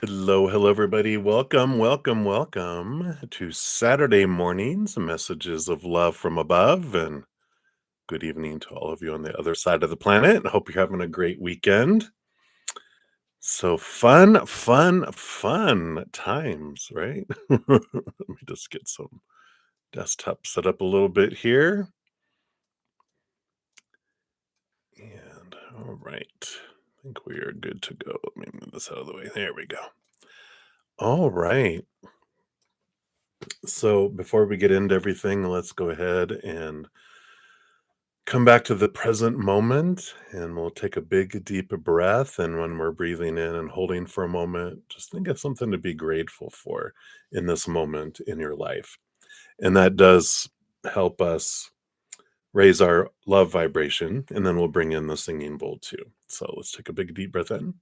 Hello, everybody. Welcome to Saturday mornings, messages of love from above, and good evening to all of you on the other side of the planet. I hope you're having a great weekend. So fun times, right? Let me just get some desktop set up a little bit here. And all right, I think we are good to go. Let me move this out of the way. There we go. All right. So before we get into everything, let's go ahead and come back to the present moment, and we'll take a big, deep breath. And when we're breathing in and holding for a moment, just think of something to be grateful for in this moment in your life. And that does help us raise our love vibration. And then we'll bring in the singing bowl too. So let's take a big, deep breath in.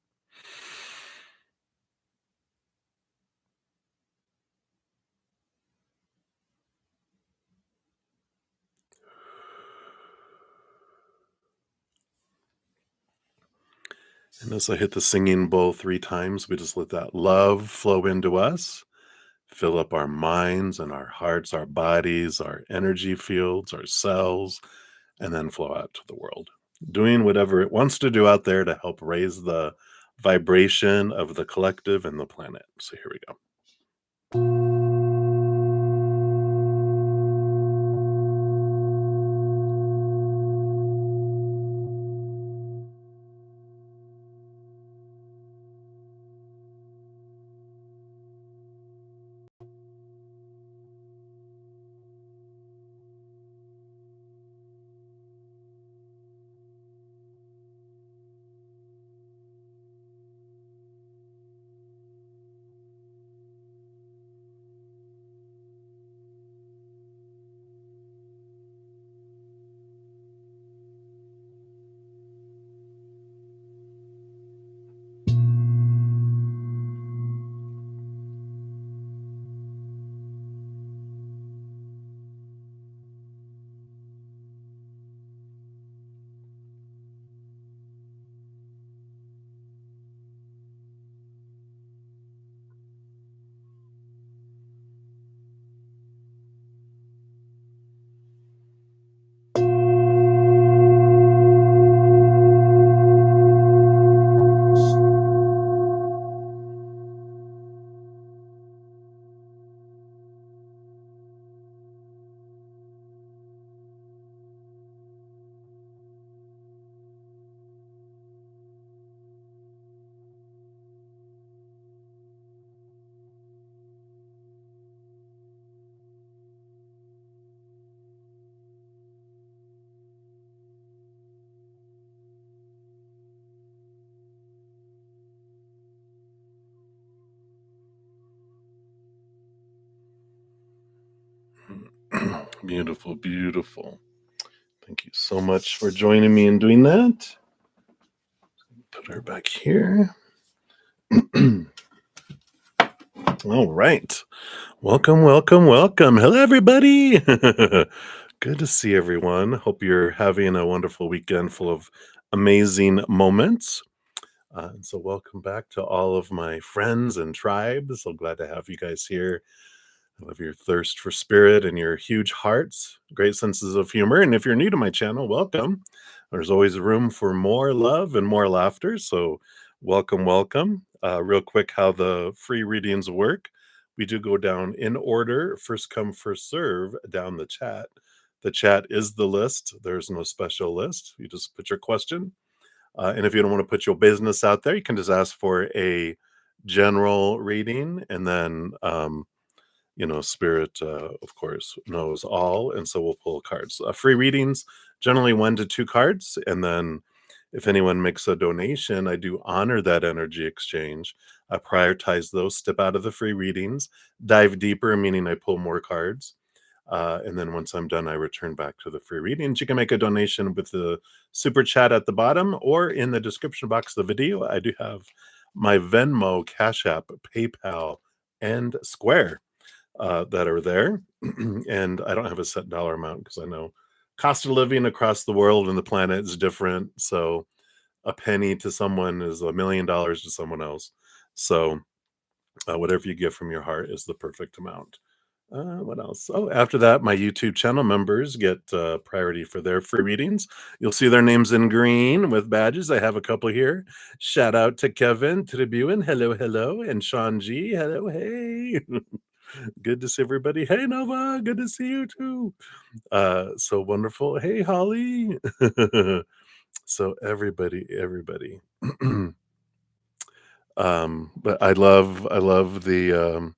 And as I hit the singing bowl 3 times, we just let that love flow into us, fill up our minds and our hearts, our bodies, our energy fields, our cells, and then flow out to the world, doing whatever it wants to do out there to help raise the vibration of the collective and the planet. So here we go. Beautiful, beautiful. Thank you so much for joining me in doing that. Put her back here. All right. Welcome. Hello, everybody. Good to see everyone. Hope you're having a wonderful weekend full of amazing moments. And so, welcome back to all of my friends and tribes. So glad to have you guys here. I love your thirst for spirit and your huge hearts, great senses of humor. And if you're new to my channel, welcome. There's always room for more love and more laughter. So, welcome. Real quick, how the free readings work. We do go down in order, first come, first serve, down the chat. The chat is the list. There's no special list. You just put your question. And if you don't want to put your business out there, you can just ask for a general reading. And then, Spirit, of course, knows all. And so we'll pull cards. Free readings, generally 1 to 2 cards. And then if anyone makes a donation, I do honor that energy exchange. I prioritize those, step out of the free readings, dive deeper, meaning I pull more cards. And then once I'm done, I return back to the free readings. You can make a donation with the super chat at the bottom or in the description box of the video. I do have my Venmo, CashApp, PayPal, and Square that are there. And I don't have a set dollar amount because I know cost of living across the world and the planet is different. So a penny to someone is $1 million to someone else. So Whatever you give from your heart is the perfect amount. What else? Oh, after that, my YouTube channel members get priority for their free readings. You'll see their names in green with badges. I have a couple here. Shout out to Kevin Tribuin. Hello, hello. And Sean G. Hello, hey. Good to see everybody. Hey, Nova. Good to see you too. So wonderful. Hey, Holly. So everybody. But I love the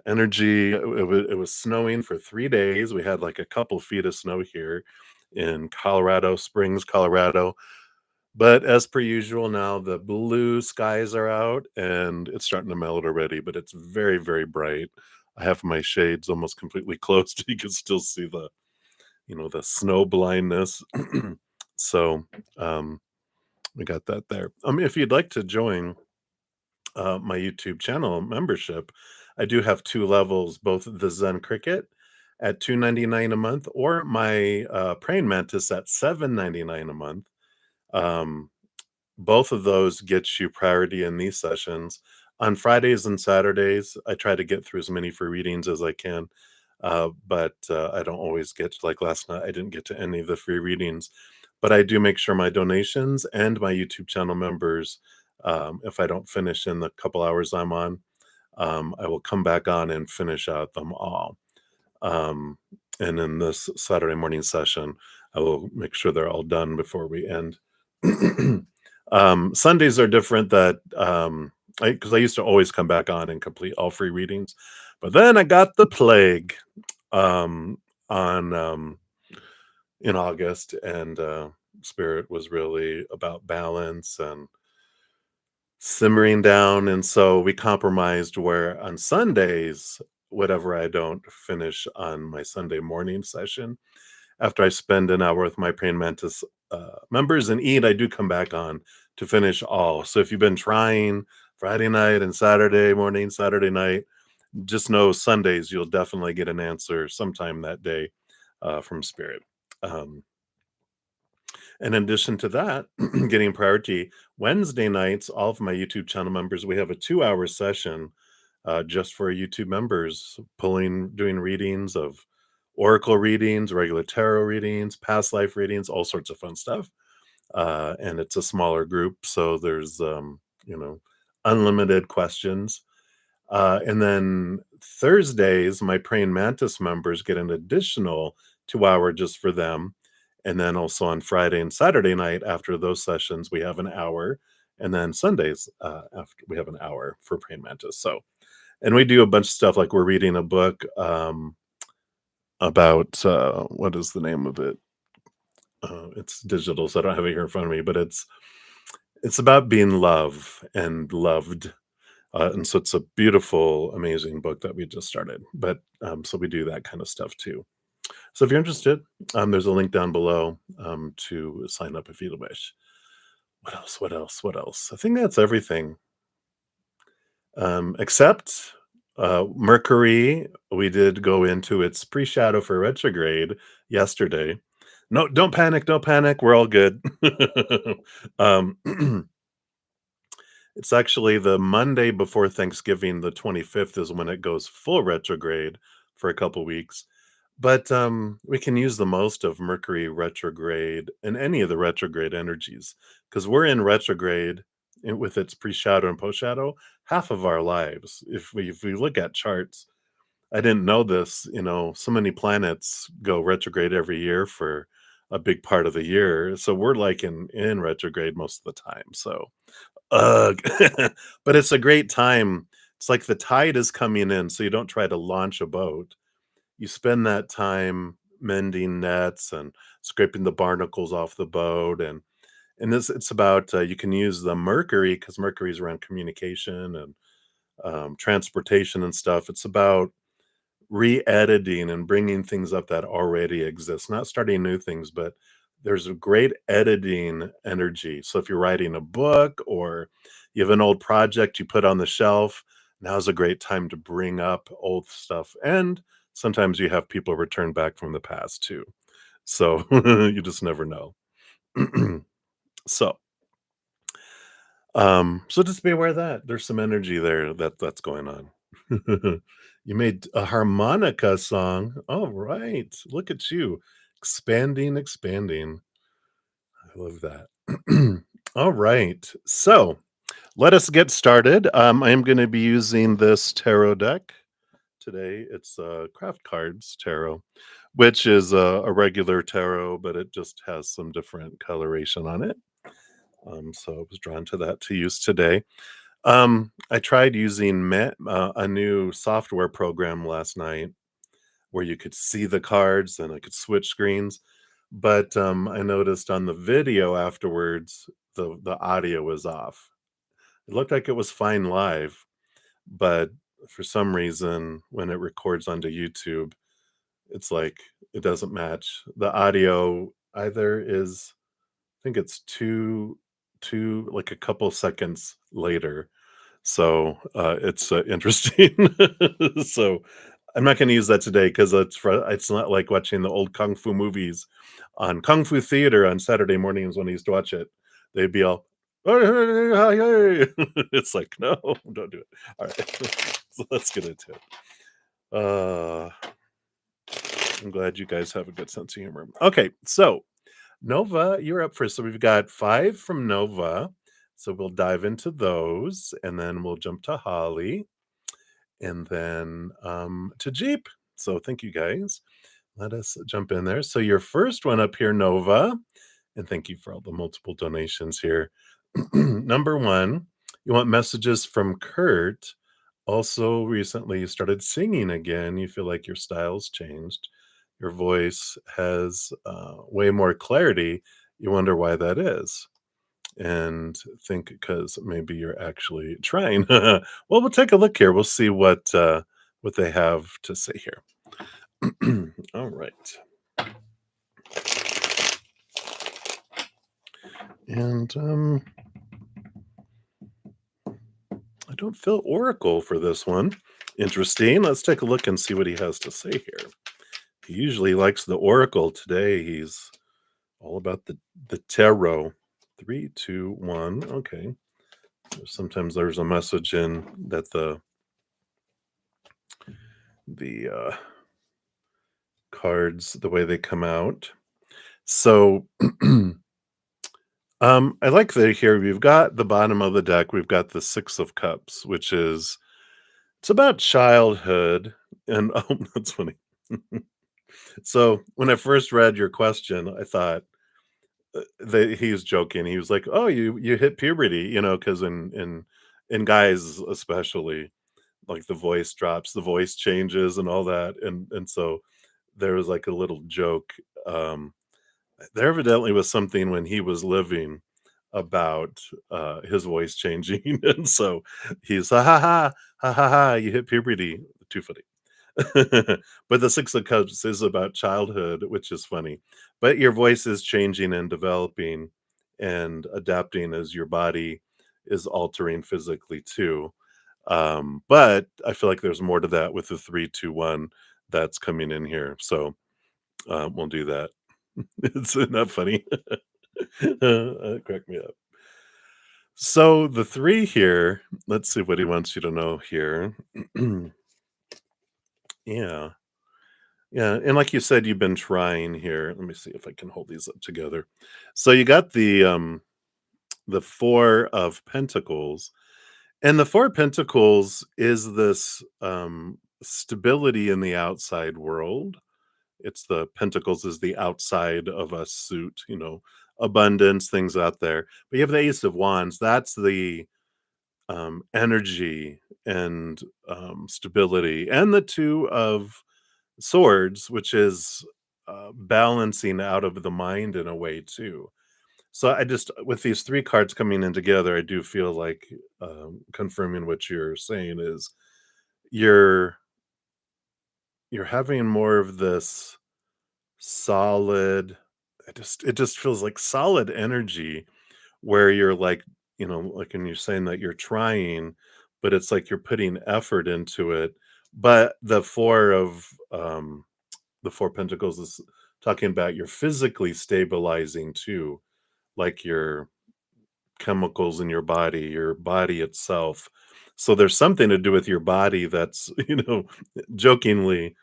energy. It was snowing for 3 days. We had like a couple feet of snow here in Colorado Springs, Colorado. But as per usual, now the blue skies are out and it's starting to melt already, but it's very, very bright. I have my shades almost completely closed. You can still see the snow blindness. So um, we got that there. If you'd like to join my YouTube channel membership, I do have two levels, both the Zen Cricket at $2.99 a month, or my Praying Mantis at $7.99 a month. Um, Both of those get you priority in these sessions. On Fridays and Saturdays, I try to get through as many free readings as I can, but I don't always get like last night. I didn't get to any of the free readings, but I do make sure my donations and my YouTube channel members, if I don't finish in the couple hours I'm on, I will come back on and finish out them all. Um, and in this Saturday morning session, I will make sure they're all done before we end. Sundays are different that because I used to always come back on and complete all free readings, but then I got the plague um, on in August, and Spirit was really about balance and simmering down, and so we compromised where on Sundays, whatever I don't finish on my Sunday morning session, after I spend an hour with my Praying Mantis members and eat, I do come back on to finish all. So if you've been trying Friday night and Saturday morning, Saturday night, just know Sundays you'll definitely get an answer sometime that day from Spirit. Um, and in addition to that, getting priority Wednesday nights, all of my YouTube channel members, we have a 2-hour session just for YouTube members, doing readings of oracle readings, regular tarot readings, past life readings, all sorts of fun stuff. And it's a smaller group, so there's unlimited questions. And then Thursdays, my Praying Mantis members get an additional 2 hour just for them. And then also on Friday and Saturday night, after those sessions, we have an hour. And then Sundays, after we have an hour for Praying Mantis. So, and we do a bunch of stuff like we're reading a book about what is the name of it? It's digital, so I don't have it here in front of me, but it's about being love and loved. And so it's a beautiful, amazing book that we just started. But so we do that kind of stuff too. So if you're interested, there's a link down below to sign up if you wish. What else? What else? What else? I think that's everything. Except Mercury, we did go into its pre-shadow for retrograde yesterday. No, don't panic, don't panic. We're all good. um, It's actually the Monday before Thanksgiving, the 25th is when it goes full retrograde for a couple weeks. But we can use the most of Mercury retrograde and any of the retrograde energies because we're in retrograde with its pre-shadow and post-shadow half of our lives. If we look at charts, I didn't know this, so many planets go retrograde every year for a big part of the year. So we're like in retrograde most of the time. So ugh. But it's a great time. It's like the tide is coming in, so you don't try to launch a boat. You spend that time mending nets and scraping the barnacles off the boat, and it's about you can use the Mercury because Mercury's around communication and transportation and stuff. It's about re-editing and bringing things up that already exist, not starting new things, but there's a great editing energy. So if you're writing a book or you have an old project you put on the shelf, now's a great time to bring up old stuff. And sometimes you have people return back from the past too. So you just never know. So So just be aware of that. There's some energy there that's going on. You made a harmonica song. All right. Look at you. Expanding, expanding. I love that. All right. So let us get started. I am going to be using this tarot deck today. It's Craft Cards Tarot, which is a regular tarot, but it just has some different coloration on it. So I was drawn to that to use today. I tried using a new software program last night where you could see the cards and I could switch screens, but I noticed on the video afterwards the audio was off. It looked like it was fine live, but for some reason when it records onto YouTube, it's like it doesn't match. The audio either is I think it's two like a couple seconds later. So, it's, interesting. So, I'm not gonna use that today 'cause it's not like watching the old kung fu movies on Kung Fu Theater on Saturday mornings when I used to watch it. They'd be all, it's like, "No, don't do it." Alright. So let's get into it. Uh, I'm glad you guys have a good sense of humor. Okay, so Nova, you're up first. So we've got 5 from Nova. So we'll dive into those, and then we'll jump to Holly, and then, to Jeep. So thank you, guys. Let us jump in there. So your first one up here, Nova, and thank you for all the multiple donations here. Number 1, you want messages from Kurt. Also, recently you started singing again. You feel like your style's changed. Your voice has, way more clarity. You wonder why that is, and think because maybe you're actually trying. Well, we'll take a look here. We'll see what they have to say here. All right. And, I don't feel oracle for this one. Interesting. Let's take a look and see what he has to say here. He usually likes the oracle. Today, he's all about the tarot. 3, 2, 1. Okay. Sometimes there's a message in that the cards, the way they come out. So, I like that here we've got the bottom of the deck, we've got the 6 of Cups, which is it's about childhood, and, oh, that's funny. So, when I first read your question, I thought, that he was joking. He was like, "Oh, you hit puberty," because in guys especially, like, the voice drops, the voice changes and all that, and so there was, like, a little joke, there evidently was something when he was living about, his voice changing, and so he's, "Ha ha ha, ha ha ha, you hit puberty." Too funny. But the Six of Cups is about childhood, which is funny. But your voice is changing and developing and adapting as your body is altering physically too. But I feel like there's more to that with the 3, 2, 1 that's coming in here. So we'll do that. It's not funny. Crack me up. So the 3 here, let's see what he wants you to know here. Yeah. Yeah, and like you said, you've been trying here. Let me see if I can hold these up together. So you got the 4 of Pentacles, and the 4 of Pentacles is this stability in the outside world. It's the Pentacles is the outside of a suit, abundance, things out there. But you have the Ace of Wands. That's the energy and stability, and the 2 of Swords, which is balancing out of the mind in a way too. So I just with these 3 cards coming in together, I do feel like confirming what you're saying is you're you're having more of this solid. It just feels like solid energy where you're like, like when you're saying that you're trying, but it's like you're putting effort into it. But the 4 Pentacles is talking about you're physically stabilizing too, like chemicals in your body itself. So there's something to do with your body that's, jokingly,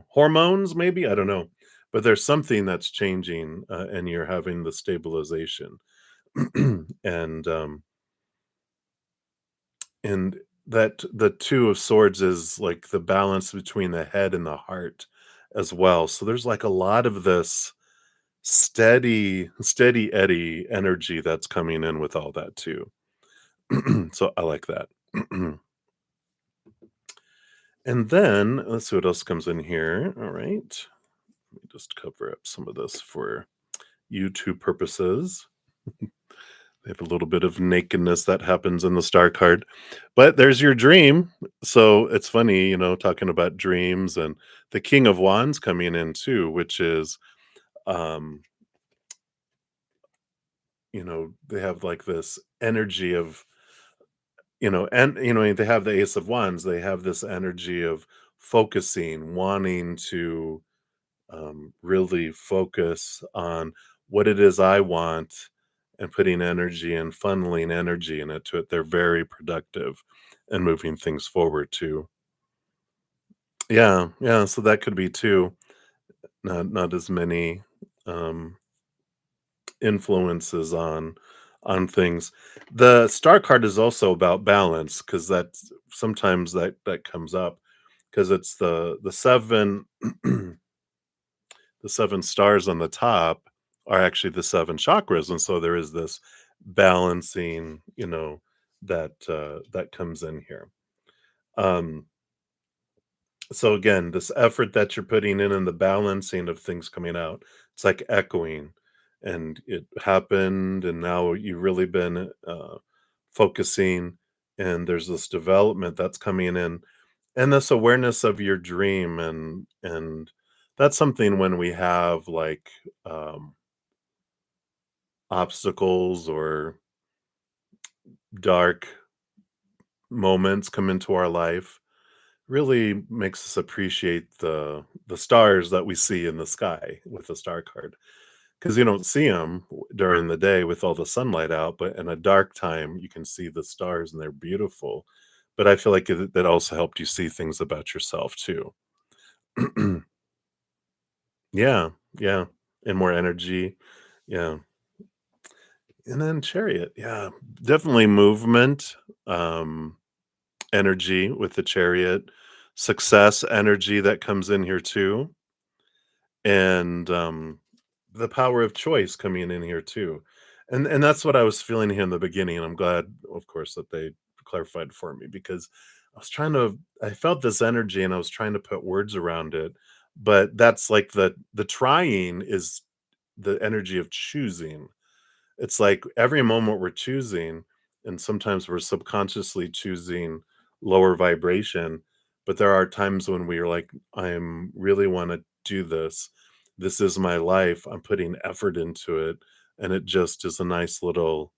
hormones maybe, I don't know. But there's something that's changing, and you're having the stabilization. and and that the two of swords is like the balance between the head and the heart as well. So there's like a lot of this steady eddy energy that's coming in with all that too. So I like that. And then let's see what else comes in here. All right. Let me just cover up some of this for YouTube purposes. They have a little bit of nakedness that happens in the star card, but there's your dream. So it's funny, talking about dreams and the King of Wands coming in too, which is, um, they have like this energy of, and, they have the Ace of Wands. They have this energy of focusing, wanting to really focus on what it is I want and putting energy and funneling energy into it. They're very productive and moving things forward too. Yeah, yeah. So that could be too. Not as many um, influences on things. The star card is also about balance because that's sometimes that comes up because it's the seven the 7 stars on the top are actually the 7 chakras, and so there is this balancing, that comes in here. Um, so again, this effort that you're putting in and the balancing of things coming out, it's like echoing, and it happened, and now you've really been, focusing, and there's this development that's coming in, and this awareness of your dream, and that's something when we have, like, obstacles or dark moments come into our life really makes us appreciate the stars that we see in the sky with the star card because you don't see them during the day with all the sunlight out, but in a dark time you can see the stars and they're beautiful. But I feel like that also helped you see things about yourself too. Yeah, yeah, and more energy. Yeah. And then chariot, yeah, definitely movement. um Energy with the chariot, success energy that comes in here too, and, the power of choice coming in here too. And that's what I was feeling here in the beginning, and I'm glad, of course, that they clarified for me because I felt this energy and I was trying to put words around it, but that's like the trying is the energy of choosing. It's like every moment we're choosing, and sometimes we're subconsciously choosing lower vibration, but there are times when we're like, I'm really want to do this. This is my life. I'm putting effort into it. And it just is a nice little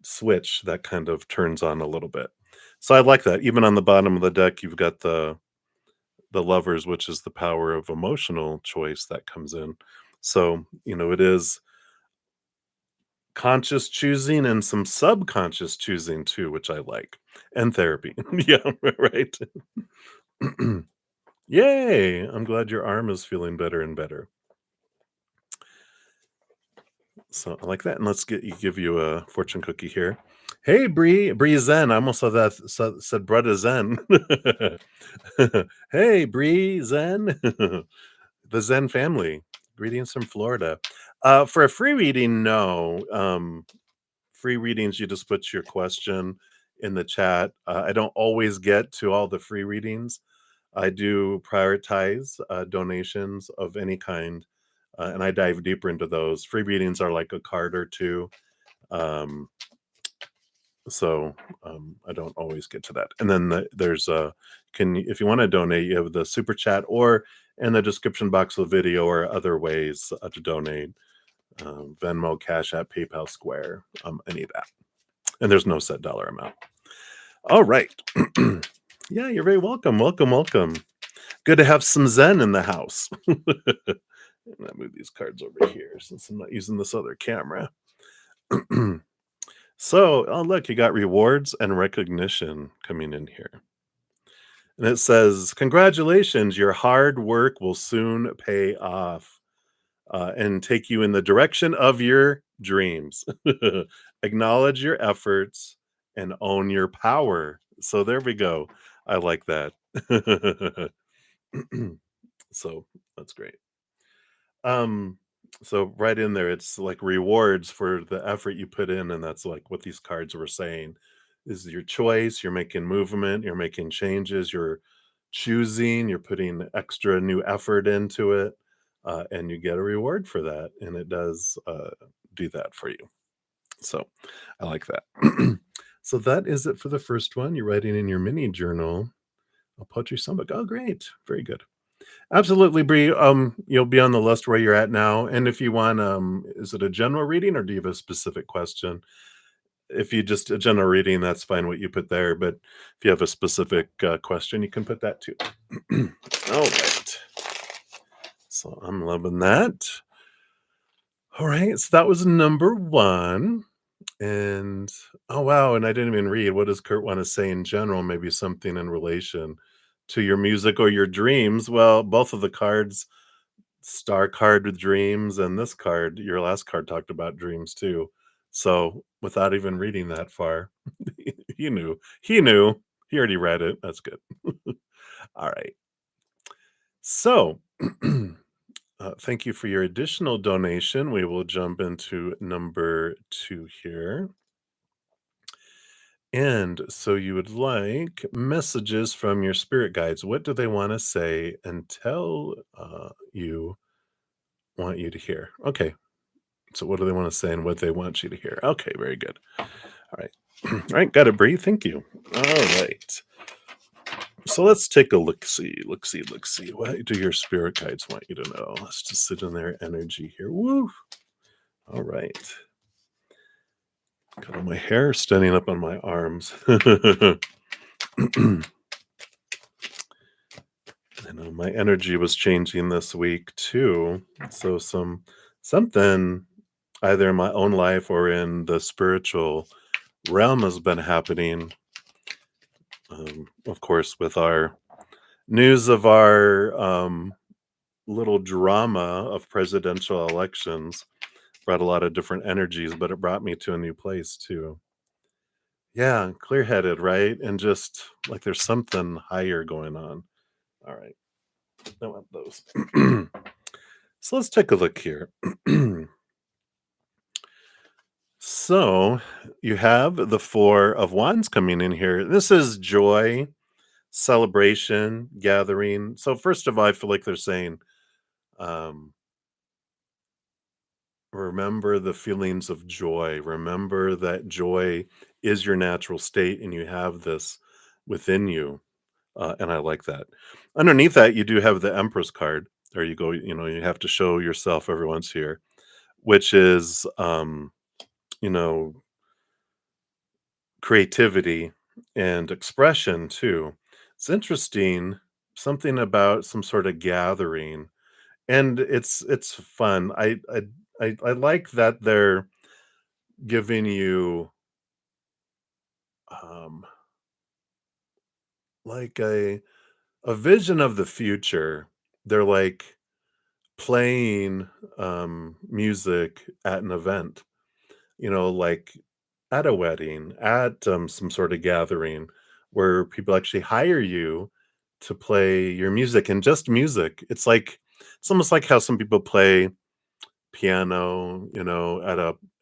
switch that kind of turns on a little bit. So I like that. Even on the bottom of the deck, you've got the lovers, which is the power of emotional choice that comes in. So, it is conscious choosing and some subconscious choosing too, which I like, and therapy. Yeah, right. Yay! I'm glad your arm is feeling better and better. So I like that, and let's give you a fortune cookie here. Hey, Bree Zen. I almost said brudda-zen. Hey, Bree Zen, the Zen family. Greetings from Florida. For a free reading, no. Free readings, you just put your question in the chat. I don't always get to all the free readings. I do prioritize donations of any kind, and I dive deeper into those. Free readings are like a card or two. Um, so I don't always get to that. And then there's if you want to donate, you have the super chat or in the description box of the video or other ways to donate. Venmo, Cash App, PayPal, Square, any of that. And there's no set dollar amount. All right. Yeah, you're very welcome. Welcome, welcome. Good to have some Zen in the house. I'm gonna move these cards over here since I'm not using this other camera. So, oh, look, you got rewards and recognition coming in here. And it says, congratulations, your hard work will soon pay off and take you in the direction of your dreams. Acknowledge your efforts and own your power. So, there we go. I like that. So, that's great. Um, so right in there, it's like rewards for the effort you put in, and that's like what these cards were saying is your choice. You're making movement, you're making changes, you're choosing, you're putting extra new effort into it, and you get a reward for that, and it does do that for you. So I like that. So that is it for the first one. You're writing in your mini journal a poetry songbook. Oh, great, very good. Absolutely, Bree. You'll be on the list where you're at now. And if you want, is it a general reading or do you have a specific question? If you just a general reading, that's fine what you put there. But if you have a specific question, you can put that too. All right. So I'm loving that. All right. So that was number one. And oh, wow. And I didn't even read. What does Kurt want to say in general? Maybe something in relation to your music or your dreams. Well, both of the cards star card with dreams, and this card, your last card talked about dreams too. So without even reading that far, he knew. He knew. He already read it. That's good. All right. So thank you for your additional donation. We will jump into number two here. And so you would like messages from your spirit guides. What do they want to say and tell you want you to hear? Okay. So what do they want to say and what they want you to hear? Okay, very good. All right. All right, got it, Bree. Thank you. All right. So let's take a look see. Look see, look see. What do your spirit guides want you to know? Let's just sit in their energy here. Woo. All right. Got all my hair standing up on my arms. I know my energy was changing this week too. So something either in my own life or in the spiritual realm has been happening. Of course, with our news of our little drama of presidential elections, brought a lot of different energies, but it brought me to a new place too. Yeah, clear headed, right? And just like there's something higher going on. All right. I want those. So let's take a look here. So you have the Four of Wands coming in here. This is joy, celebration, gathering. So first of all, I feel like they're saying, um, remember the feelings of joy. Remember that joy is your natural state, and you have this within you. And I like that. Underneath that, you do have the Empress card. There you go. You know, you have to show yourself everyone's here, which is, you know, creativity and expression too. It's interesting. Something about some sort of gathering, and it's fun. I like that they're giving you um like a vision of the future. They're like playing music at an event, like at a wedding, at some sort of gathering where people actually hire you to play your music and just music. It's almost like how some people play piano,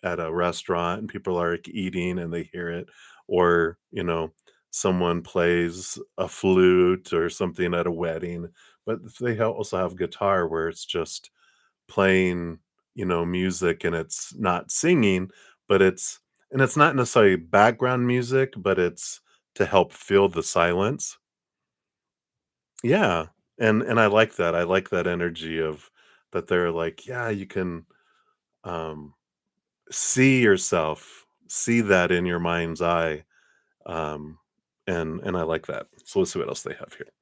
at a restaurant and people are like eating and they hear it, or someone plays a flute or something at a wedding, but they also have guitar where it's just playing, music, and it's not singing, but it's not necessarily background music, but it's to help fill the silence. Yeah. And I like that. I like that energy of that they're like, yeah, you can um see yourself, see that in your mind's eye, um, and I like that. So let's see what else they have here.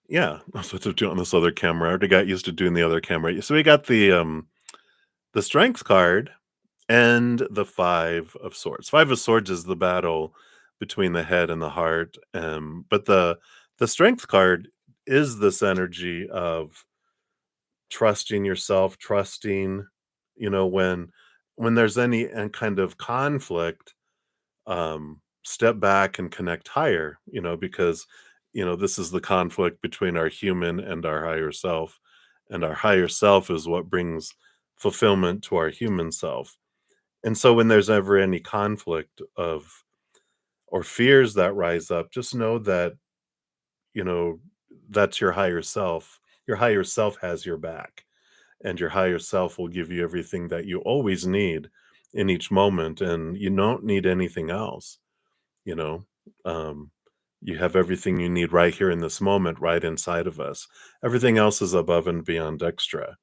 Yeah, that's what they're doing on this other camera. I already got used to doing the other camera. So we got the Strength card, and the Five of Swords. Five of Swords is the battle between the head and the heart, but the Strength card is this energy of trusting yourself, trusting, when there's any kind of conflict, step back and connect higher, because this is the conflict between our human and our higher self, and our higher self is what brings fulfillment to our human self. And so when there's ever any conflict of or fears that rise up, just know that, you know, that's your higher self. Your higher self has your back, and your higher self will give you everything that you always need in each moment, and you don't need anything else, you know. Um, you have everything you need right here in this moment, right inside of us. Everything else is above and beyond extra.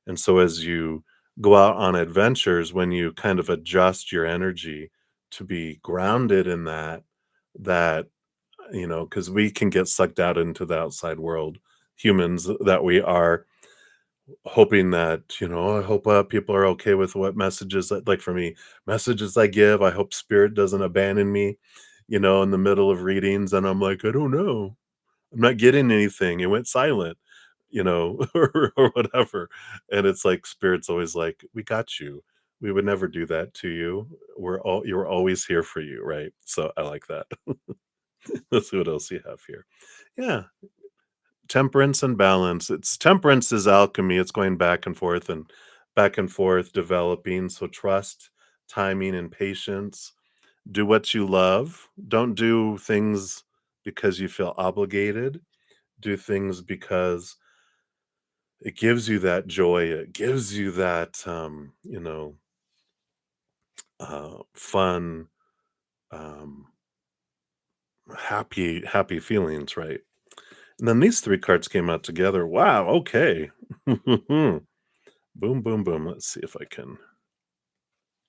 And so as you go out on adventures, when you kind of adjust your energy to be grounded in that, because we can get sucked out into the outside world, humans that we are, hoping that, I hope people are okay with what messages, like for me, messages I give. I hope spirit doesn't abandon me, in the middle of readings. And I'm like, I don't know. I'm not getting anything. It went silent, or whatever. And it's like spirit's always like, we got you. We would never do that to you. You're always here for you, right? So I like that. Let's see what else you have here. Yeah, temperance and balance. It's temperance is alchemy. It's going back and forth, developing. So trust, timing, and patience. Do what you love. Don't do things because you feel obligated. Do things because it gives you that joy, it gives you that, fun, um, happy feelings, right? And then these 3 cards came out together. Wow, okay. Boom, boom, boom. Let's see if I can,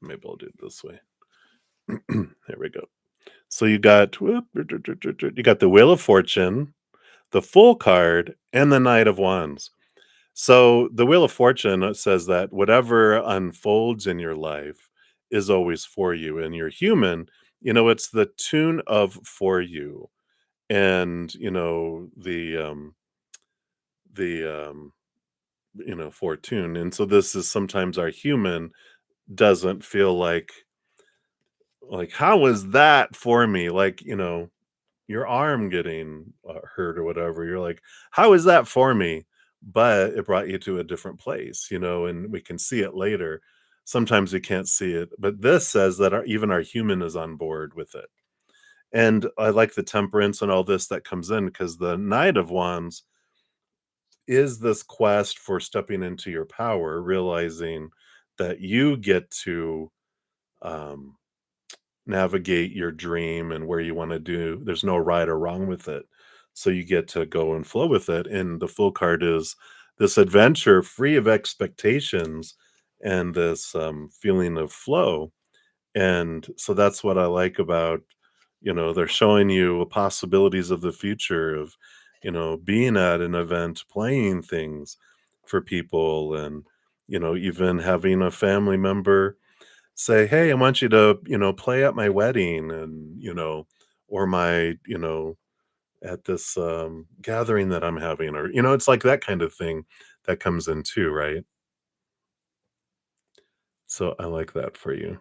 maybe I'll do it this way. There we go. So you got the Wheel of Fortune, the Full card, and the Knight of Wands. So the Wheel of Fortune says that whatever unfolds in your life is always for you, and you're human. It's the tune of for you, and the fortune. And so this is sometimes our human doesn't feel like how is that for me? Like your arm getting hurt or whatever. You're like, how is that for me? But it brought you to a different place, and we can see it later. Sometimes we can't see it, but this says that even our human is on board with it. And I like the temperance and all this that comes in, because the Knight of Wands is this quest for stepping into your power, realizing that you get to um, navigate your dream and where you want to do. There's no right or wrong with it. So you get to go and flow with it. And the Full card is this adventure free of expectations and this feeling of flow. And so that's what I like about, they're showing you possibilities of the future of, being at an event, playing things for people, and, even having a family member say, "Hey, I want you to, play at my wedding," and, or my, at this gathering that I'm having, or, it's like that kind of thing that comes in too, right? So I like that for you.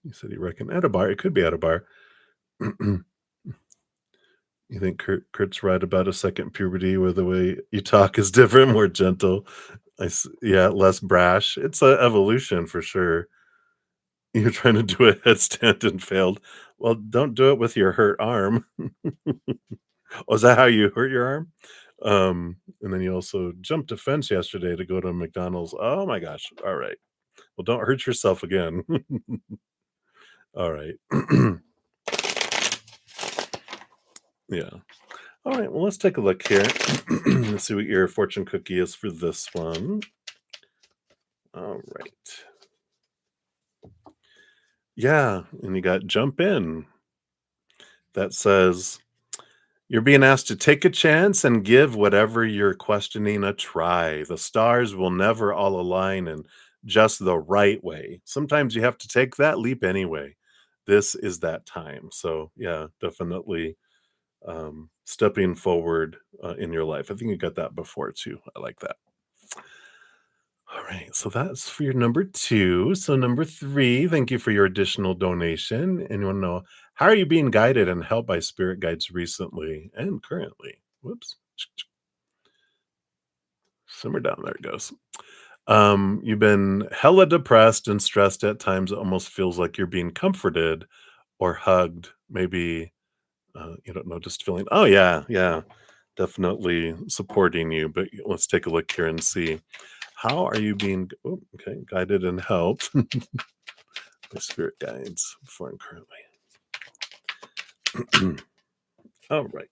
You said you reckon at a bar. It could be at a bar. You think Kurt's right about a second puberty where the way you talk is different, more gentle. Yeah, less brash. It's a evolution for sure. You're trying to do a headstand and failed. Well, don't do it with your hurt arm. Oh, is that how you hurt your arm? And then you also jumped a fence yesterday to go to McDonald's. Oh my gosh. All right. Well, don't hurt yourself again. All right. Yeah. All right. Well, let's take a look here. Let's see what your fortune cookie is for this one. All right. Yeah. And you got jump in. That says, you're being asked to take a chance and give whatever you're questioning a try. The stars will never all align, and just the right way. Sometimes you have to take that leap anyway. This is that time. So, yeah, definitely stepping forward in your life. I think you got that before too. I like that. All right, so that's for your number 2. So number 3, thank you for your additional donation. And you wanna know, how are you being guided and helped by spirit guides recently and currently? Whoops. Simmer down, there it goes. You've been hella depressed and stressed at times. It almost feels like you're being comforted or hugged. Maybe, you don't know, just feeling, oh, yeah, yeah, definitely supporting you. But let's take a look here and see. How are you being guided and helped by spirit guides before and currently? All right.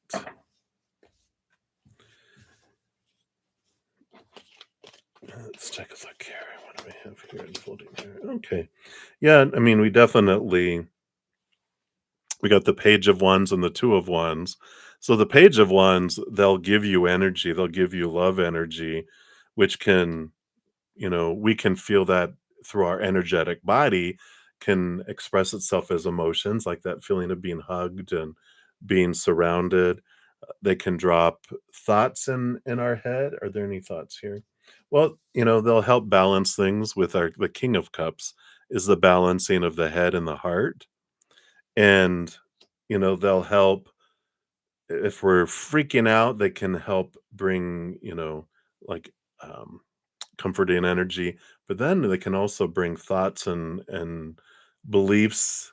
Let's take a look here. What do we have here unfolding here? Okay. Yeah, I mean, we got the page of wands and the two of wands. So the page of wands, they'll give you energy, they'll give you love energy, which can, we can feel that through our energetic body, can express itself as emotions, like that feeling of being hugged and being surrounded. They can drop thoughts in our head. Are there any thoughts here? Well, they'll help balance things with our the king of cups is the balancing of the head and the heart. And they'll help if we're freaking out, they can help bring, like, um, comforting energy, but then they can also bring thoughts and beliefs,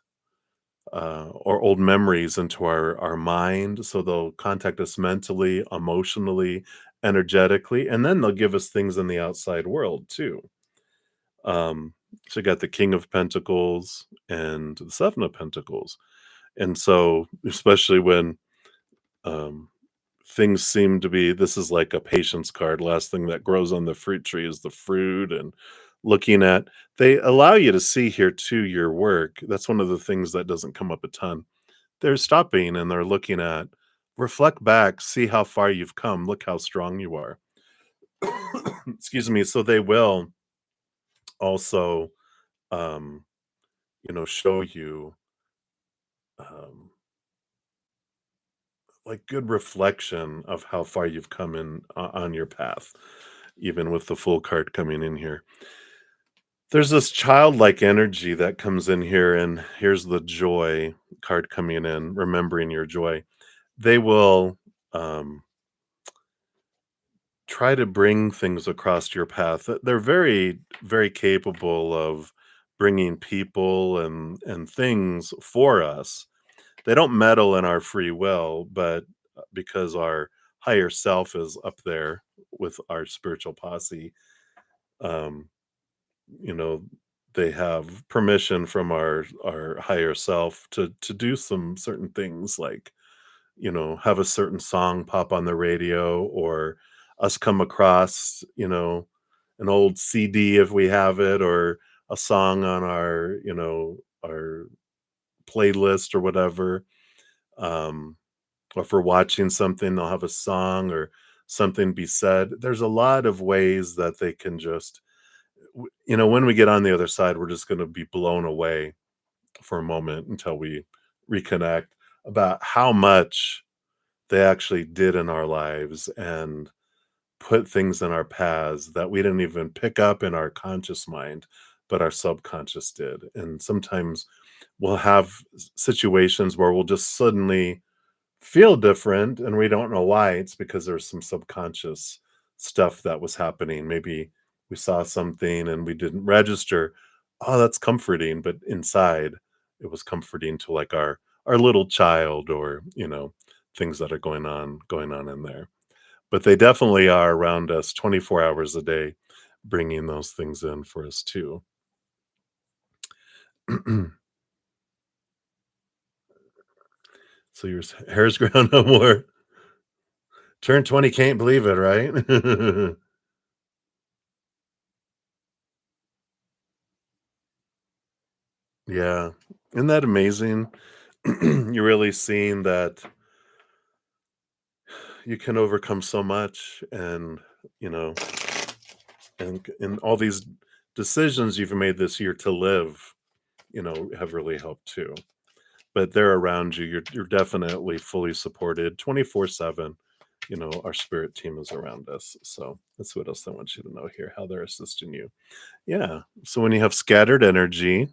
or old memories into our mind, so they'll contact us mentally, emotionally, energetically, and then they'll give us things in the outside world too. Um, so you got the King of Pentacles and the Seven of Pentacles, and so especially when um, things seem to be, this is like a patience card. Last thing that grows on the fruit tree is the fruit. And looking at, they allow you to see here too your work. That's one of the things that doesn't come up a ton. They're stopping and they're looking at, reflect back, see how far you've come, look how strong you are. Excuse me. So they will also, um, show you, um, like, good reflection of how far you've come in on your path, even with the full card coming in here. There's this childlike energy that comes in here, and here's the joy card coming in, remembering your joy. They will try to bring things across your path. They're very, very capable of bringing people and things for us. They don't meddle in our free will, but because our higher self is up there with our spiritual posse, um, you know, they have permission from our higher self to do some certain things, like, have a certain song pop on the radio, or us come across, an old CD if we have it, or a song on our playlist or whatever. Um, or if we're watching something, they'll have a song or something be said. There's a lot of ways that they can just, when we get on the other side, we're just going to be blown away for a moment until we reconnect about how much they actually did in our lives and put things in our paths that we didn't even pick up in our conscious mind, but our subconscious did. And sometimes we'll have situations where we'll just suddenly feel different and we don't know why. It's because there's some subconscious stuff that was happening. Maybe we saw something and we didn't register, oh, that's comforting, but inside it was comforting to, like, our little child, or things that are going on in there. But they definitely are around us 24 hours a day, bringing those things in for us too. So your hair's ground no more. Turn 20, can't believe it, right? Yeah. Isn't that amazing? You're really seeing that you can overcome so much, and, you know, and all these decisions you've made this year to live, have really helped too. But they're around you. You're definitely fully supported 24/7. Our spirit team is around us. So that's what else I want you to know here, how they're assisting you. Yeah. So when you have scattered energy,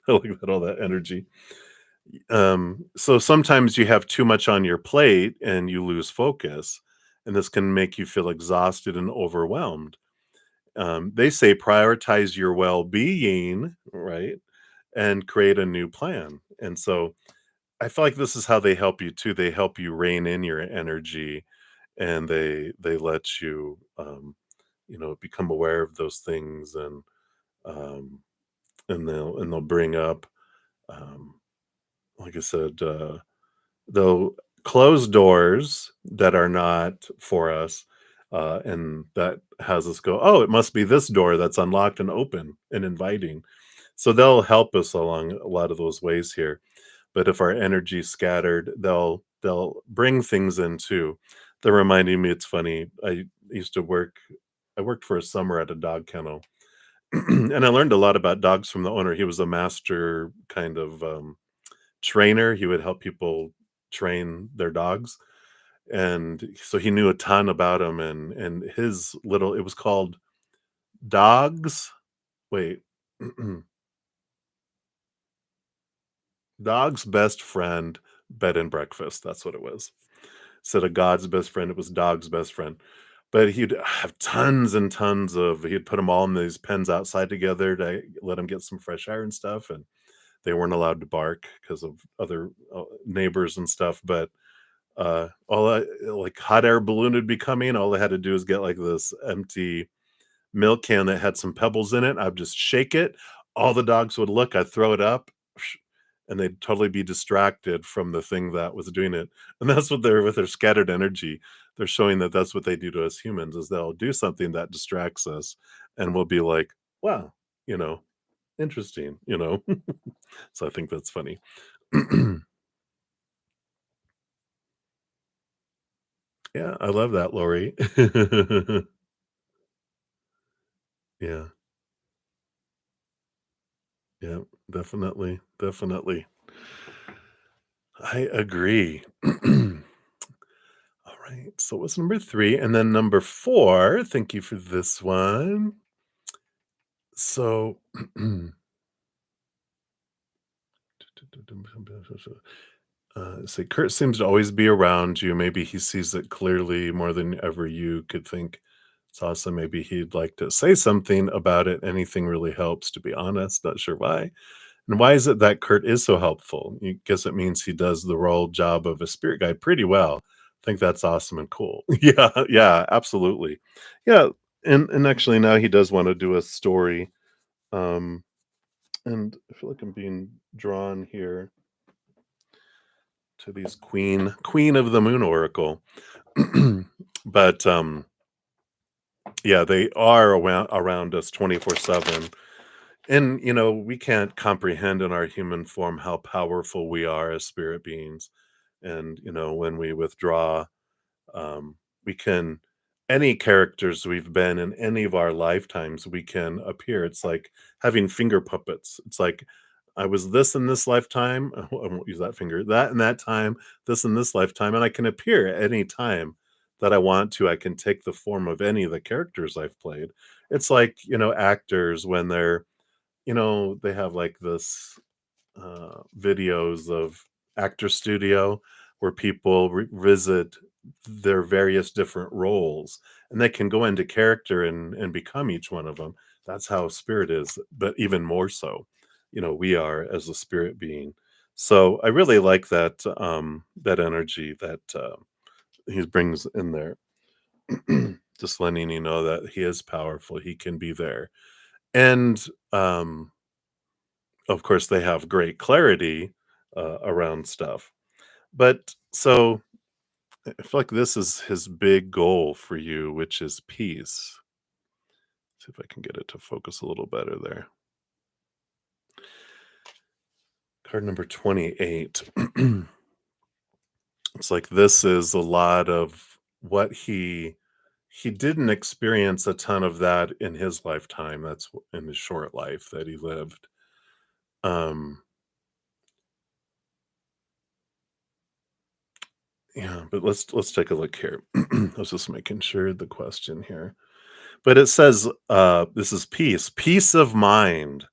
I like that, all that energy. So sometimes you have too much on your plate and you lose focus, and this can make you feel exhausted and overwhelmed. They say prioritize your well-being, right? And create a new plan. And so I feel like this is how they help you too. They help you rein in your energy, and they let you become aware of those things, um and they'll bring up, um like I said, they'll close doors that are not for us, and that has us go, oh, it must be this door that's unlocked and open and inviting. So they'll help us along a lot of those ways here. But if our energy's scattered, they'll bring things in too. They're reminding me, it's funny. Used to work I worked for a summer at a dog kennel, and I learned a lot about dogs from the owner. He was a master kind of trainer. He would help people train their dogs, and so he knew a ton about them. And his little, it was called dogs. Wait, dog's best friend bed and breakfast. That's what it was. Instead of God's best friend, it was dog's best friend. But he'd have tons and tons of. He'd put them all in these pens outside together to let them get some fresh air and stuff. And they weren't allowed to bark because of other neighbors and stuff. But like hot air balloon would be coming. All I had to do is get like this empty milk can that had some pebbles in it. I'd just shake it. All the dogs would look. I'd throw it up, and they'd totally be distracted from the thing that was doing it. And that's what they're with their scattered energy. They're showing that that's what they do to us humans, is they'll do something that distracts us, and we'll be like, "Wow, you know, interesting." So I think that's funny. Yeah, I love that, Lori. Yeah, yeah, definitely, definitely. I agree. All right, so what's number 3? And then number 4, thank you for this one. So, say Kurt seems to always be around you. Maybe he sees it clearly more than ever you could think. It's awesome. Maybe he'd like to say something about it. Anything really helps, to be honest. Not sure why. And why is it that Kurt is so helpful? You guess it means he does the role job of a spirit guide pretty well. I think that's awesome and cool. Yeah, yeah, absolutely. Yeah, and actually now he does want to do a story. Um, and I feel like I'm being drawn here to these Queen of the Moon Oracle. But yeah, they are around us 24/7. And we can't comprehend in our human form how powerful we are as spirit beings. And when we withdraw, we can, any characters we've been in any of our lifetimes, we can appear. It's like having finger puppets. It's like, I was this in this lifetime. I won't use that finger, that in that time, this in this lifetime, and I can appear at any time that I want to. I can take the form of any of the characters I've played. It's like, actors when they have like this videos of Actor Studio where people visit their various different roles, and they can go into character and become each one of them. That's how spirit is, but even more so, we are as a spirit being. So I really like that energy that he brings in there. Just letting you know that he is powerful, he can be there. And of course, they have great clarity around stuff. But so I feel like this is his big goal for you, which is peace. See if I can get it to focus a little better there. Card number 28. It's like this is a lot of what he he didn't experience a ton of that in his lifetime. That's in his short life that he lived. Um, yeah, but let's take a look here. I was just making sure the question here. But it says, this is peace. Peace of mind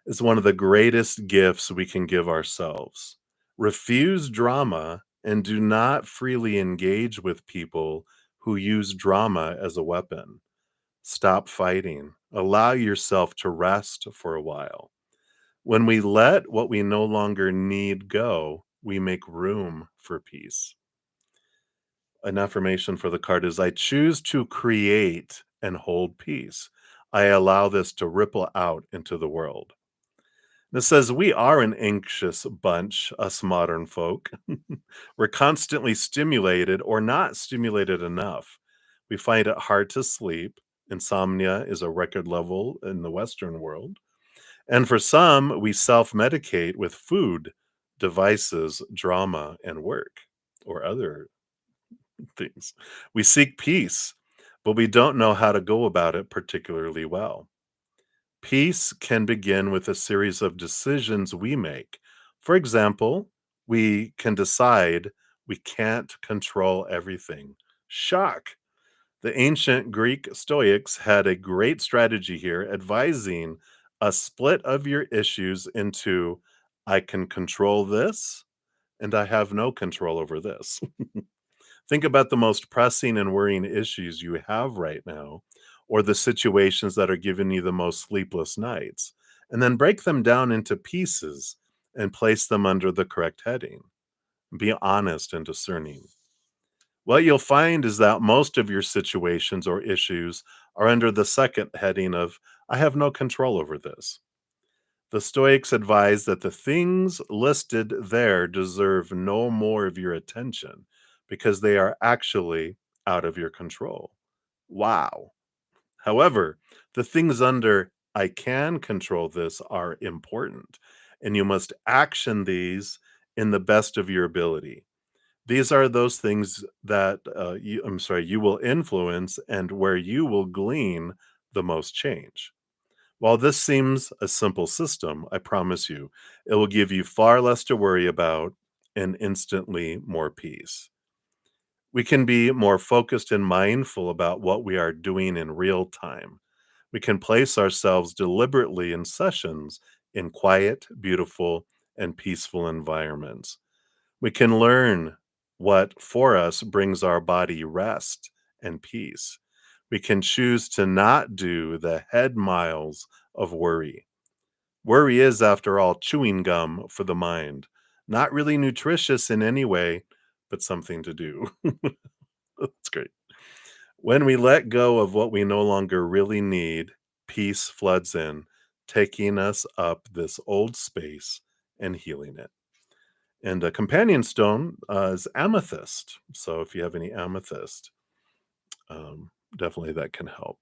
is one of the greatest gifts we can give ourselves. Refuse drama and do not freely engage with people who use drama as a weapon. Stop fighting. Allow yourself to rest for a while. When we let what we no longer need go, we make room for peace. An affirmation for the card is I choose to create and hold peace. I allow this to ripple out into the world. This says we are an anxious bunch, us modern folk. We're constantly stimulated or not stimulated enough. We find it hard to sleep. Insomnia is a record level in the Western world. And for some, we self medicate with food, devices, drama, and work or other things. We seek peace, but we don't know how to go about it particularly well. Peace can begin with a series of decisions we make. For example, we can decide we can't control everything. Shock! The ancient Greek Stoics had a great strategy here, advising a split of your issues into I can control this and I have no control over this. Think about the most pressing and worrying issues you have right now, or the situations that are giving you the most sleepless nights, and then break them down into pieces and place them under the correct heading. Be honest and discerning. What you'll find is that most of your situations or issues are under the second heading of, I have no control over this. The Stoics advise that the things listed there deserve no more of your attention because they are actually out of your control. Wow. However, the things under I can control this are important, and you must action these in the best of your ability. These are those things that you will influence and where you will glean the most change. While this seems a simple system, I promise you, it will give you far less to worry about and instantly more peace. We can be more focused and mindful about what we are doing in real time. We can place ourselves deliberately in sessions in quiet, beautiful, and peaceful environments. We can learn what for us brings our body rest and peace. We can choose to not do the head miles of worry. Worry is, after all, chewing gum for the mind. Not really nutritious in any way, but something to do. That's great. When we let go of what we no longer really need, peace floods in, taking us up this old space and healing it. And a companion stone is amethyst. So if you have any amethyst, definitely that can help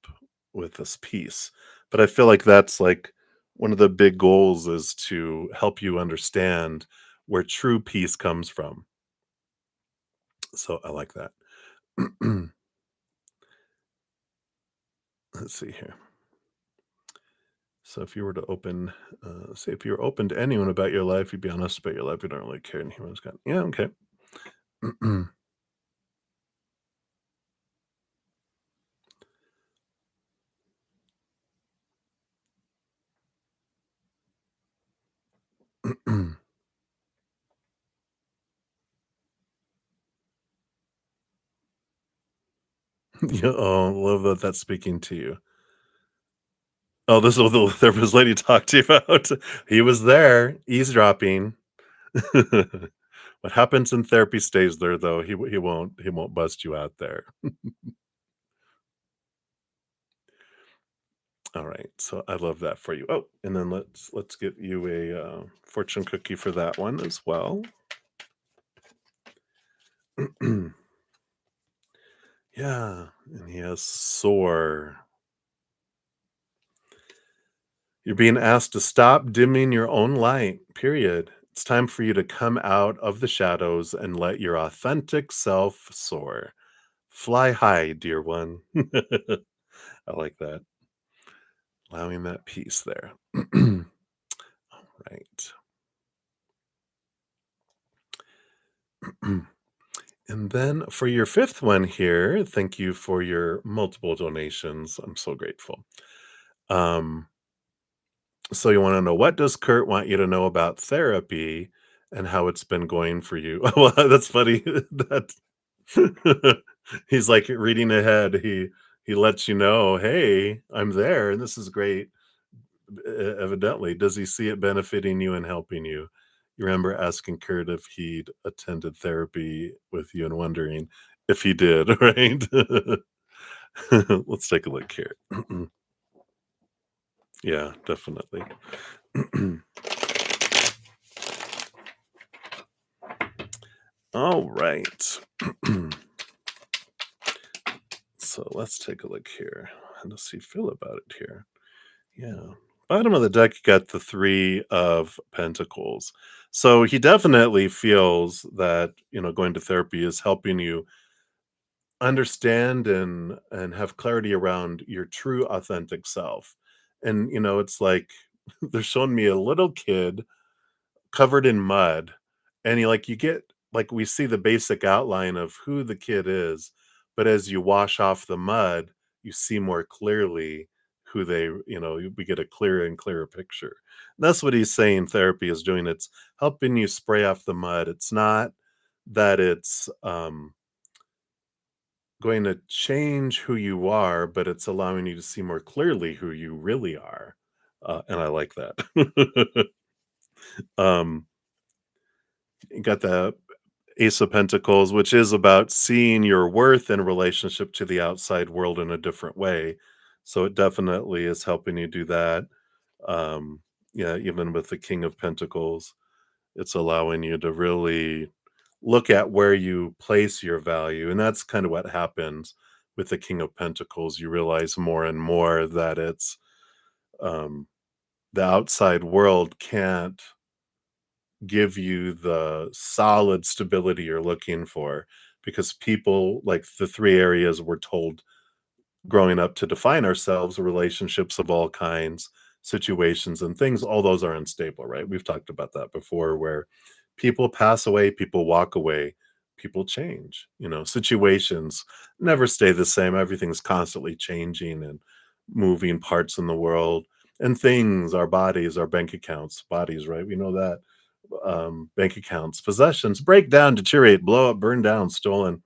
with this piece. But I feel like that's like one of the big goals is to help you understand where true peace comes from. So I like that. Let's see here. So if you were to open, say, if you were open to anyone about your life, you'd be honest about your life. You don't really care, and humans got, yeah, okay. Yeah, oh, love that that's speaking to you. Oh, this is what the therapist lady talked to you about. He was there, eavesdropping. What happens in therapy stays there, though. He won't bust you out there. All right, so I love that for you. Oh, and then let's get you a fortune cookie for that one as well. Yeah, and he has soar. You're being asked to stop dimming your own light, period. It's time for you to come out of the shadows and let your authentic self soar. Fly high, dear one. I like that. Allowing that peace there. Right. And then for your fifth one here, thank you for your multiple donations. I'm so grateful. Um, so you want to know, what does Kurt want you to know about therapy and how it's been going for you? Well, that's funny. That he's like reading ahead. He lets you know, hey, I'm there, and this is great. Evidently, does he see it benefiting you and helping you? You remember asking Kurt if he'd attended therapy with you and wondering if he did, right? Let's take a look here. Yeah, definitely. All right. So let's take a look here. How does he feel about it here? Yeah. Bottom of the deck, you got the Three of Pentacles. So he definitely feels that, going to therapy is helping you understand and have clarity around your true authentic self. And it's like they're showing me a little kid covered in mud, and you get, like, we see the basic outline of who the kid is, but as you wash off the mud, you see more clearly who we get a clearer and clearer picture. And that's what he's saying therapy is doing. It's helping you spray off the mud. It's not that it's going to change who you are, but it's allowing you to see more clearly who you really are. And I like that. um, you got the Ace of Pentacles, which is about seeing your worth in relationship to the outside world in a different way. So it definitely is helping you do that. Um, yeah, even with the King of Pentacles, it's allowing you to really look at where you place your value. And that's kind of what happens with the King of Pentacles. You realize more and more that it's um, the outside world can't give you the solid stability you're looking for, because people, like the three areas we're told growing up to define ourselves, relationships of all kinds, situations and things, all those are unstable, right? We've talked about that before, where people pass away, people walk away, people change, situations never stay the same. Everything's constantly changing and moving parts in the world, and things, our bodies, our bank accounts, bodies, right? We know that bank accounts, possessions break down, deteriorate, blow up, burn down, stolen.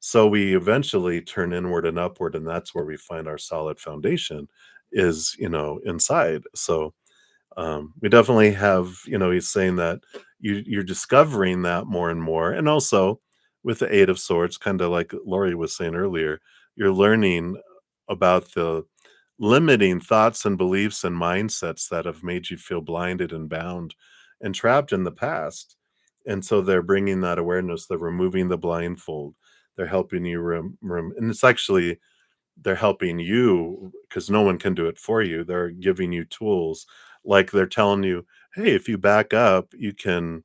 So we eventually turn inward and upward, and that's where we find our solid foundation is, inside. So we definitely have, he's saying that you're discovering that more and more. And also with the Eight of Swords, kind of like Lori was saying earlier, you're learning about the limiting thoughts and beliefs and mindsets that have made you feel blinded and bound and trapped in the past. And so they're bringing that awareness, they're removing the blindfold, they're helping you and it's actually, they're helping you because no one can do it for you. They're giving you tools, like they're telling you, hey, if you back up, you can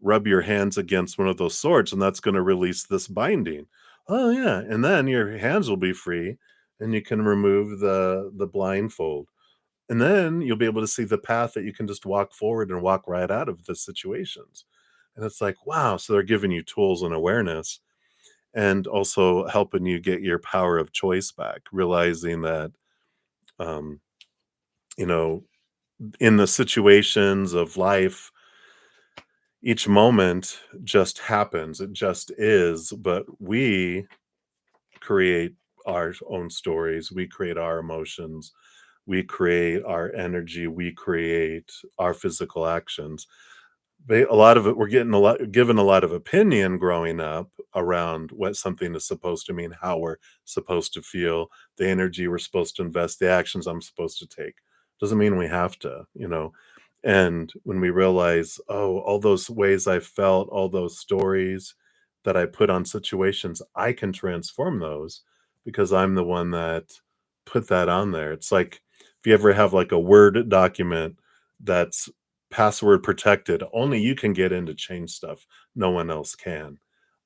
rub your hands against one of those swords, and that's going to release this binding. Oh yeah, and then your hands will be free, and you can remove the blindfold, and then you'll be able to see the path that you can just walk forward and walk right out of the situations. And it's like, wow, so they're giving you tools and awareness, and also helping you get your power of choice back, realizing that um you know in the situations of life, each moment just happens, it just is, but we create our own stories, we create our emotions, we create our energy, we create our physical actions. A lot of it, we're getting a lot given a lot of opinion growing up around what something is supposed to mean, how we're supposed to feel, the energy we're supposed to invest, the actions I'm supposed to take. Doesn't mean we have to. And when we realize, oh, all those ways I felt, all those stories that I put on situations, I can transform those because I'm the one that put that on there. It's like if you ever have like a Word document that's password protected, only you can get in to change stuff. No one else can.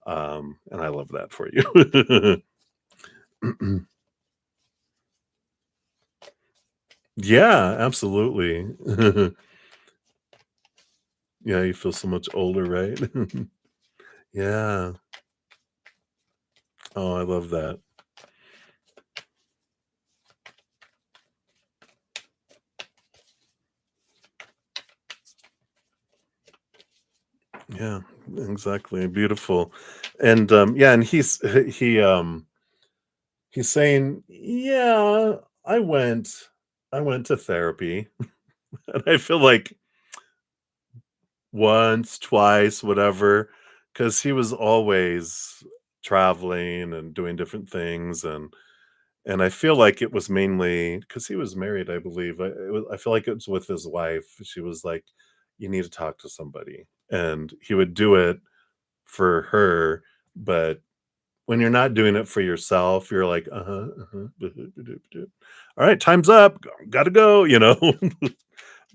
And I love that for you. Yeah, absolutely. Yeah, you feel so much older, right? Yeah. Oh, I love that. Yeah, exactly, beautiful. And, yeah, and he's saying, "Yeah, I went I went to therapy." And I feel like once, twice, whatever, because he was always traveling and doing different things, and I feel like it was mainly because he was married, I believe. I feel like it was with his wife. She was like, "You need to talk to somebody," and he would do it for her, but when you're not doing it for yourself, you're like, "Uh-huh, uh-huh, alright, time's up, gotta go," you know?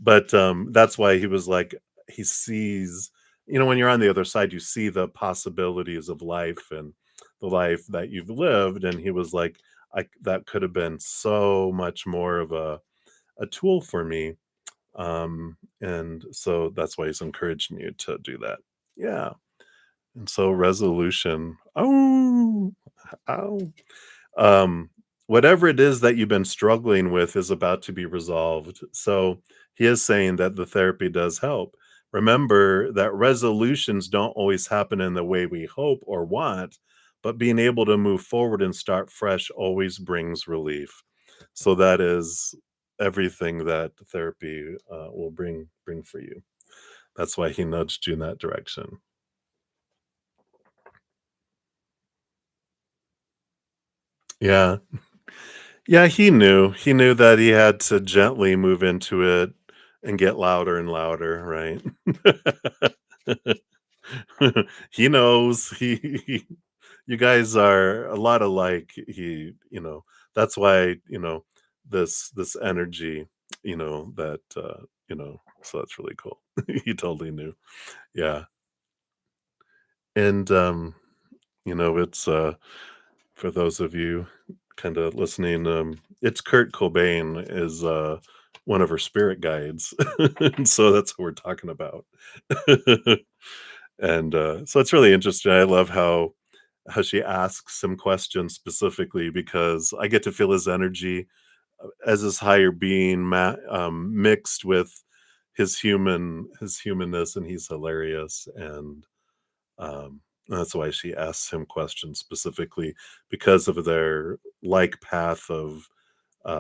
But, that's why he was like he sees when you're on the other side, you see the possibilities of life and the life that you've lived, and he was like, that could have been so much more of a tool for me," and so that's why he's encouraging you to do that. Yeah, and so resolution. Oh, ow. um, whatever it is that you've been struggling with is about to be resolved. So he is saying that the therapy does help. Remember that resolutions don't always happen in the way we hope or want, but being able to move forward and start fresh always brings relief. So that is everything that therapy will bring for you. That's why he nudged you in that direction. Yeah. Yeah, he knew. He knew that he had to gently move into it and get louder and louder, right? He knows. You guys are a lot alike. That's why, this energy, that so that's really cool. He totally knew. Yeah. And it's for those of you kind of listening, it's Kurt Cobain is one of her spirit guides. And so that's what we're talking about. And so it's really interesting. I love how she asks some questions specifically because I get to feel his energy as his higher being mixed with his humanness, and he's hilarious. And that's why she asks him questions specifically because of their like path of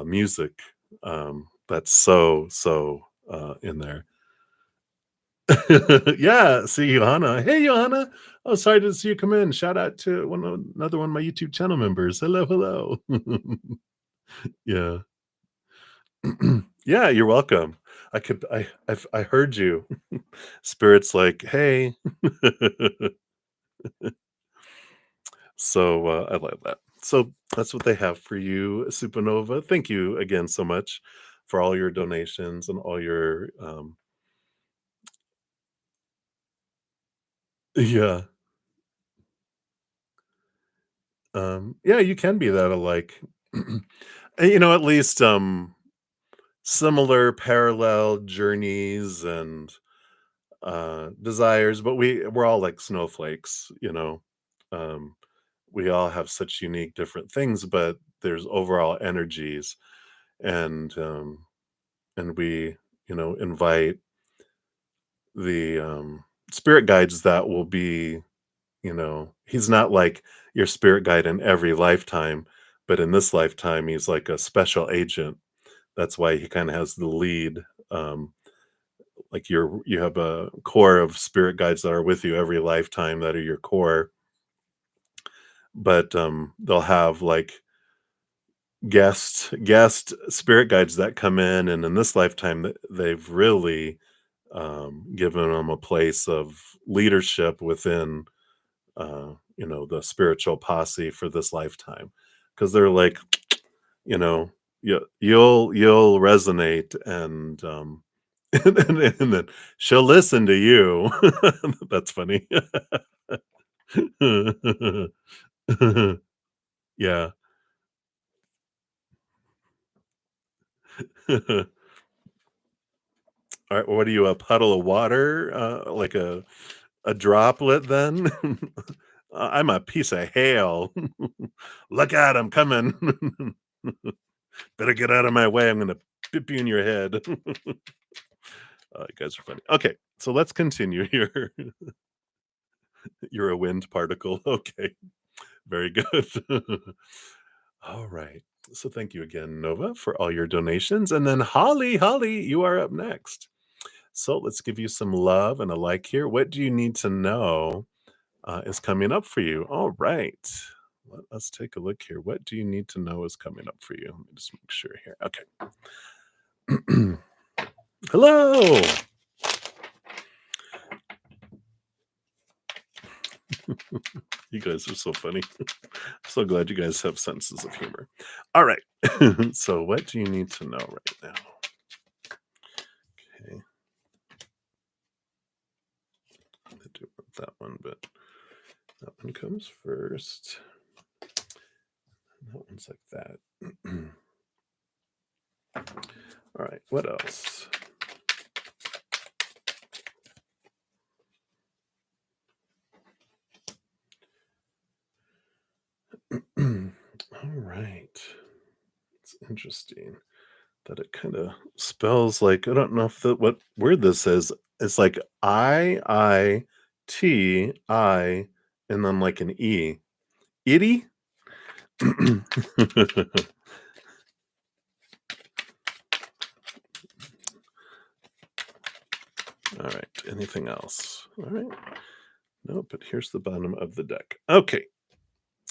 music. That's so in there. Yeah, see Johanna. Hey, Johanna. Oh, sorry to see you come in. Shout out to another one of my YouTube channel members. Hello, hello. Yeah. Yeah, you're welcome. I heard you. Spirit's like, hey. So, I love that. So, that's what they have for you, Supernova. Thank you again so much for all your donations and all your, yeah, yeah, you can be that alike. And, at least, similar parallel journeys and, desires, but we're all like snowflakes, Um, we all have such unique different things, but there's overall energies, and, we, invite the spirit guides that will be, he's not like your spirit guide in every lifetime, but in this lifetime he's like a special agent. That's why he kind of has the lead. Like you have a core of spirit guides that are with you every lifetime that are your core, but they'll have like guest spirit guides that come in, and in this lifetime they've really given them a place of leadership within the spiritual posse for this lifetime, because they're like, you'll resonate, and and then she'll listen to you. That's funny. Yeah. All right, what are you, a puddle of water? Like a droplet then? I'm a piece of hail. Look out, I'm coming. Better get out of my way. I'm gonna pip you in your head. You guys are funny. Okay, so let's continue here. You're a wind particle. Okay, very good. All right. So thank you again, Nova, for all your donations. And then Holly, you are up next. So let's give you some love and a like here. What do you need to know is coming up for you? All right. Let us take a look here. What do you need to know is coming up for you? Let me just make sure here. Okay. Hello. You guys are so funny. So glad you guys have senses of humor. All right. So what do you need to know right now? Okay. I do want that one, but that one comes first. That one's like that. All right. What else? All right. It's interesting that it kind of spells like I don't know if what word this is. It's like I, and then like an E. Itty? All right. Anything else? All right. No, but here's the bottom of the deck. Okay.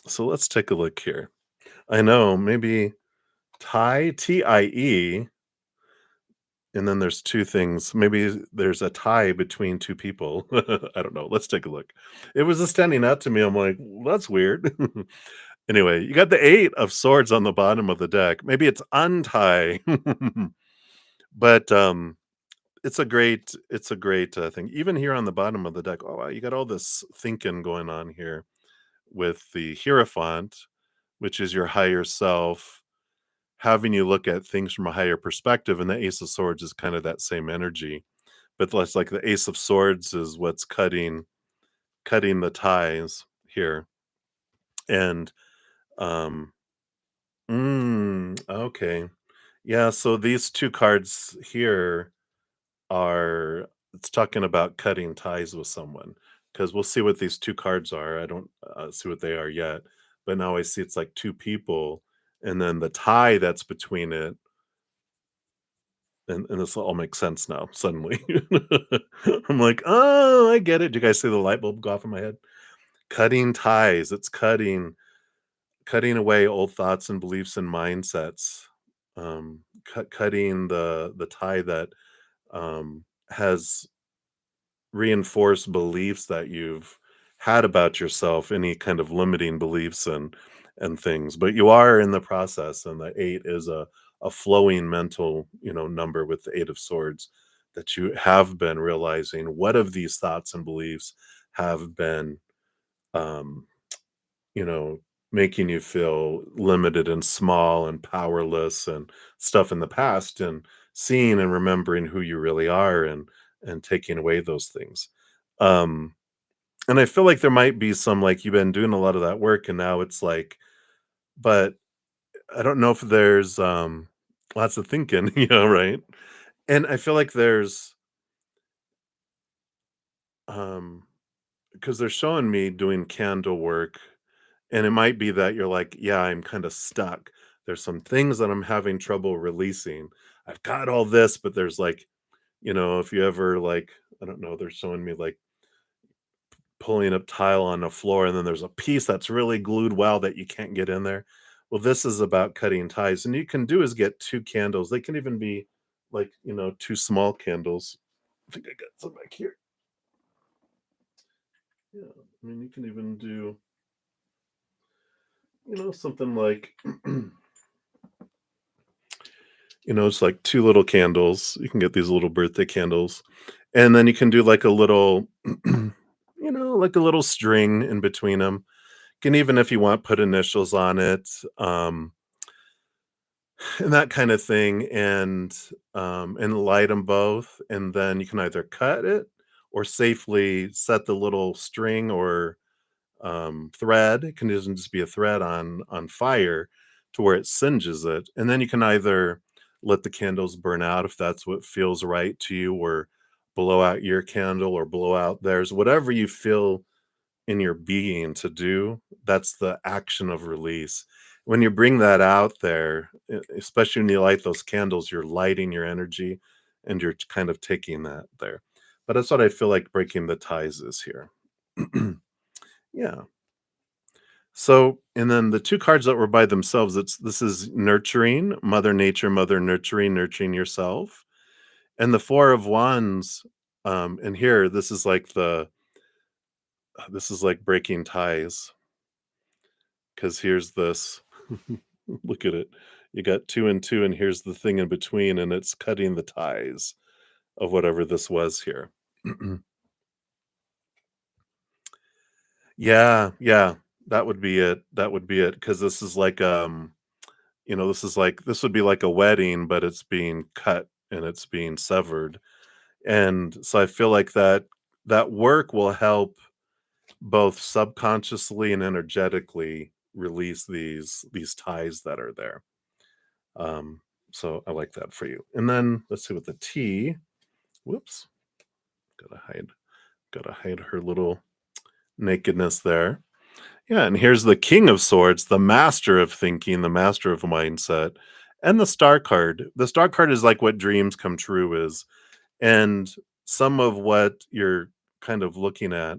So let's take a look here. I know, maybe tie, TIE, and then there's two things. Maybe there's a tie between two people. I don't know. Let's take a look. It was just standing out to me. I'm like, well, that's weird. Anyway, you got the 8 of swords on the bottom of the deck. Maybe it's untie. But it's a great thing. Even here on the bottom of the deck, oh wow, you got all this thinking going on here with the Hierophant, which is your higher self, having you look at things from a higher perspective, and the Ace of Swords is kind of that same energy. But less like the Ace of Swords is what's cutting the ties here. And um okay. Yeah, so these two cards here are it's talking about cutting ties with someone because we'll see what these two cards are. I don't see what they are yet, but now I see it's like two people, and then the tie that's between it, and this all makes sense now. Suddenly, I'm like, oh, I get it. Do you guys see the light bulb go off in my head? Cutting ties. It's cutting away old thoughts and beliefs and mindsets. Cutting the tie that has reinforced beliefs that you've had about yourself, any kind of limiting beliefs and things. But you are in the process, and the 8 is a flowing mental, number with the 8 of swords, that you have been realizing what of these thoughts and beliefs have been um you know, making you feel limited and small and powerless and stuff in the past, and seeing and remembering who you really are, and taking away those things. Um, and I feel like there might be some like you've been doing a lot of that work and now it's like, but I don't know if there's lots of thinking, right? And I feel like there's um because they're showing me doing candle work. And it might be that you're like, "Yeah, I'm kinda stuck. There's some things that I'm having trouble releasing. I've got all this, but there's like," if you ever like, I don't know, they're showing me like pulling up tile on the floor and then there's a piece that's really glued well that you can't get in there. Well, this is about cutting ties. And you can do is get 2 candles. They can even be like, 2 small candles. I think I got some back here. Yeah. I mean, you can even do, something like it's like 2 little candles. You can get these little birthday candles, and then you can do like a little, like a little string in between them. Can even, if you want, put initials on it. and that kind of thing, and light them both, and then you can either cut it or safely set the little string or thread. It can just be a thread on fire to where it singes it, and then you can either let the candles burn out if that's what feels right to you, or blow out your candle or blow out theirs, whatever you feel in your being to do. That's the action of release. When you bring that out there, especially when you light those candles, you're lighting your energy and you're kind of taking that there. But that's what I feel like breaking the ties is here. Yeah. So, and then the two cards that were by themselves, this is nurturing, Mother Nature, Mother Nurturing, nurturing yourself. And the Four of Wands, and here this is like breaking ties, because here's this. Look at it. You got two and two, and here's the thing in between, and it's cutting the ties of whatever this was here. Yeah, yeah, that would be it. That would be it. Because this is like this would be like a wedding, but it's being cut and it's being severed. And so I feel like that work will help both subconsciously and energetically release these ties that are there. Um, so I like that for you. And then let's see with the T. Whoops, gotta hide, gotta hide her little nakedness there. Yeah, and here's the King of Swords, the master of thinking, the master of mindset, and the Star card. The Star card is like what dreams come true is, and some of what you're kind of looking at,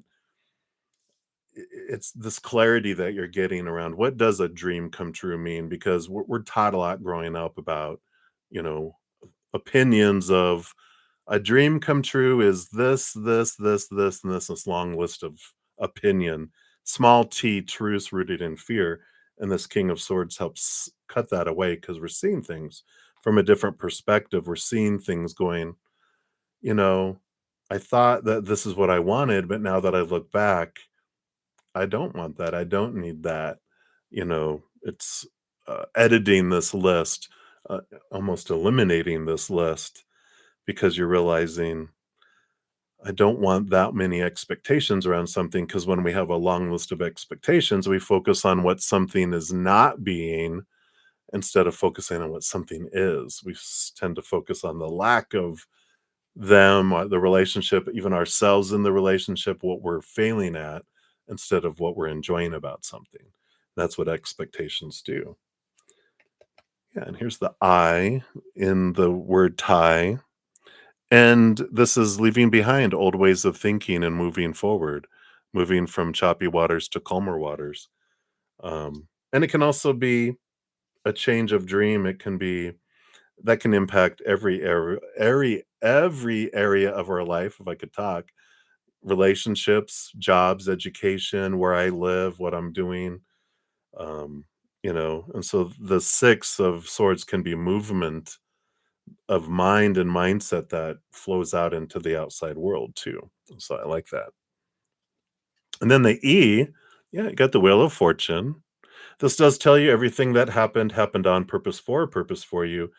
it's this clarity that you're getting around what does a dream come true mean, because we're taught a lot growing up about, you know, opinions of a dream come true is this, and this long list of opinion. Small t truths rooted in fear. And this King of Swords helps cut that away because we're seeing things from a different perspective. We're seeing things going, you know, I thought that this is what I wanted, but now that I look back, I don't want that. I don't need that. It's editing this list, uh, almost eliminating this list, because you're realizing I don't want that many expectations around something, because when we have a long list of expectations, we focus on what something is not being instead of focusing on what something is. Tend to focus on the lack of them, the relationship, even ourselves in the relationship, what we're failing at, instead of what we're enjoying about something. That's what expectations do. Yeah, and here's the I in the word tie. And this is leaving behind old ways of thinking and moving forward, moving from choppy waters to calmer waters. And it can also be a change of dream. It can be that can impact every area of our life. If I could talk, relationships, jobs, education, where I live, what I'm doing. Um, and so the Six of Swords can be movement of mind and mindset that flows out into the outside world too. So I like that. And then the E, yeah, you got the Wheel of Fortune. This does tell you everything that happened on purpose, for a purpose for you.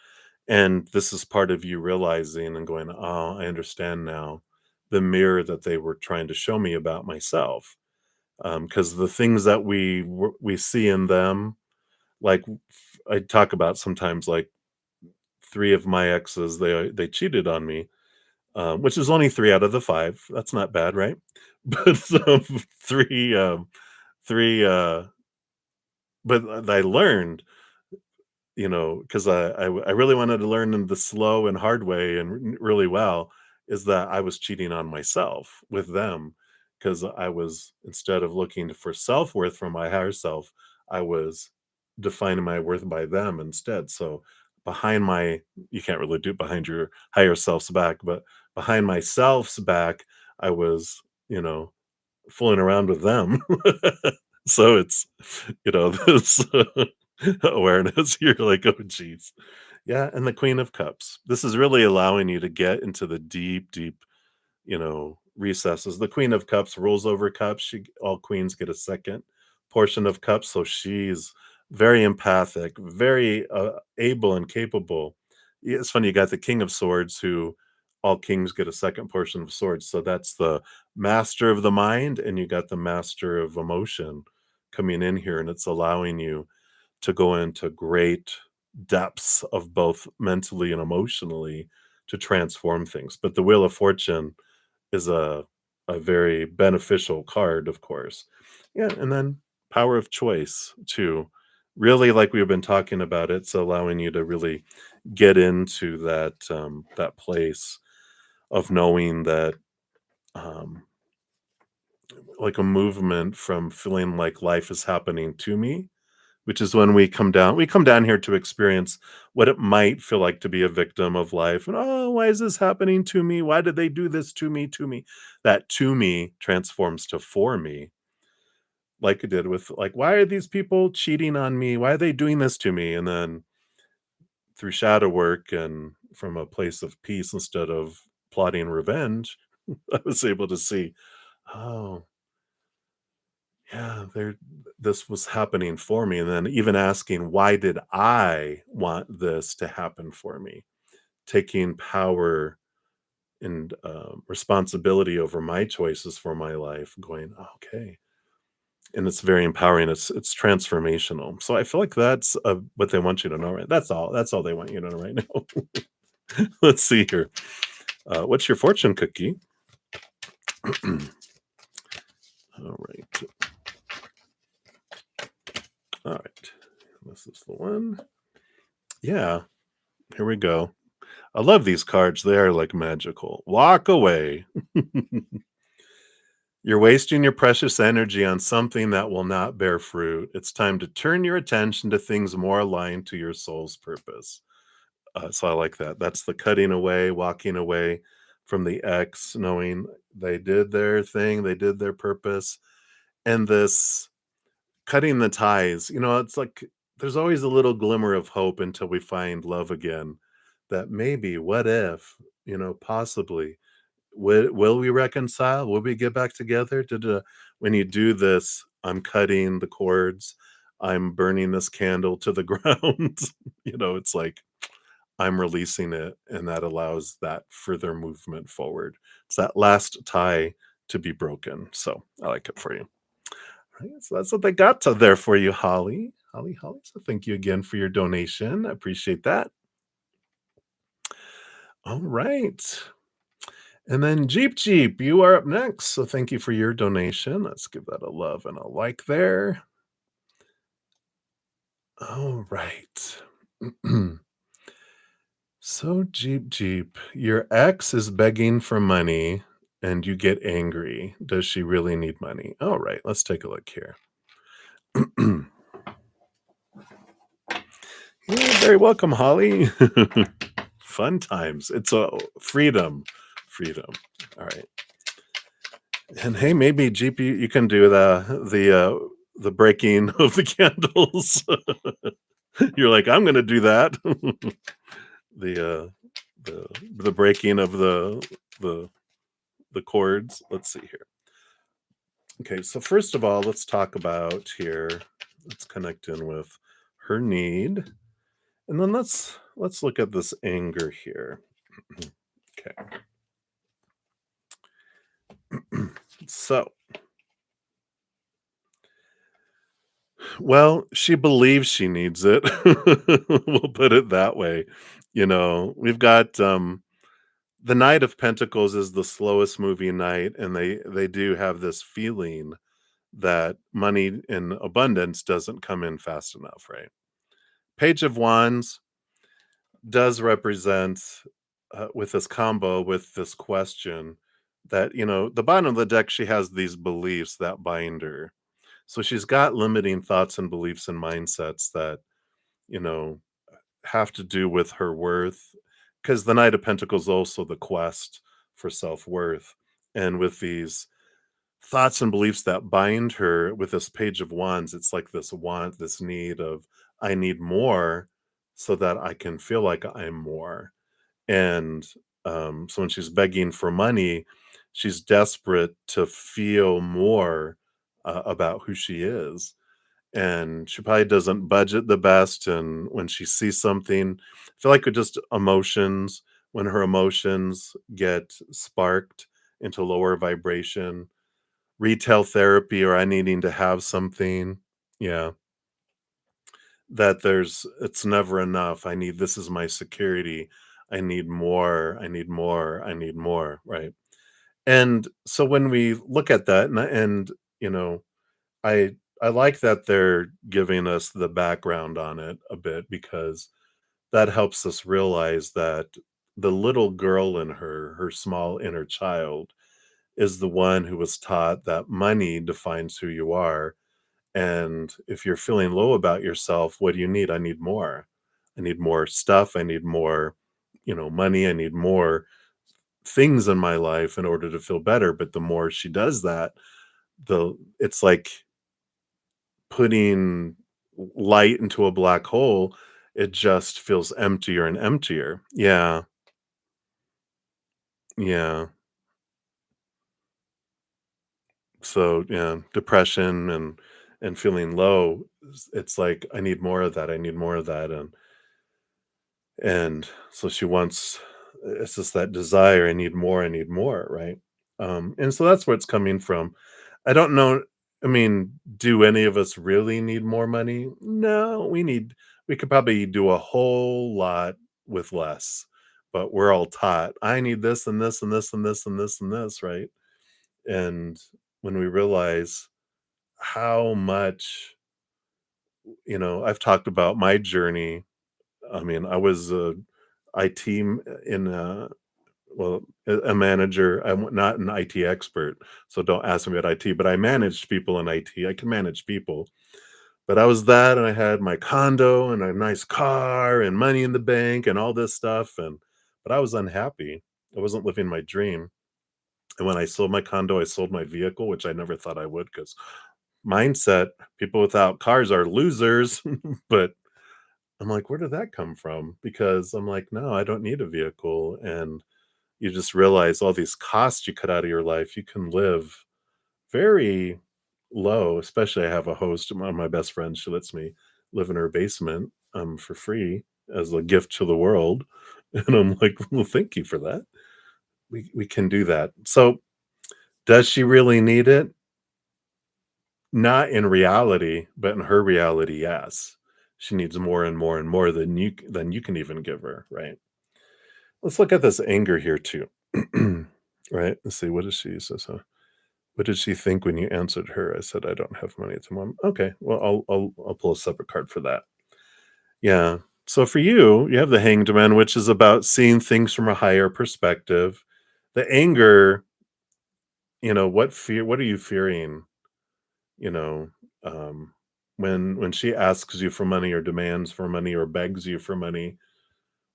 And this is part of you realizing and going, oh, I understand now the mirror that they were trying to show me about myself. Because the things that we see in them, like I talk about sometimes, like three of my exes, they cheated on me, which is only 3 out of the 5. That's not bad, right? But, 3, but I learned, 'cause I really wanted to learn in the slow and hard way and really well, is that I was cheating on myself with them, because I was, instead of looking for self-worth from my higher self, I was defining my worth by them instead. So behind my you can't really do it behind your higher self's back, but behind myself's back, I was, fooling around with them. So it's, this awareness. You're like, "Oh, geez." Yeah, and the Queen of Cups. This is really allowing you to get into the deep, deep, recesses. The Queen of Cups rules over cups. All queens get a second portion of cups, so she's very empathic, very able and capable. Yeah, it's funny, you got the King of Swords, who all kings get a second portion of swords. So that's the master of the mind, and you got the master of emotion coming in here, and it's allowing you to go into great depths of both mentally and emotionally to transform things. But the Wheel of Fortune is a very beneficial card, of course. Yeah, and then power of choice too. Really, like we've been talking about, it's allowing you to really get into that place of knowing that um, like a movement from feeling like life is happening to me, which is when we come down here to experience what it might feel like to be a victim of life. And oh, why is this happening to me? Why did they do this to me? That to me transforms to for me, like it did with like, why are these people cheating on me? Why are they doing this to me? And then through shadow work and from a place of peace instead of plotting revenge, I was able to see, oh, yeah, this was happening for me, and then even asking, "Why did I want this to happen for me?" Taking power and, responsibility over my choices for my life, going, "Okay." And it's very empowering, it's transformational. So I feel like that's, what they want you to know, right? That's all they want you to know right now. Let's see here. What's your fortune cookie? Alright. Alright. This is the one. Yeah, here we go. I love these cards. They are like magical. Walk away. You're wasting your precious energy on something that will not bear fruit. It's time to turn your attention to things more aligned to your soul's purpose. So I like that. That's the cutting away, walking away from the ex, knowing they did their thing, they did their purpose. And this cutting the ties, it's like there's always a little glimmer of hope until we find love again. That maybe, what if, possibly, will we reconcile? Will we get back together? When you do this, I'm cutting the cords. I'm burning this candle to the ground. It's like I'm releasing it, and that allows that further movement forward. It's that last tie to be broken. So I like it for you. Right, so that's what they got to there for you, Holly. Holly. So thank you again for your donation. I appreciate that. All right. And then Jeep, you are up next. So thank you for your donation. Let's give that a love and a like there. All right. So Jeep, your ex is begging for money and you get angry. Does she really need money? All right, let's take a look here. You're very welcome, Holly. Fun times. It's a freedom. All right. And hey, maybe Jeep, you can do the breaking of the candles. You're like, I'm gonna do that. the the breaking of the the chords. Let's see here. Okay, so first of all, let's talk about here. Let's connect in with her need, and then let's look at this anger here. Okay, so well, she believes she needs it. We'll put it that way. We've got the Knight of Pentacles is the slowest moving knight, and they do have this feeling that money in abundance doesn't come in fast enough, right? Page of Wands does represent, with this combo, with this question, that, the bottom of the deck, she has these beliefs that bind her. So she's got limiting thoughts and beliefs and mindsets that, you know, have to do with her worth. Because the Knight of Pentacles is also the quest for self worth. And with these thoughts and beliefs that bind her with this Page of Wands, it's like this want, this need of, I need more so that I can feel like I'm more. And so when she's begging for money, she's desperate to feel more about who she is. and she probably doesn't budget the best, and when she sees something, I feel like with just emotions, when her emotions get sparked into lower vibration, retail therapy or I needing to have something, yeah, that it's never enough. I need this is my security. I need more. I need more. I need more, right? And so when we look at that and you know, I I like that they're giving us the background on it a bit because that helps us realize that the little girl in her, her small inner child, is the one who was taught that money defines who you are. And if you're feeling low about yourself, what do you need? I need more. I need more stuff. I need more, money. I need more things in my life in order to feel better. But the more she does that, the it's like putting light into a black hole. It just feels emptier and emptier. Yeah. Yeah. So, yeah, depression and feeling low, it's like I need more of that. I need more of that. And so she wants it's just that desire, I need more, right? And so that's where it's coming from. I don't know. I mean, do any of us really need more money? No, we could probably do a whole lot with less, but we're all taught, I need this and this and this and this and this and this, right? And when we realize how much, I've talked about my journey. I mean, I was a IT in well, a manager. I'm not an IT expert, so don't ask me about IT, but I managed people in IT. I can manage people. But I was that, and I had my condo and a nice car and money in the bank and all this stuff, but I was unhappy. I wasn't living my dream. And when I sold my condo, I sold my vehicle, which I never thought I would, because mindset, people without cars are losers. But I'm like, where did that come from? Because I'm like, no, I don't need a vehicle. And you just realize all these costs you cut out of your life, you can live very low. Especially, I have a host, one of my best friends, she lets me live in her basement for free as a gift to the world. And I'm like, well, thank you for that. We can do that. So, does she really need it? Not in reality, but in her reality, yes. She needs more and more and more than you can even give her, right? Let's look at this anger here too. Right? Let's see, what does she say? So, what did she think when you answered her? I said, I don't have money at the moment. Okay, well, I'll pull a separate card for that. Yeah. So for you, you have the Hanged Man, which is about seeing things from a higher perspective. The anger, what are you fearing? You know, um, when she asks you for money or demands for money or begs you for money,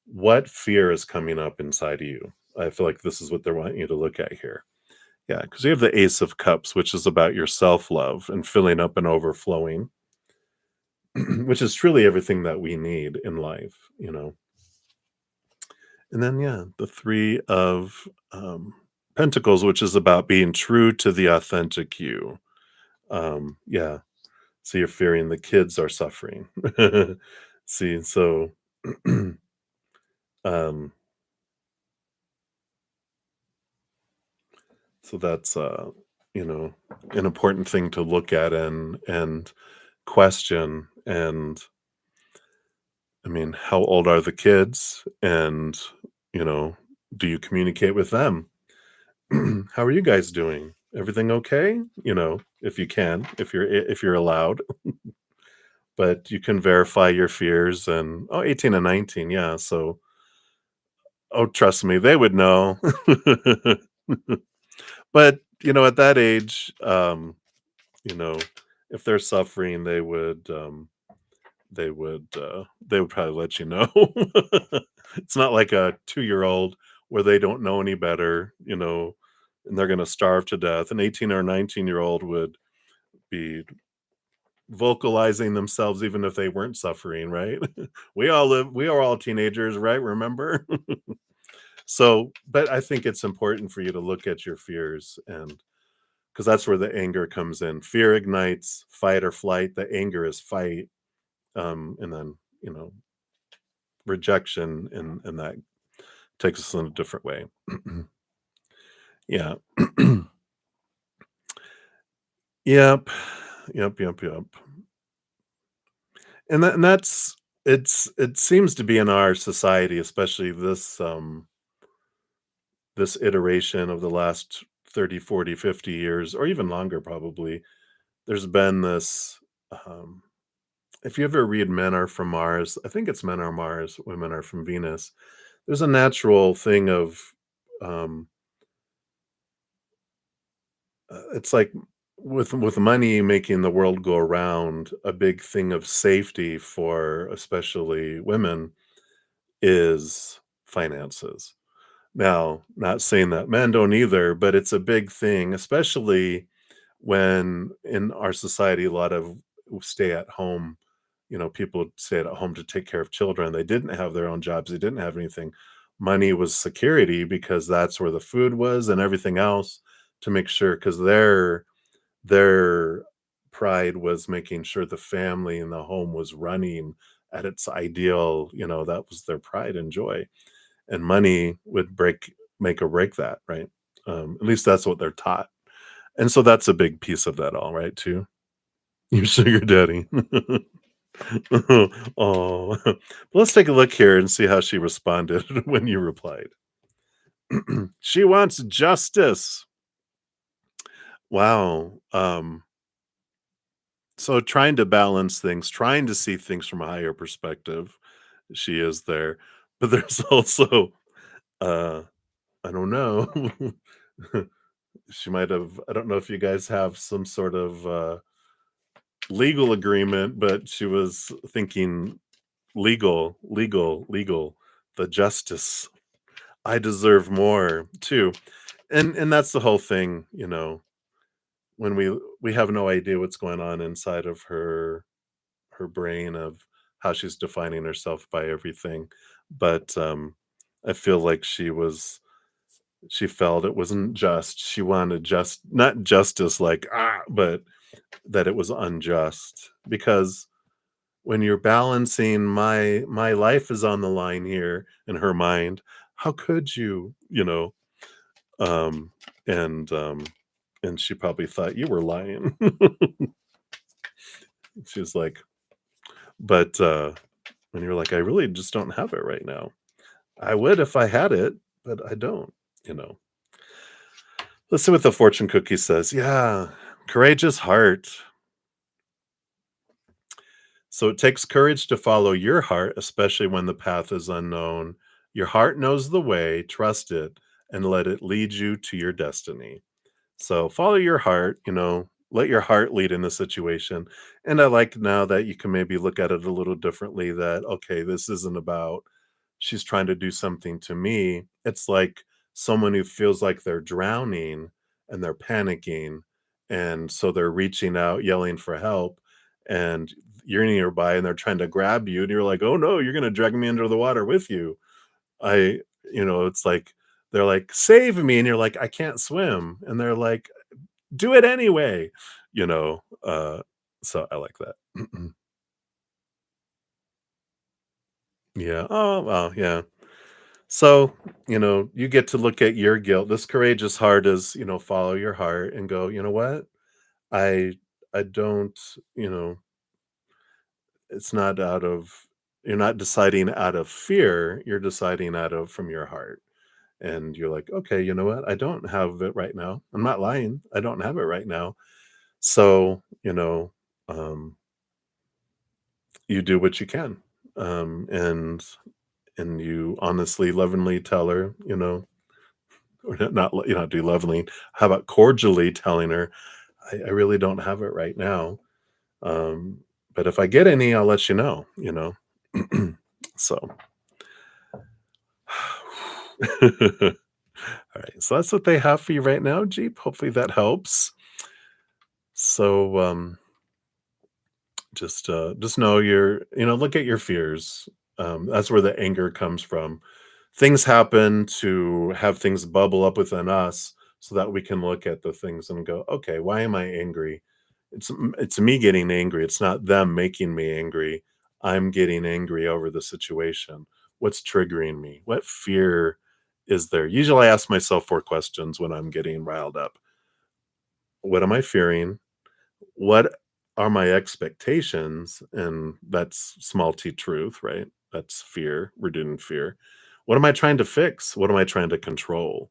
what fear is coming up inside of you? I feel like this is what they're wanting you to look at here. Yeah, because you have the Ace of Cups, which is about your self-love and filling up and overflowing, which is truly everything that we need in life. And then, yeah, the Three of Pentacles, which is about being true to the authentic you. Yeah, so you're fearing the kids are suffering. See, um, so that's you know, an important thing to look at and question. And I mean, how old are the kids? And, you know, do you communicate with them? How are you guys doing? Everything okay? If you can, if you're allowed, but you can verify your fears. And 18 and 19, yeah. So, oh, trust me, they would know. But, at that age, you know, if they're suffering, they would probably let you know. It's not like a 2-year-old where they don't know any better, and they're gonna starve to death. An 18 or 19-year-old would be vocalizing themselves even if they weren't suffering, right? We are all teenagers, right? Remember? So, but I think it's important for you to look at your fears and because that's where the anger comes in. Fear ignites fight or flight. The anger is fight, and then you know rejection, and that takes us in a different way. Yeah. Yep. Yep. And that's it seems to be in our society, especially this iteration of the last 30, 40, 50 years, or even longer probably. There's been this if you ever read Men Are From Mars, I think it's Men Are Mars, Women Are From Venus. There's a natural thing of um it's like with money making the world go around, a big thing of safety for especially women is finances. Now, not saying that men don't either, but it's a big thing, especially when in our society a lot of stay at home, people stayed at home to take care of children. They didn't have their own jobs, they didn't have anything. Money was security because that's where the food was and everything else, to make sure, because their pride was making sure the family and the home was running at its ideal. That was their pride and joy, and money would make or break that, right? At least that's what they're taught, and so that's a big piece of that all, right, too. Your sugar daddy. Oh, let's take a look here and see how she responded when you replied. She wants justice. Wow. So trying to balance things, trying to see things from a higher perspective, she is there. But there's also, uh, I don't know. She might have, I don't know if you guys have some sort of legal agreement, but she was thinking legal, the justice. I deserve more too. And that's the whole thing, when we have no idea what's going on inside of her brain, of how she's defining herself by everything. But I feel like she felt it wasn't just. She wanted just not justice like but that it was unjust, because when you're balancing my life is on the line here in her mind, how could you, um and and she probably thought you were lying. She was like, but when you're like, I really just don't have it right now. I would if I had it, but I don't, you know. Let's see what the fortune cookie says. Yeah, courageous heart. So it takes courage to follow your heart, especially when the path is unknown. Your heart knows the way, trust it, and let it lead you to your destiny. So follow your heart, let your heart lead in the situation. And I like now that you can maybe look at it a little differently, that, okay, this isn't about she's trying to do something to me. It's like someone who feels like they're drowning and they're panicking. And so they're reaching out, yelling for help. And you're nearby and they're trying to grab you. And you're like, oh no, you're going to drag me under the water with you. I, it's like, they're like, save me. And you're like, I can't swim. And they're like, do it anyway, you know. So I like that. Yeah. Oh, well, yeah. So, you get to look at your guilt. This courageous heart is, follow your heart and go, you know what? I I don't, you know, it's not out of you're not deciding out of fear, you're deciding out of from your heart. And you're like, okay, you know what? I don't have it right now. I'm not lying. I don't have it right now. So, um, you do what you can. And you honestly, lovingly tell her, or not, do lovingly. How about cordially telling her, I really don't have it right now. Um, but if I get any, I'll let you know. So, all right. So that's what they have for you right now, Jeep. Hopefully that helps. So, just know look at your fears. That's where the anger comes from. Things happen to have things bubble up within us so that we can look at the things and go, okay, why am I angry? It's me getting angry. It's not them making me angry. I'm getting angry over the situation. What's triggering me? What fear is there? Usually I ask myself 4 questions when I'm getting riled up. What am I fearing? What are my expectations? And that's small t truth, right? That's fear. We're doing fear. What am I trying to fix? What am I trying to control?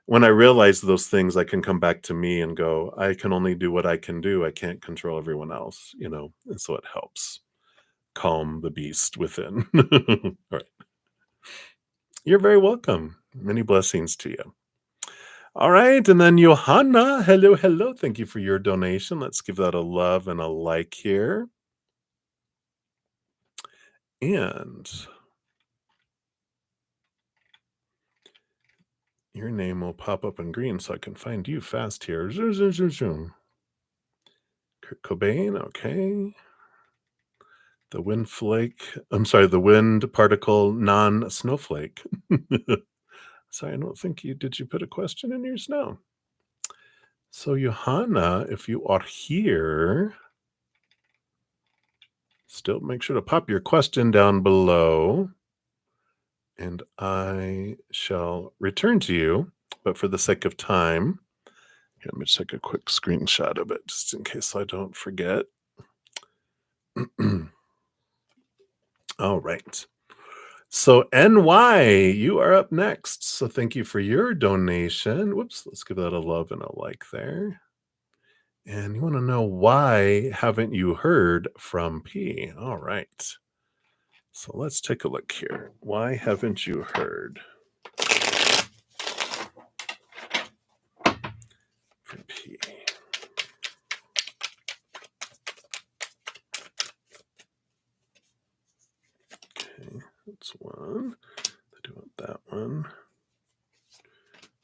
When I realize those things, I can come back to me and go, I can only do what I can do. I can't control everyone else, and so it helps calm the beast within. All right. You're very welcome. Many blessings to you. All right. And then Johanna, hello, hello. Thank you for your donation. Let's give that a love and a like here. And your name will pop up in green so I can find you fast here. Zoom, zoom, zoom, zoom. Kurt Cobain, okay. The wind flake, I'm sorry, the wind particle non-snowflake. Sorry, I don't think did you put a question in yours? No. So Johanna, if you are here, still make sure to pop your question down below and I shall return to you. But for the sake of time, here, let me take a quick screenshot of it just in case I don't forget. All right. So NY, you are up next. So thank you for your donation. Whoops, let's give that a love and a like there. And you want to know why haven't you heard from P? All right. So let's take a look here. Why haven't you heard from P? Okay, that's one. I do want that one.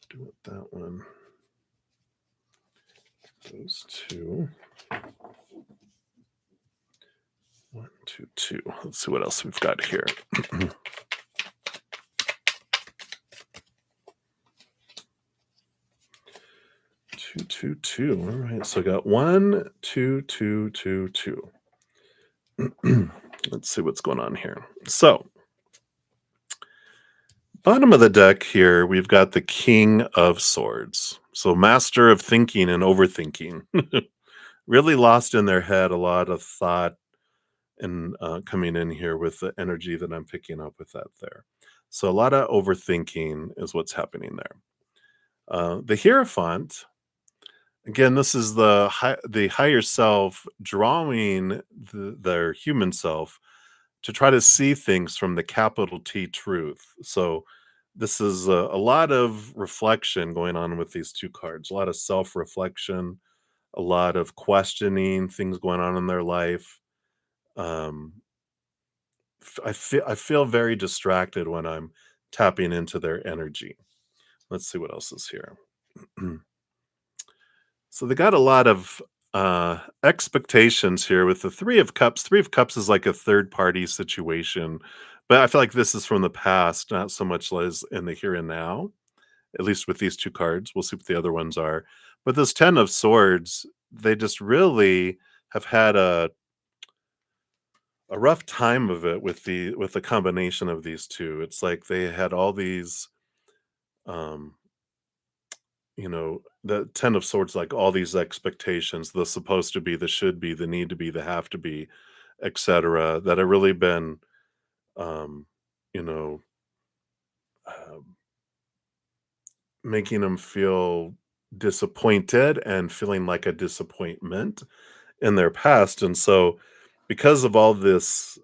Do want that one. Those two. 1, 2, 2. Let's see what else we've got here. 2, 2, 2. All right. So I got 1, 2, 2, 2, 2. Let's see what's going on here. So, bottom of the deck here, we've got the King of Swords. So, master of thinking and overthinking. Really lost in their head, a lot of thought and coming in here with the energy that I'm picking up with that there. So, a lot of overthinking is what's happening there. The Hierophant, again, this is the higher self drawing their human self to try to see things from the capital T truth. So this is a lot of reflection going on with these two cards, a lot of self-reflection, a lot of questioning things going on in their life. Um, I feel very distracted when I'm tapping into their energy. Let's see what else is here. So they got a lot of expectations here with the Three of Cups. Three of Cups is like a third party situation, but I feel like this is from the past, not so much as in the here and now, at least with these two cards. We'll see what the other ones are. But this Ten of Swords, they just really have had a rough time of it with the combination of these two. It's like they had all these um the Ten of Swords, like all these expectations, the supposed to be, the should be, the need to be, the have to be, etc., that have really been, um, you know, um, making them feel disappointed and feeling like a disappointment in their past. And so, because of all this,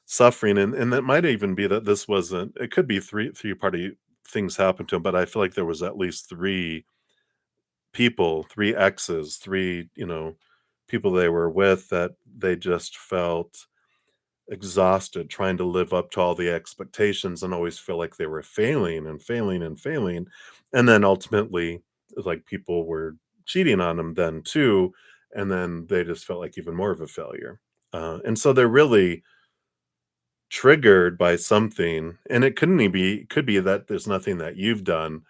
suffering, and that might even be that this wasn't, it could be three party things happened to him, but I feel like there was at least three people, 3 exes, 3, people they were with that they just felt exhausted trying to live up to all the expectations and always feel like they were failing and failing and failing. And then ultimately, like people were cheating on them then too. And then they just felt like even more of a failure. And so they're really triggered by something. And it could be that there's nothing that you've done.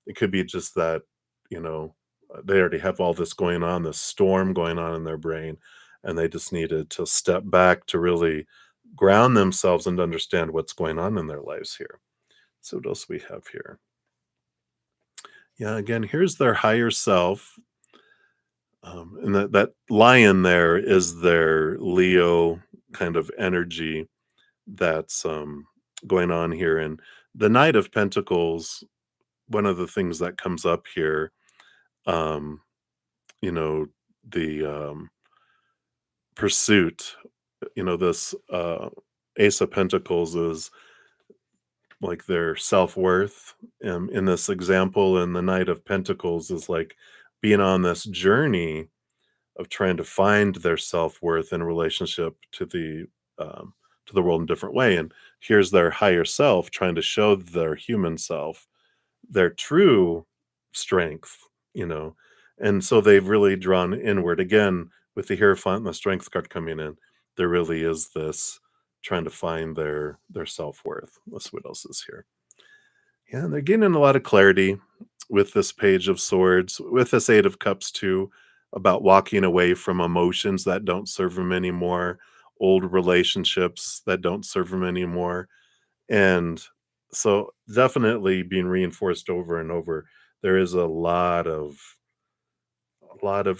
It could be just that, you know, they already have all this going on, this storm going on in their brain, and they just needed to step back to really ground themselves and understand what's going on in their lives here. So what else we have here? Yeah, again, here's their higher self. And that lion there is their Leo kind of energy that's going on here. And the Knight of Pentacles, one of the things that comes up here, um, you know, the pursuit, this Ace of Pentacles is like their self-worth, in this example, and the Knight of Pentacles is like being on this journey of trying to find their self-worth in relationship to the world in a different way. And here's their higher self trying to show their human self their true strength, you know. And so they've really drawn inward again with the Hierophant and the Strength card coming in. There really is this trying to find their self-worth. Let's see what else is here. Yeah, and they're gaining a lot of clarity with this Page of Swords, with this Eight of Cups too, about walking away from emotions that don't serve them anymore, old relationships that don't serve them anymore. And so definitely being reinforced over and over. There is a lot of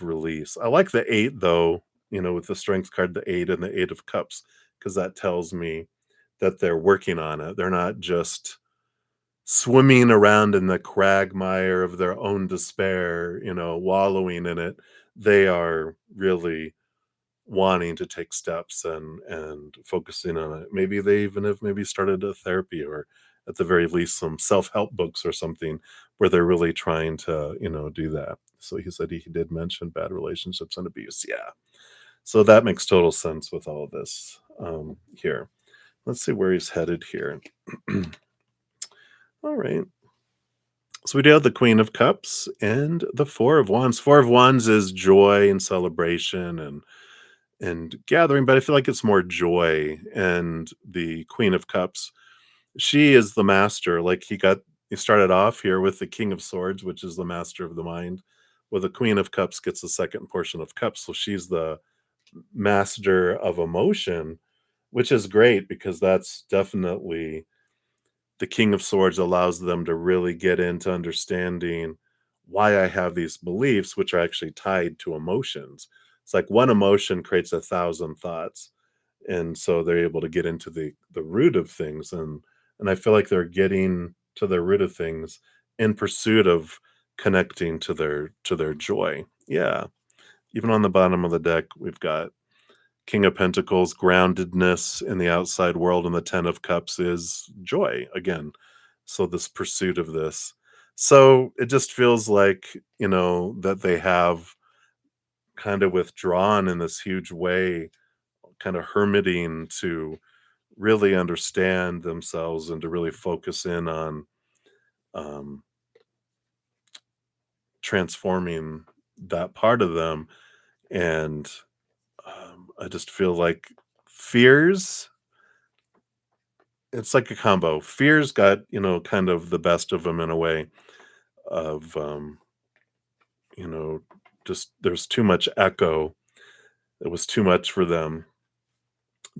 release. I like the 8 though, with the Strength card, the 8 and the 8 of Cups, because that tells me that they're working on it. They're not just swimming around in the quagmire of their own despair, wallowing in it. They are really wanting to take steps and focusing on it. Maybe they even have maybe started a therapy, or at the very least some self-help books or something where they're really trying to, do that. So he said he did mention bad relationships and abuse. Yeah. So that makes total sense with all of this here. Let's see where he's headed here. All right. So we do have the Queen of Cups and the Four of Wands. Four of Wands is joy and celebration and gathering, but I feel like it's more joy. And the Queen of Cups, she is the master. Like he started off here with the King of Swords, which is the master of the mind. Well, the Queen of Cups gets the second portion of cups. So she's the master of emotion, which is great because that's definitely the King of Swords allows them to really get into understanding why I have these beliefs, which are actually tied to emotions. It's like one emotion creates 1,000 thoughts, and so they're able to get into the root of things, and I feel like they're getting to the root of things in pursuit of connecting to their joy. Yeah, even on the bottom of the deck, we've got King of Pentacles, groundedness in the outside world, and the Ten of Cups is joy again. So this pursuit of this. So it just feels like, that they have kind of withdrawn in this huge way, kind of hermiting to really understand themselves and to really focus in on um, transforming that part of them. And I just feel like fears it's like a combo. Fear's got, kind of the best of them in a way of, you know, just there's too much echo. It was too much for them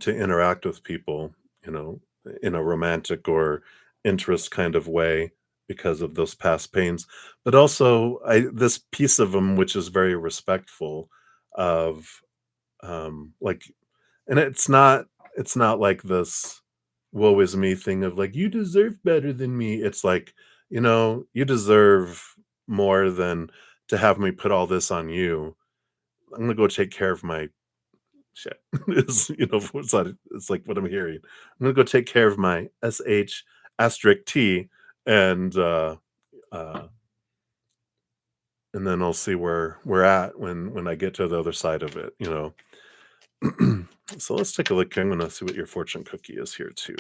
to interact with people, you know, in a romantic or interest kind of way because of those past pains. But also, this piece of them, which is very respectful of, like, and it's not like this woe is me thing of like, you deserve better than me. It's like, you deserve more than to have me put all this on you. I'm gonna go take care of my shit. It's like what I'm hearing. I'm gonna go take care of my asterisk T and uh and then I'll see where we're at when I get to the other side of it. So let's take a look. I'm gonna see what your fortune cookie is here too.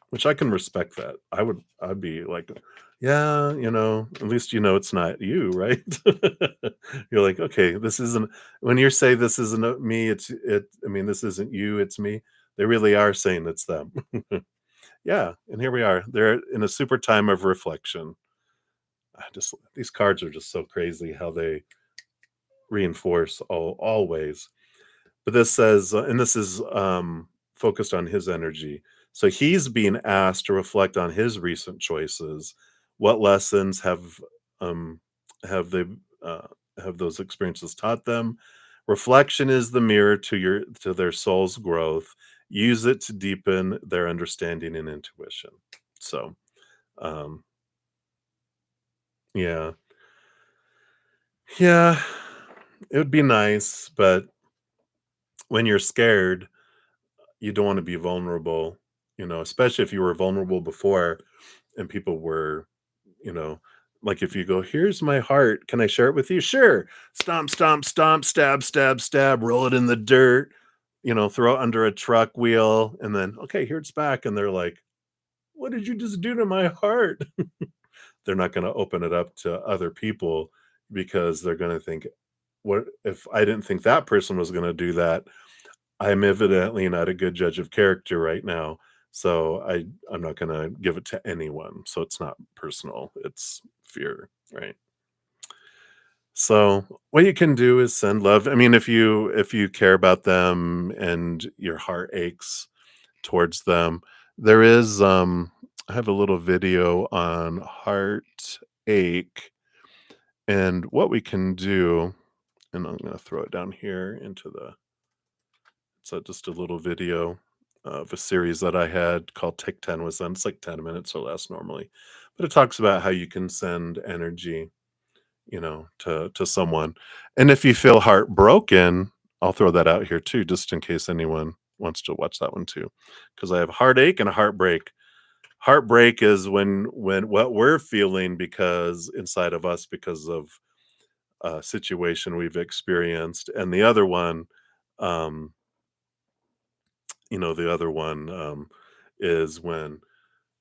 Which I can respect that. I'd be like, yeah, at least it's not you, right? You're like, okay, this isn't when you say this isn't me, I mean, this isn't you, it's me. They really are saying it's them. Yeah, and here we are. They're in a super time of reflection. I just these cards are just so crazy how they reinforce always. But this says, and this is focused on his energy. So he's being asked to reflect on his recent choices. What lessons um, have they uh, have those experiences taught them? Reflection is the mirror to their soul's growth. Use it to deepen their understanding and intuition. So, um, yeah, yeah, it would be nice, but when you're scared, you don't want to be vulnerable, especially if you were vulnerable before and people were, you know, like if you go, here's my heart, can I share it with you? Sure. Stomp, stomp, stomp, stab, stab, stab, roll it in the dirt, throw it under a truck wheel, and then, okay, here it's back. And they're like, what did you just do to my heart? They're not going to open it up to other people because they're going to think, what if I didn't think that person was going to do that? I'm evidently not a good judge of character right now, so I'm not gonna give it to anyone, so it's not personal, it's fear, right? So, what you can do is send love. I mean, if you care about them and your heart aches towards them, there is, I have a little video on heartache and what we can do, and I'm gonna throw it down here into the so just a little video of a series that I had called Take 10 with Zen. It's like 10 minutes or less normally. But it talks about how you can send energy, to someone. And if you feel heartbroken, I'll throw that out here too, just in case anyone wants to watch that one too. Because I have heartache and a heartbreak. Heartbreak is when what we're feeling because inside of us because of a situation we've experienced. And um, the other one is when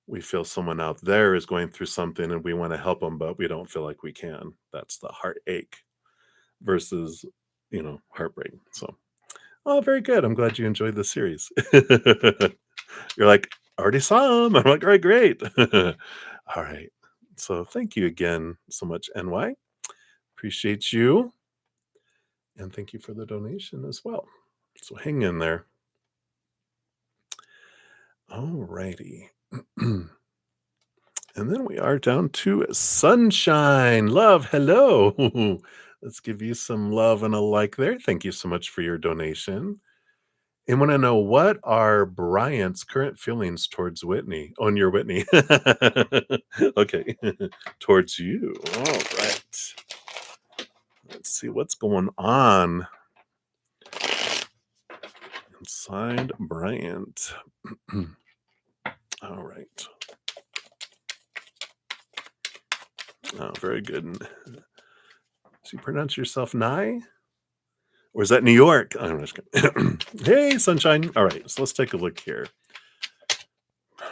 we feel someone out there is going through something and we want to help them, but we don't feel like we can. That's the heartache versus, heartbreak. So, oh, very good. I'm glad you enjoyed the series. You're like, already saw them. I'm like, all right, great. All right. So, thank you again so much, NY. Appreciate you. And thank you for the donation as well. So, hang in there. All righty. And then we are down to sunshine. Love, hello. Let's give you some love and a like there. Thank you so much for your donation. And want to know what are Bryant's current feelings towards Whitney? On your Whitney. Okay. Towards you. All right. Let's see what's going on inside Bryant. All right. Oh, very good. So you pronounce yourself Nye? Or is that New York? I'm just kidding. Hey, sunshine. All right, so let's take a look here.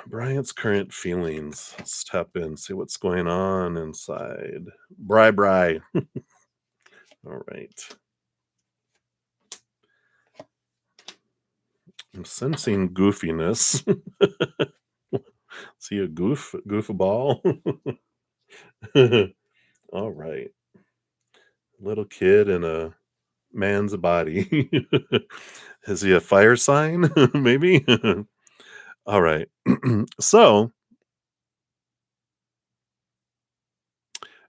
Bryant's current feelings. Let's tap in, see what's going on inside. Bry. All right. I'm sensing goofiness. See a goofball? All right. Little kid in a man's body. Is he a fire sign? Maybe. All right. So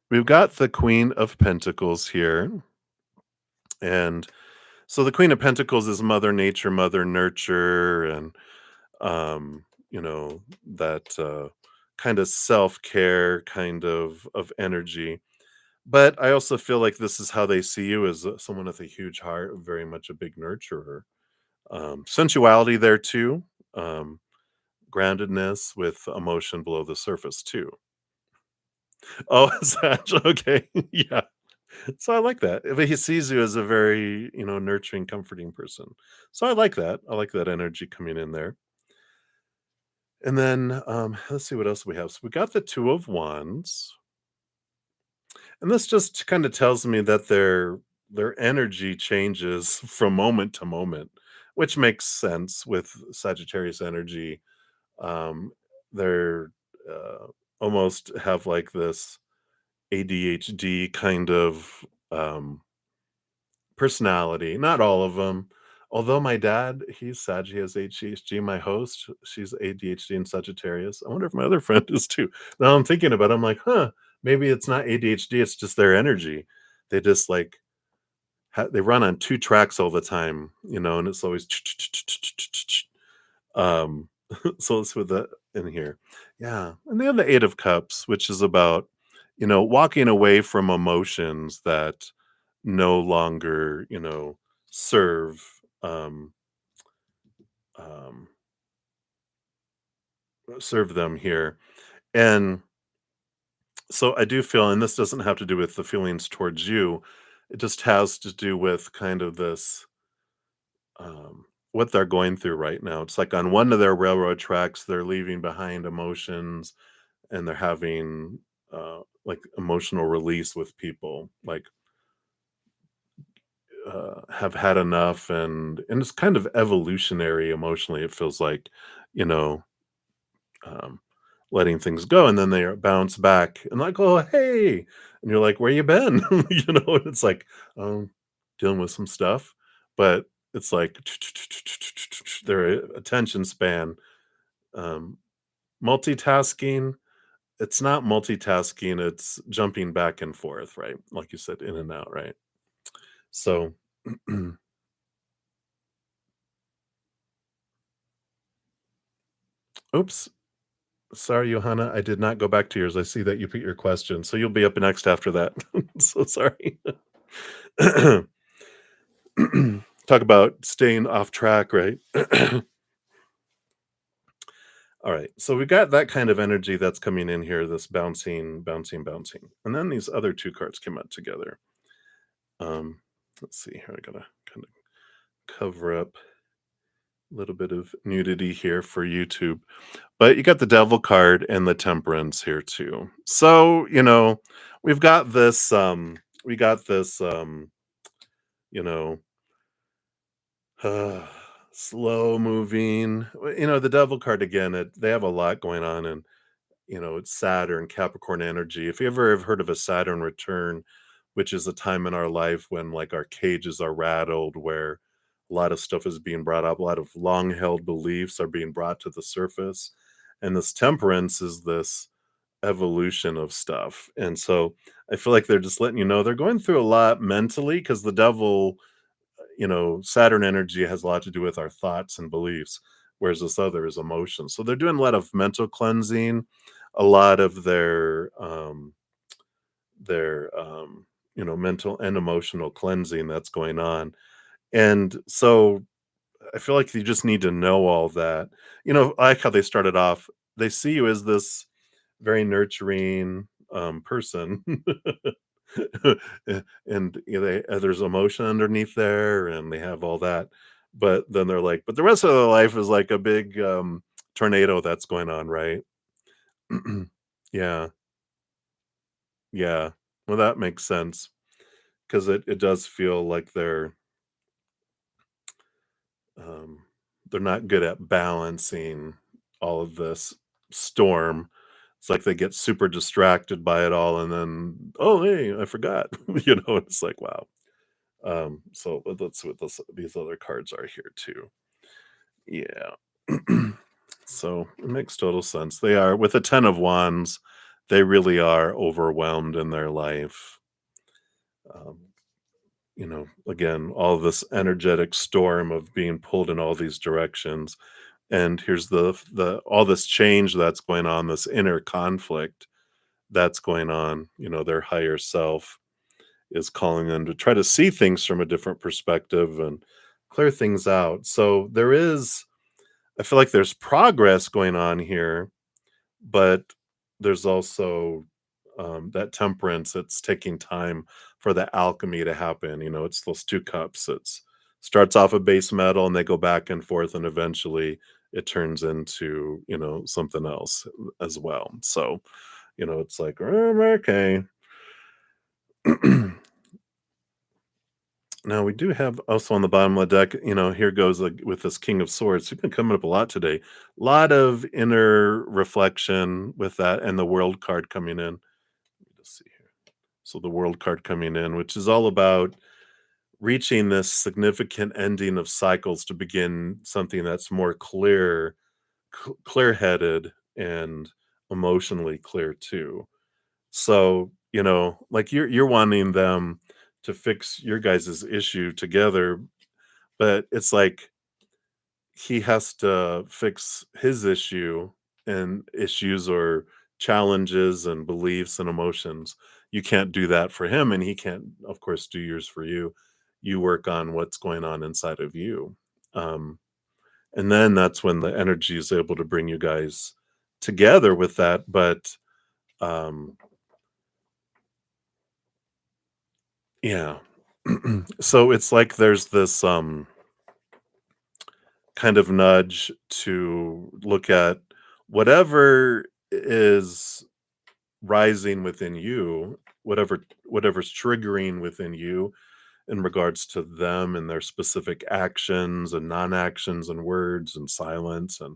we've got the Queen of Pentacles here. And so the Queen of Pentacles is Mother Nature, Mother Nurture, and that kind of self-care kind of energy. But I also feel like this is how they see you as someone with a huge heart, very much a big nurturer. Sensuality there too. Um, Groundedness with emotion below the surface too. Oh, Sag, okay. Yeah. So I like that. But he sees you as a very, nurturing, comforting person. So I like that. I like that energy coming in there. And then let's see what else we have. So we got the Two of Wands. And this just kind of tells me that their energy changes from moment to moment, which makes sense with Sagittarius energy. they're almost have like this ADHD kind of um, personality. Not all of them. Although my dad, he's Sag, he has ADHD. My host, she's ADHD and Sagittarius. I wonder if my other friend is too. Now I'm thinking about it, I'm like, huh, maybe it's not ADHD, it's just their energy. They just like they run on two tracks all the time, and it's always um so let's with that in here. Yeah. And they have the Eight of Cups, which is about, walking away from emotions that no longer, serve um um serve them here. And so I do feel, and this doesn't have to do with the feelings towards you, it just has to do with kind of this what they're going through right now. It's like on one of their railroad tracks, they're leaving behind emotions and they're having like emotional release with people, like have had enough, and it's kind of evolutionary emotionally. It feels like, you know, um, letting things go, and then they bounce back and like, oh hey, and you're like, where you been? And it's like, um, dealing with some stuff, but it's like their attention span, um, multitasking. It's not multitasking, it's jumping back and forth, right? Like you said, in and out, right? So, oops, sorry, Johanna, I did not go back to yours. I see that you put your question, so you'll be up next after that. So sorry. Talk about staying off track, right? All right, so we got that kind of energy that's coming in here, this bouncing, bouncing, bouncing, and then these other two cards came out together. Um, let's see here. I gotta kind of cover up a little bit of nudity here for YouTube. But you got the Devil card and the Temperance here too. So, we've got this we got this you know, slow moving. The Devil card again, they have a lot going on, and it's Saturn, Capricorn energy. If you ever have heard of a Saturn return, which is a time in our life when like our cages are rattled, where a lot of stuff is being brought up, a lot of long held beliefs are being brought to the surface. And this temperance is this evolution of stuff. And so I feel like they're just letting you know they're going through a lot mentally, because the devil, Saturn energy has a lot to do with our thoughts and beliefs, whereas this other is emotion. So they're doing a lot of mental cleansing, a lot of their mental and emotional cleansing that's going on. And so I feel like you just need to know all that. I like how they started off. They see you as this very nurturing person. And there's emotion underneath there, and they have all that, but then they're like, but the rest of their life is like a big tornado that's going on, right? Yeah, yeah, well, that makes sense, because it does feel like um, they're not good at balancing all of this storm. It's like they get super distracted by it all, and then, oh hey, I forgot. It's like, wow. So let's see what these other cards are here too. Yeah. So it makes total sense. They are, with the 10 of wands, they really are overwhelmed in their life. Um, again, all this energetic storm of being pulled in all these directions. And here's the all this change that's going on, this inner conflict that's going on, their higher self is calling them to try to see things from a different perspective and clear things out. So I feel like there's progress going on here, but there's also that temperance. It's taking time for the alchemy to happen. It's those two cups. It's starts off a base metal and they go back and forth, and eventually it turns into something else as well. So it's like, okay. Now we do have also on the bottom of the deck, here goes with this King of Swords. You've been coming up a lot today. A lot of inner reflection with that and the World card coming in. Let me just see here. So the World card coming in, which is all about reaching this significant ending of cycles to begin something that's more clear-headed and emotionally clear too. So, like you're wanting them to fix your guys' issue together, but it's like he has to fix his issue and issues or challenges and beliefs and emotions. You can't do that for him, and he can't, of course, do yours for you. You work on what's going on inside of you. Um, and then that's when the energy is able to bring you guys together with that. But um, yeah. So it's like there's this kind of nudge to look at whatever is rising within you, whatever's triggering within you in regards to them and their specific actions and non-actions and words and silence and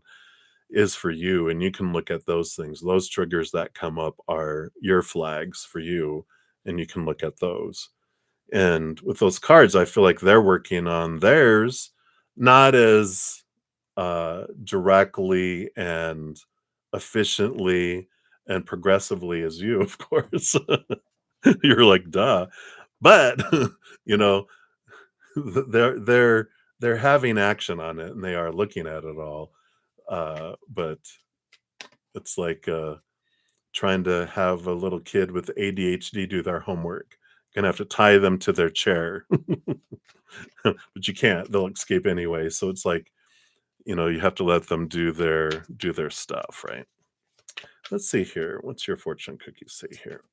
is for you. And you can look at those things. Those triggers that come up are your flags for you, and you can look at those. And with those cards, I feel like they're working on theirs, not as directly and efficiently and progressively as you, of course. You're like, duh. But you know, they're they're having action on it and they are looking at it all. But it's like trying to have a little kid with ADHD do their homework. Gonna have to tie them to their chair. But you can't. They'll escape anyway. So it's like, you have to let them do their stuff, right? Let's see here. What's your fortune cookie say here?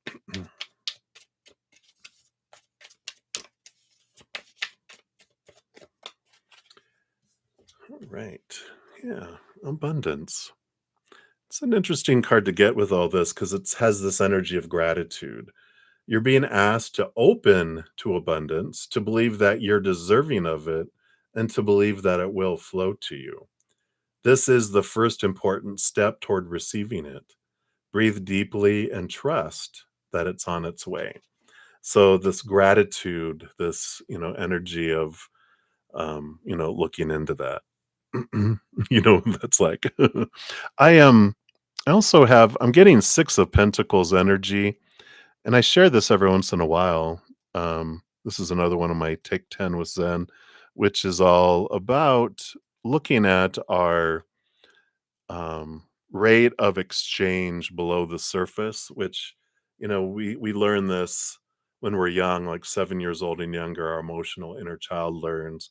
All right. Yeah. Abundance. It's an interesting card to get with all this because it has this energy of gratitude. You're being asked to open to abundance, to believe that you're deserving of it, and to believe that it will flow to you. This is the first important step toward receiving it. Breathe deeply and trust that it's on its way. So this gratitude, this, energy of, looking into that, that's like, I am, I also I'm getting 6 of Pentacles energy, and I share this every once in a while. This is another one of my Take 10 with Zen, which is all about looking at our rate of exchange below the surface, which, we learn this when we're young, like 7 years old and younger. Our emotional inner child learns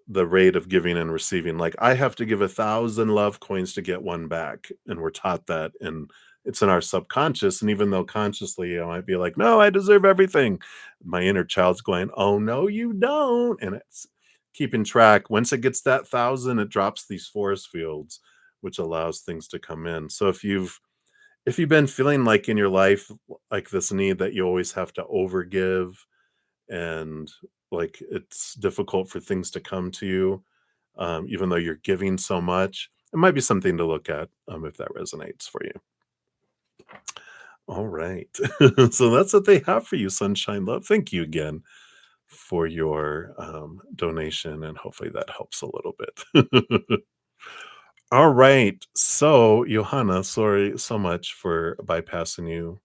the rate of giving and receiving. Like, I have to give 1,000 love coins to get one back, and we're taught that, and it's in our subconscious. And even though consciously I might be like, no, I deserve everything, my inner child's going, oh no, you don't. And it's keeping track. Once it gets that 1,000, it drops these force fields, which allows things to come in. So if you've been feeling like in your life like this need that you always have to overgive, and like it's difficult for things to come to you, even though you're giving so much, it might be something to look at, if that resonates for you. All right. So that's what they have for you, Sunshine Love. Thank you again for your donation, and hopefully that helps a little bit. All right. So, Johanna, sorry so much for bypassing you.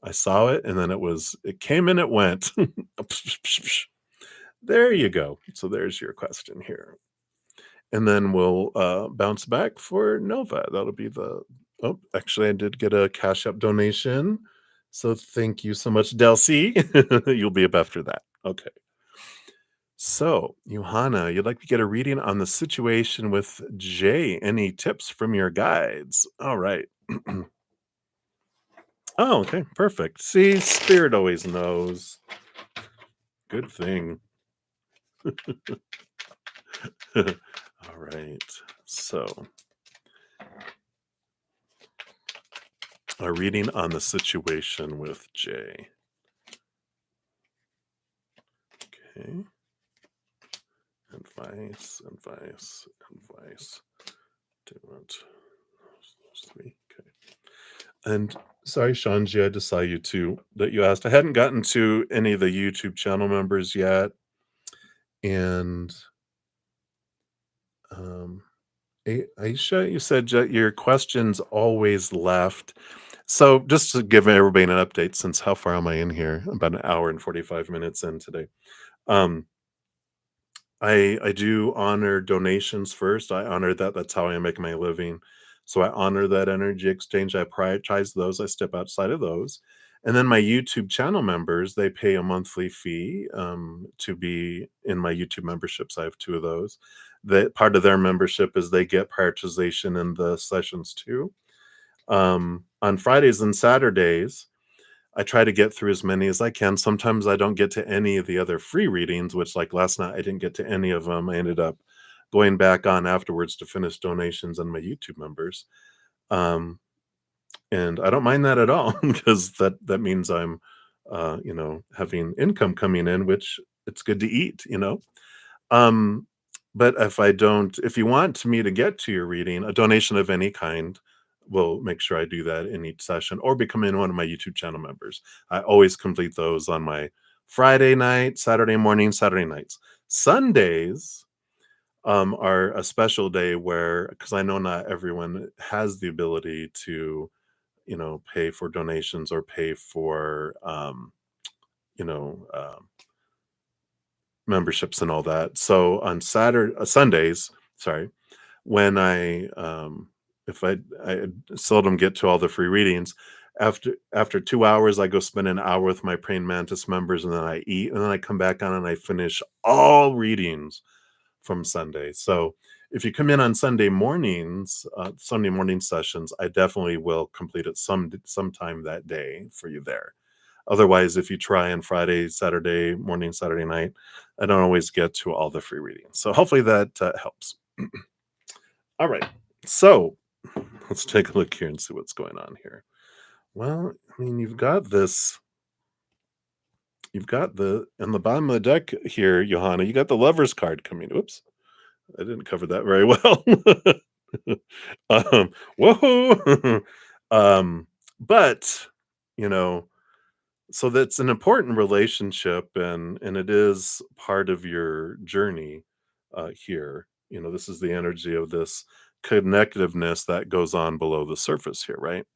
I saw it and then it came and it went. There you go. So there's your question here. And then we'll bounce back for Nova. That'll be oh, actually, I did get a Cash App donation. So thank you so much, Delcy. You'll be up after that. Okay. So, Johanna, you'd like to get a reading on the situation with Jay. Any tips from your guides? All right. Oh, okay. Perfect. See, Spirit always knows. Good thing. All right. So, a reading on the situation with Jay. Okay. Advice. Do it. Those three. Okay. And sorry, Shanji, I just saw you too that you asked. I hadn't gotten to any of the YouTube channel members yet. And um Aisha, you said your questions always left. So just to give everybody an update, since how far am I in here? About an hour and 45 minutes in today. Um, I do honor donations first. I honor that. That's how I make my living. So I honor that energy exchange. I prioritize those. I step outside of those. And then my YouTube channel members, they pay a monthly fee to be in my YouTube memberships. I have two of those. That part of their membership is they get prioritization in the sessions too. On Fridays and Saturdays, I try to get through as many as I can. Sometimes I don't get to any of the other free readings, which, like last night, I didn't get to any of them. I ended up going back on afterwards to finish donations on my YouTube members. Um, and I don't mind that at all because that means I'm, having income coming in, which it's good to eat. Um, but if you want me to get to your reading, a donation of any kind will make sure I do that in each session or becoming one of my YouTube channel members. I always complete those on my Friday night, Saturday morning, Saturday nights. Sundays are a special day where, because I know not everyone has the ability to, pay for donations or pay for, you know, um, memberships and all that. So on Sundays, sorry, when if I seldom get to all the free readings. After 2 hours, I go spend an hour with my Praying Mantis members, and then I eat, and then I come back on and I finish all readings from Sunday. So if you come in on Sunday morning sessions, I definitely will complete it sometime that day for you there. Otherwise, if you try on Friday, Saturday morning, Saturday night, I don't always get to all the free readings. So hopefully that helps. All right. So let's take a look here and see what's going on here. Well, I mean, you've got in the bottom of the deck here, Johanna, you got the Lover's card coming. Oops, I didn't cover that very well. Whoa. But, you know, so that's an important relationship, and it is part of your journey here. This is the energy of this connectiveness that goes on below the surface here, right?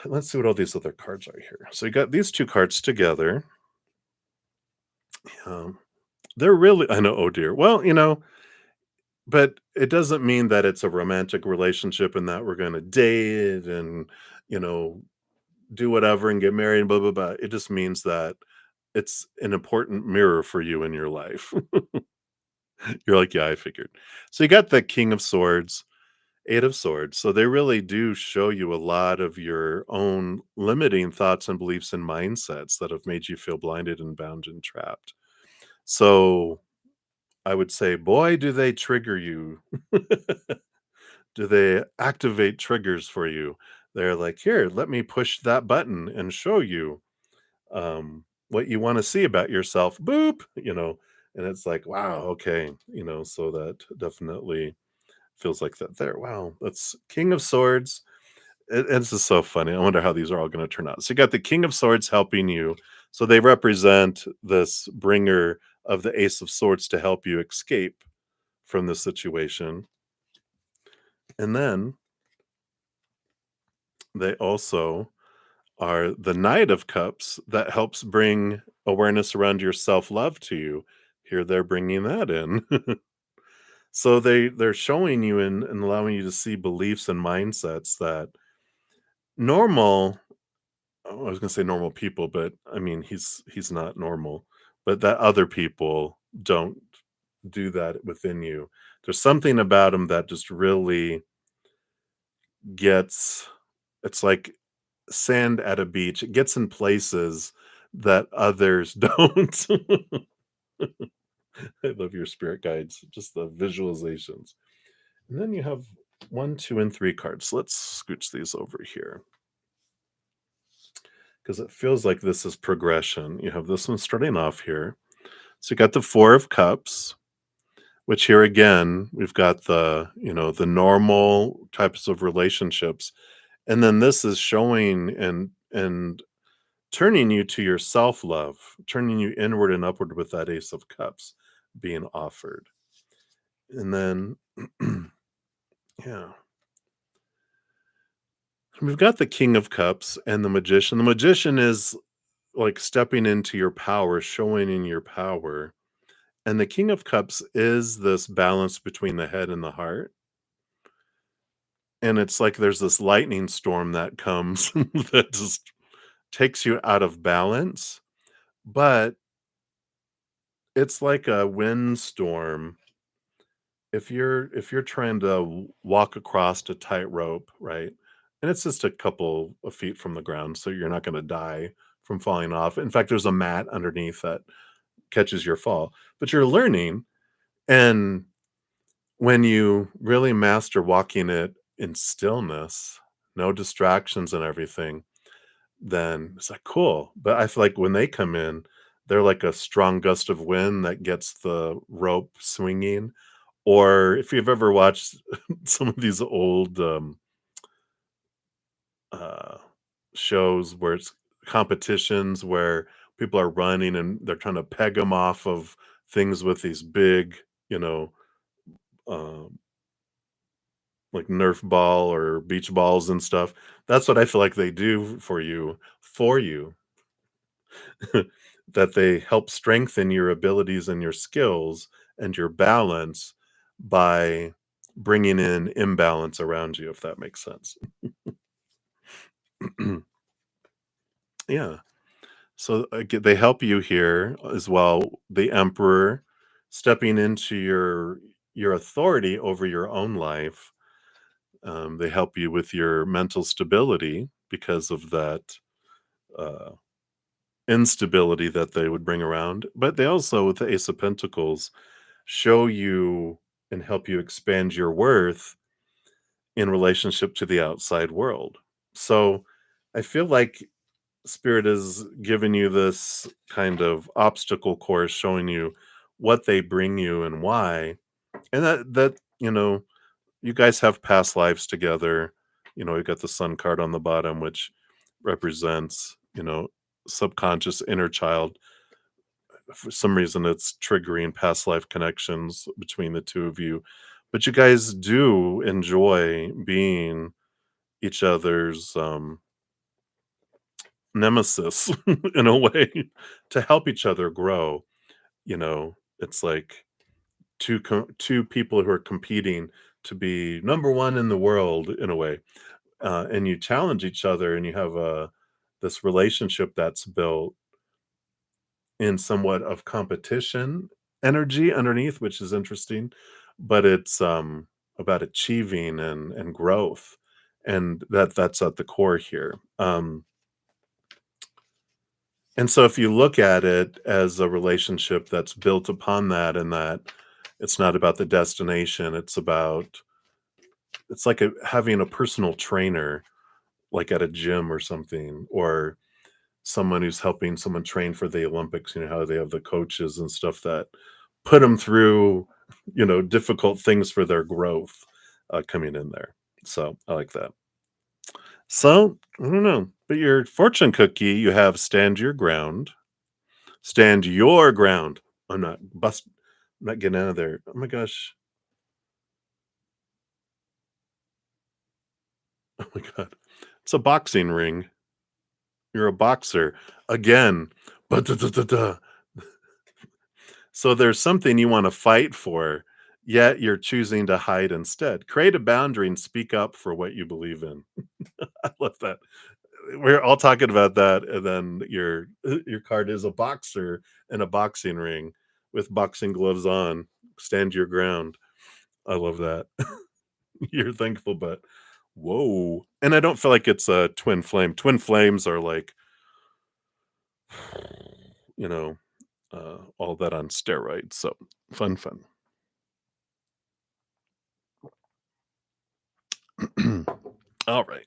Let's see what all these other cards are here. So you got these two cards together. Um, they're really, I know, oh dear. Well, but it doesn't mean that it's a romantic relationship and that we're going to date and, you know, do whatever and get married and blah, blah, blah. It just means that it's an important mirror for you in your life. You're like, yeah, I figured. So you got the King of Swords, Eight of Swords. So they really do show you a lot of your own limiting thoughts and beliefs and mindsets that have made you feel blinded and bound and trapped. So I would say, boy, do they trigger you. Do they activate triggers for you? They're like, here, let me push that button and show you what you want to see about yourself. Boop. And it's like, wow, okay. So that definitely feels like that there. Wow, that's King of Swords. This is so funny. I wonder how these are all going to turn out. So you got the King of Swords helping you. So they represent this bringer of the Ace of Swords to help you escape from the situation. And then they also are the Knight of Cups that helps bring awareness around your self-love to you. Here they're bringing that in. So they're showing you and allowing you to see beliefs and mindsets that normal I was gonna say normal people, but I mean he's not normal, but that other people don't do that within you. There's something about him that just really gets it's like sand at a beach. It gets in places that others don't. I love your spirit guides, just the visualizations. And then you have 1, 2, and 3 cards. Let's scooch these over here because it feels like this is progression. You have this one starting off here. So you got the 4 of cups, which here again, we've got the normal types of relationships. And then this is showing and turning you to your self-love, turning you inward and upward with that Ace of Cups being offered. And then yeah. We've got the King of Cups and the Magician. The Magician is like stepping into your power, showing in your power. And the King of Cups is this balance between the head and the heart. And it's like there's this lightning storm that comes that just takes you out of balance, but it's like a windstorm. If you're trying to walk across a tightrope, right? And it's just a couple of feet from the ground, so you're not going to die from falling off. In fact, there's a mat underneath that catches your fall, but you're learning. And when you really master walking it in stillness, no distractions and everything, then it's like, cool. But I feel like when they come in, they're like a strong gust of wind that gets the rope swinging. Or if you've ever watched some of these old uh, shows where it's competitions where people are running and they're trying to peg them off of things with these big, you know, um, like Nerf ball or beach balls and stuff. That's what I feel like they do for you, that they help strengthen your abilities and your skills and your balance by bringing in imbalance around you, if that makes sense. Yeah. So they help you here as well. The Emperor stepping into your authority over your own life. They help you with your mental stability because of that uh, instability that they would bring around. But they also, with the Ace of Pentacles, show you and help you expand your worth in relationship to the outside world. So I feel like Spirit is giving you this kind of obstacle course, showing you what they bring you and why. And that you guys have past lives together. You got the Sun card on the bottom, which represents, subconscious inner child. For some reason, it's triggering past life connections between the two of you. But you guys do enjoy being each other's nemesis in a way to help each other grow. It's like two people who are competing to be number one in the world in a way, and you challenge each other, and you have a this relationship that's built in somewhat of competition energy underneath, which is interesting, but it's about achieving and growth, and that's at the core here. And so if you look at it as a relationship that's built upon that, and that it's not about the destination, it's like having a personal trainer, like at a gym or something, or someone who's helping someone train for the Olympics. You know how they have the coaches and stuff that put them through, difficult things for their growth, coming in there. So I like that. So I don't know, but your fortune cookie, you have stand your ground. Stand your ground. I'm not getting out of there. Oh my gosh. Oh my god. It's a boxing ring. You're a boxer. Again. Ba-da-da-da-da. So there's something you want to fight for, yet you're choosing to hide instead. Create a boundary and speak up for what you believe in. I love that. We're all talking about that, and then your card is a boxer in a boxing ring with boxing gloves on. Stand your ground. I love that. You're thankful, but whoa. And I don't feel like it's a twin flame. Twin flames are like, you know, all that on steroids. So fun. All right.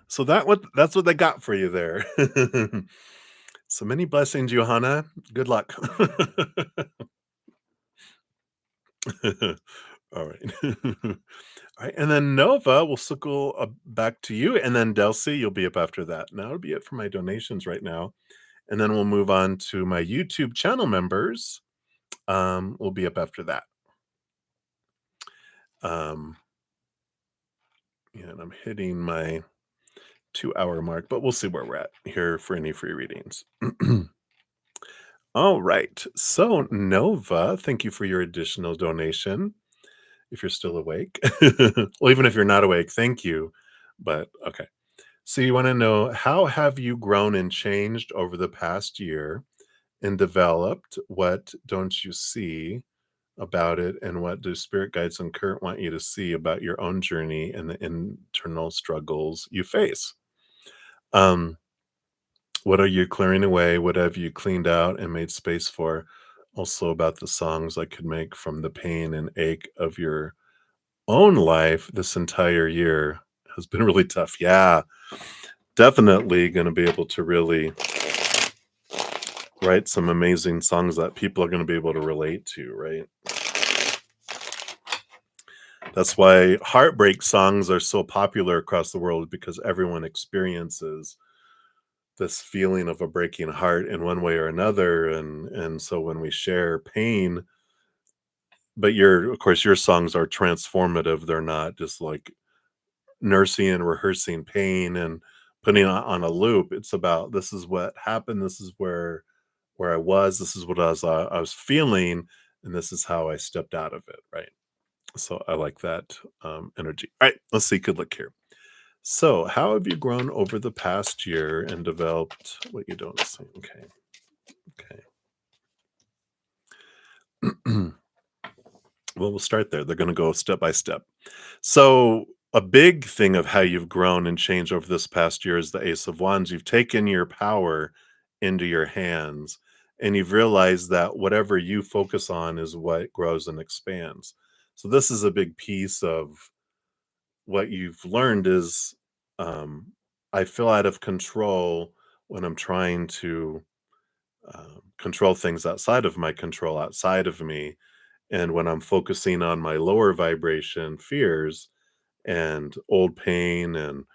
So that's what they got for you there. So many blessings, Johanna. Good luck. All right. All right. And then Nova, we'll circle back to you. And then Delcy, you'll be up after that. Now it'll be it for my donations right now. And then we'll move on to my YouTube channel members. We'll be up after that. Um, and I'm hitting my 2-hour mark, but we'll see where we're at here for any free readings. All right. So, Nova, thank you for your additional donation. If you're still awake, well, even if you're not awake, thank you. But okay. So, you want to know, how have you grown and changed over the past year and developed? What don't you see about it? And what do spirit guides and current want you to see about your own journey and the internal struggles you face? Um, What are you clearing away? What have you cleaned out and made space for? Also, about the songs I could make from the pain and ache of your own life this entire year has been really tough. Yeah, definitely going to be able to really write some amazing songs that people are going to be able to relate to, right? That's why heartbreak songs are so popular across the world, because everyone experiences this feeling of a breaking heart in one way or another, and so when we share pain, but your of course your songs are transformative. They're not just like nursing and rehearsing pain and putting it on a loop. It's about, this is what happened, this is where I was, this is what I was feeling, and this is how I stepped out of it, right? So I like that energy. All right, let's see. Good look here. So, how have you grown over the past year and developed what you don't see? Okay. Okay. Well, we'll start there. They're going to go step by step. So, a big thing of how you've grown and changed over this past year is the Ace of Wands. You've taken your power into your hands, and you've realized that whatever you focus on is what grows and expands. So, this is a big piece of what you've learned is, um, I feel out of control when I'm trying to control things outside of my control, outside of me. And when I'm focusing on my lower vibration fears and old pain and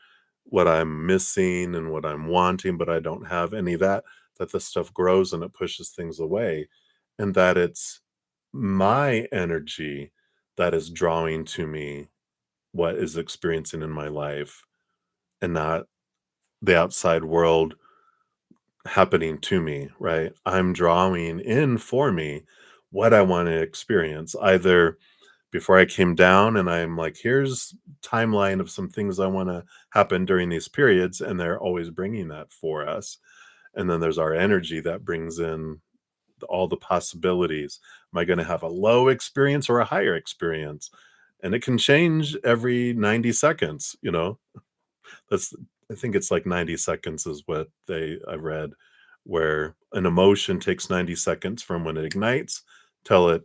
what I'm missing and what I'm wanting, but I don't have any of that, that the stuff grows and it pushes things away. And that it's my energy that is drawing to me what is experiencing in my life, and not the outside world happening to me, right? I'm drawing in for me what I want to experience. Either before I came down and I'm like, here's timeline of some things I want to happen during these periods, and they're always bringing that for us. And then there's our energy that brings in all the possibilities. Am I going to have a low experience or a higher experience? And it can change every 90 seconds, that's, I think it's like 90 seconds is what I read, where an emotion takes 90 seconds from when it ignites till it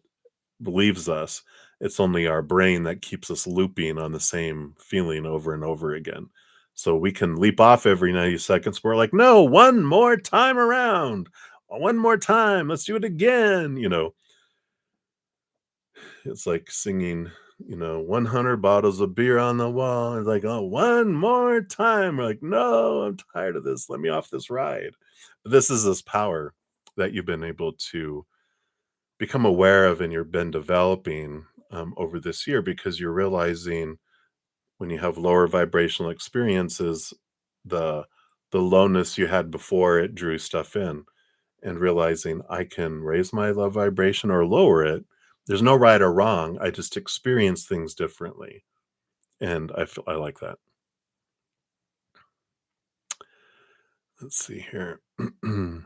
leaves us. It's only our brain that keeps us looping on the same feeling over and over again. So we can leap off every 90 seconds. We're like, no, one more time around. One more time. Let's do it again. It's like singing, 100 bottles of beer on the wall. It's like, oh, one more time. We're like, no, I'm tired of this. Let me off this ride. This is this power that you've been able to become aware of and you've been developing over this year, because you're realizing when you have lower vibrational experiences, the the lowness you had before it drew stuff in, and realizing I can raise my love vibration or lower it. There's no right or wrong. I just experience things differently. And I feel I like that. Let's see here. And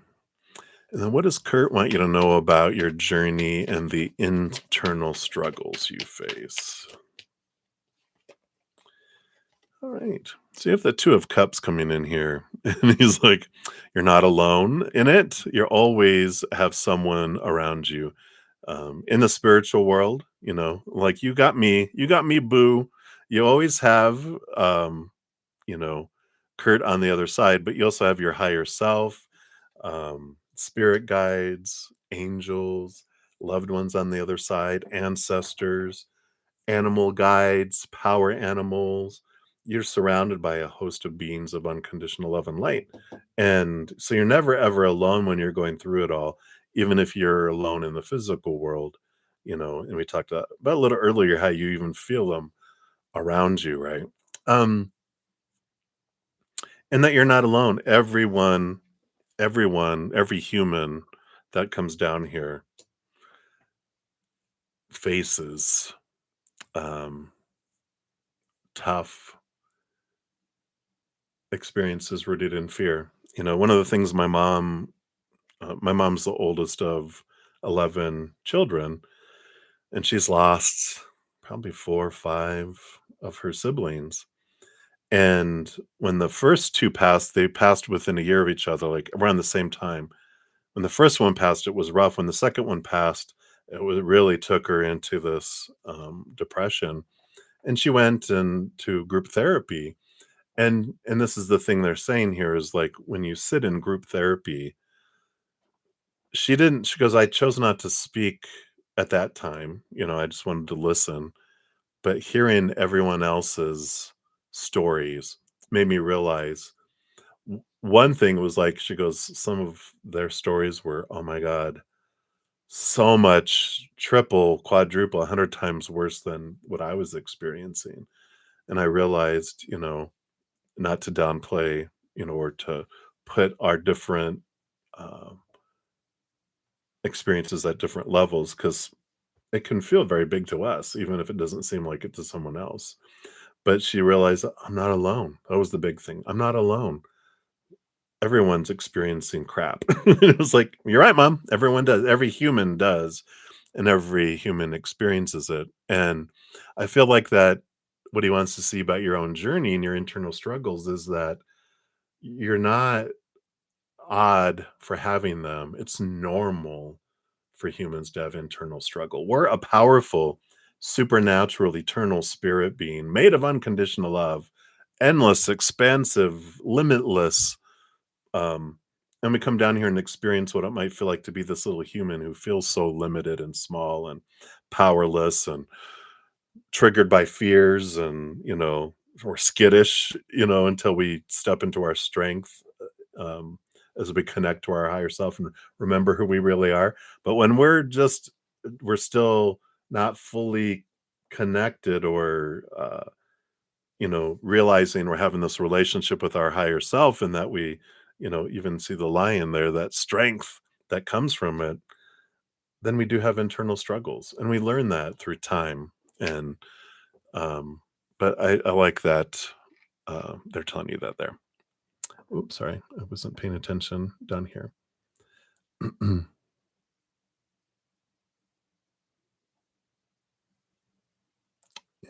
then what does Kurt want you to know about your journey and the internal struggles you face? All right. So you have the Two of Cups coming in here. And he's like, you're not alone in it. You always have someone around you. In the spiritual world, like you got me, boo. You always have, you know, Kurt on the other side, but you also have your higher self. spirit guides, angels, loved ones on the other side, ancestors, animal guides, power animals. You're surrounded by a host of beings of unconditional love and light. And so you're never ever alone when you're going through it all, even if you're alone in the physical world, and we talked about a little earlier how you even feel them around you, right? Um, and that you're not alone. Everyone, every human that comes down here faces um, tough experiences rooted in fear. One of the things my mom's the oldest of 11 children, and she's lost probably 4 or 5 of her siblings. And when the first two passed, they passed within a year of each other, like around the same time. When the first one passed, it was rough. When the second one passed, really took her into this depression. And she went into group therapy. And this is the thing they're saying here is like when you sit in group therapy, she goes, I chose not to speak at that time. I just wanted to listen. But hearing everyone else's stories made me realize one thing was like, she goes, some of their stories were, oh my God, so much triple, quadruple, 100 times worse than what I was experiencing. And I realized, not to downplay, or to put our different uh, experiences at different levels, because it can feel very big to us, even if it doesn't seem like it to someone else. But she realized, I'm not alone. That was the big thing. I'm not alone. Everyone's experiencing crap. It was like, you're right, mom. Everyone does. Every human does. And every human experiences it. And I feel like that what he wants to see about your own journey and your internal struggles is that you're not odd for having them. It's normal for humans to have internal struggle. We're a powerful, supernatural, eternal spirit being made of unconditional love, endless, expansive, limitless. Um, and we come down here and experience what it might feel like to be this little human who feels so limited and small and powerless and triggered by fears and, or skittish, until we step into our strength, um, as we connect to our higher self and remember who we really are. But when we're still not fully connected or, realizing we're having this relationship with our higher self and that we, even see the lion there, that strength that comes from it, then we do have internal struggles. And we learn that through time. And, but I like that they're telling you that there. Oops, sorry. I wasn't paying attention down here.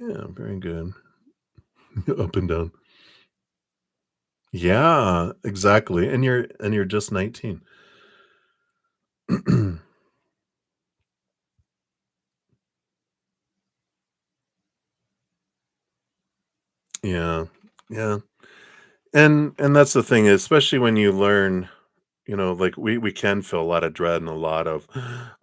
Yeah, very good. Up and down. Yeah, exactly. And you're just 19. Yeah. Yeah. And that's the thing, especially when you learn, like we can feel a lot of dread and a lot of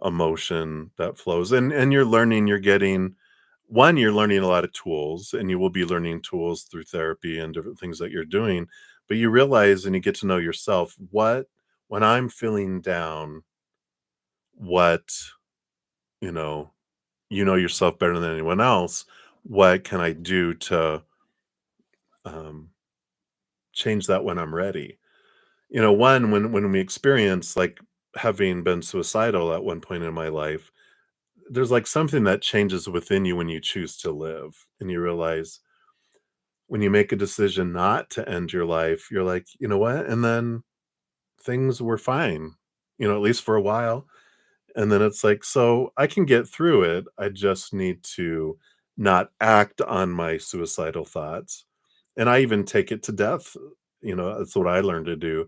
emotion that flows. And you're learning a lot of tools, and you will be learning tools through therapy and different things that you're doing. But you realize and you get to know yourself, when I'm feeling down, what, you know, yourself better than anyone else, what can I do to um change that when I'm ready? When we experience, like, having been suicidal at one point in my life, there's, like, something that changes within you when you choose to live, and you realize when you make a decision not to end your life, you're like, "You know what?" And then things were fine, at least for a while, and then it's like, "So, I can get through it, I just need to not act on my suicidal thoughts." And I even take it to death, that's what I learned to do.